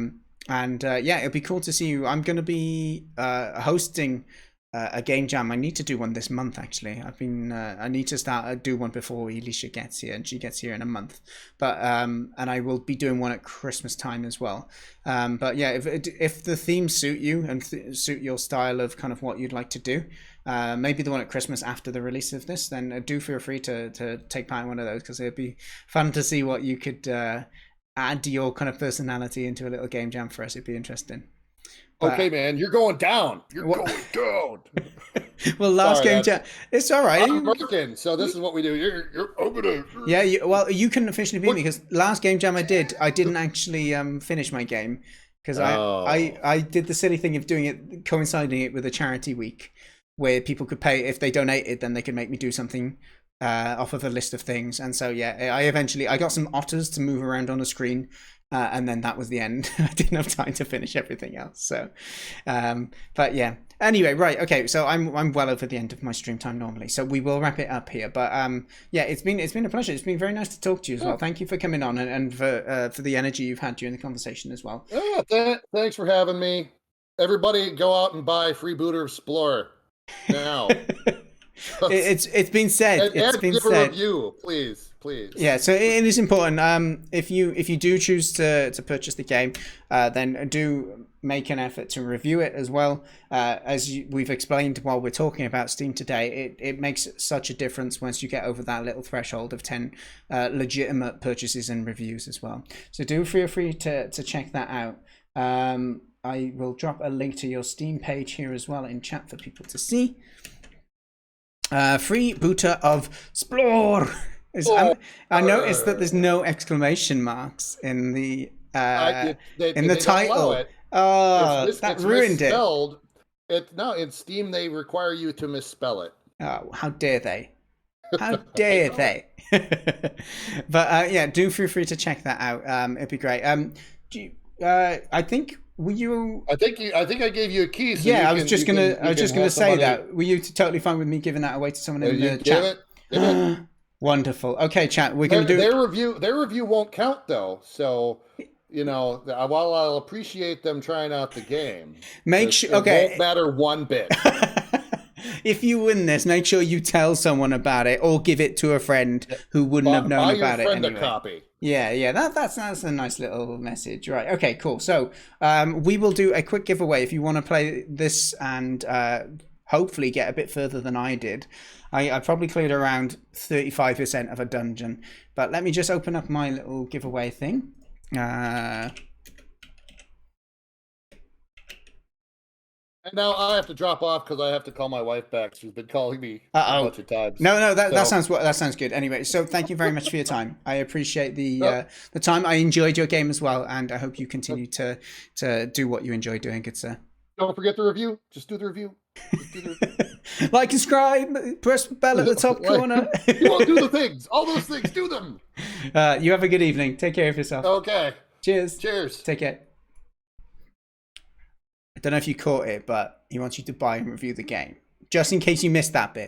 it'll be cool to see you. I'm going to be hosting a game jam. I need to do one this month, actually. I need to start do one before Elisha gets here, and she gets here in a month. But and I will be doing one at Christmas time as well. But yeah, if the themes suit you and suit your style of kind of what you'd like to do, maybe the one at Christmas after the release of this, then do feel free to take part in one of those, because it'd be fun to see what you could add your kind of personality into a little game jam for us. It'd be interesting. Okay, man, you're going down. You're going down. Well, last game jam, it's all right. I'm working, so this is what we do. You're over there. Yeah, you can officially beat me, because last game jam I didn't actually finish my game, because I did the silly thing of doing it, coinciding it with a charity week where people could pay. If they donated, then they could make me do something off of a list of things. And so yeah, I got some otters to move around on a screen, and then that was the end. I didn't have time to finish everything else. So but yeah, anyway, right, okay, so I'm well over the end of my stream time normally, so we will wrap it up here. But yeah, it's been a pleasure. It's been very nice to talk to you as well. Thank you for coming on, and for the energy you've had during the conversation as well. Yeah, thanks for having me. Everybody go out and buy Freebooter of SPLORR now. It's been said. It's been said. A review, please. Yeah, so it is important. If you do choose to purchase the game, then do make an effort to review it as well. As we've explained while we're talking about Steam today, it makes such a difference once you get over that little threshold of 10 legitimate purchases and reviews as well. So do feel free to check that out. I will drop a link to your Steam page here as well in chat for people to see. Freebooter of SPLORR. I noticed that there's no exclamation marks in the title. Oh, that ruined it. No, in Steam they require you to misspell it. Oh, how dare they? How dare they? But yeah, do feel free to check that out. It'd be great. I think. Were you? I think I gave you a key. So yeah, I was just gonna say that. Were you totally fine with me giving that away to someone in the chat? Give it. Wonderful. Okay, chat. We're gonna do their review won't count though. So while I'll appreciate them trying out the game, it won't matter one bit. If you win this, make sure you tell someone about it, or give it to a friend who wouldn't have known about it anyway. A copy. Yeah, that's a nice little message, right? Okay, cool. So we will do a quick giveaway if you want to play this and hopefully get a bit further than I did. I probably cleared around 35% of a dungeon, but let me just open up my little giveaway thing. And now I have to drop off because I have to call my wife back. She's been calling me a bunch of times. No, that sounds good. Anyway, so thank you very much for your time. I appreciate the time. I enjoyed your game as well, and I hope you continue to do what you enjoy doing, good sir. Don't forget the review. Just do the review. Like, subscribe, press the bell at the top corner. You won't do the things. All those things, do them. You have a good evening. Take care of yourself. Okay. Cheers. Take care. I don't know if you caught it, but he wants you to buy and review the game. Just in case you missed that bit.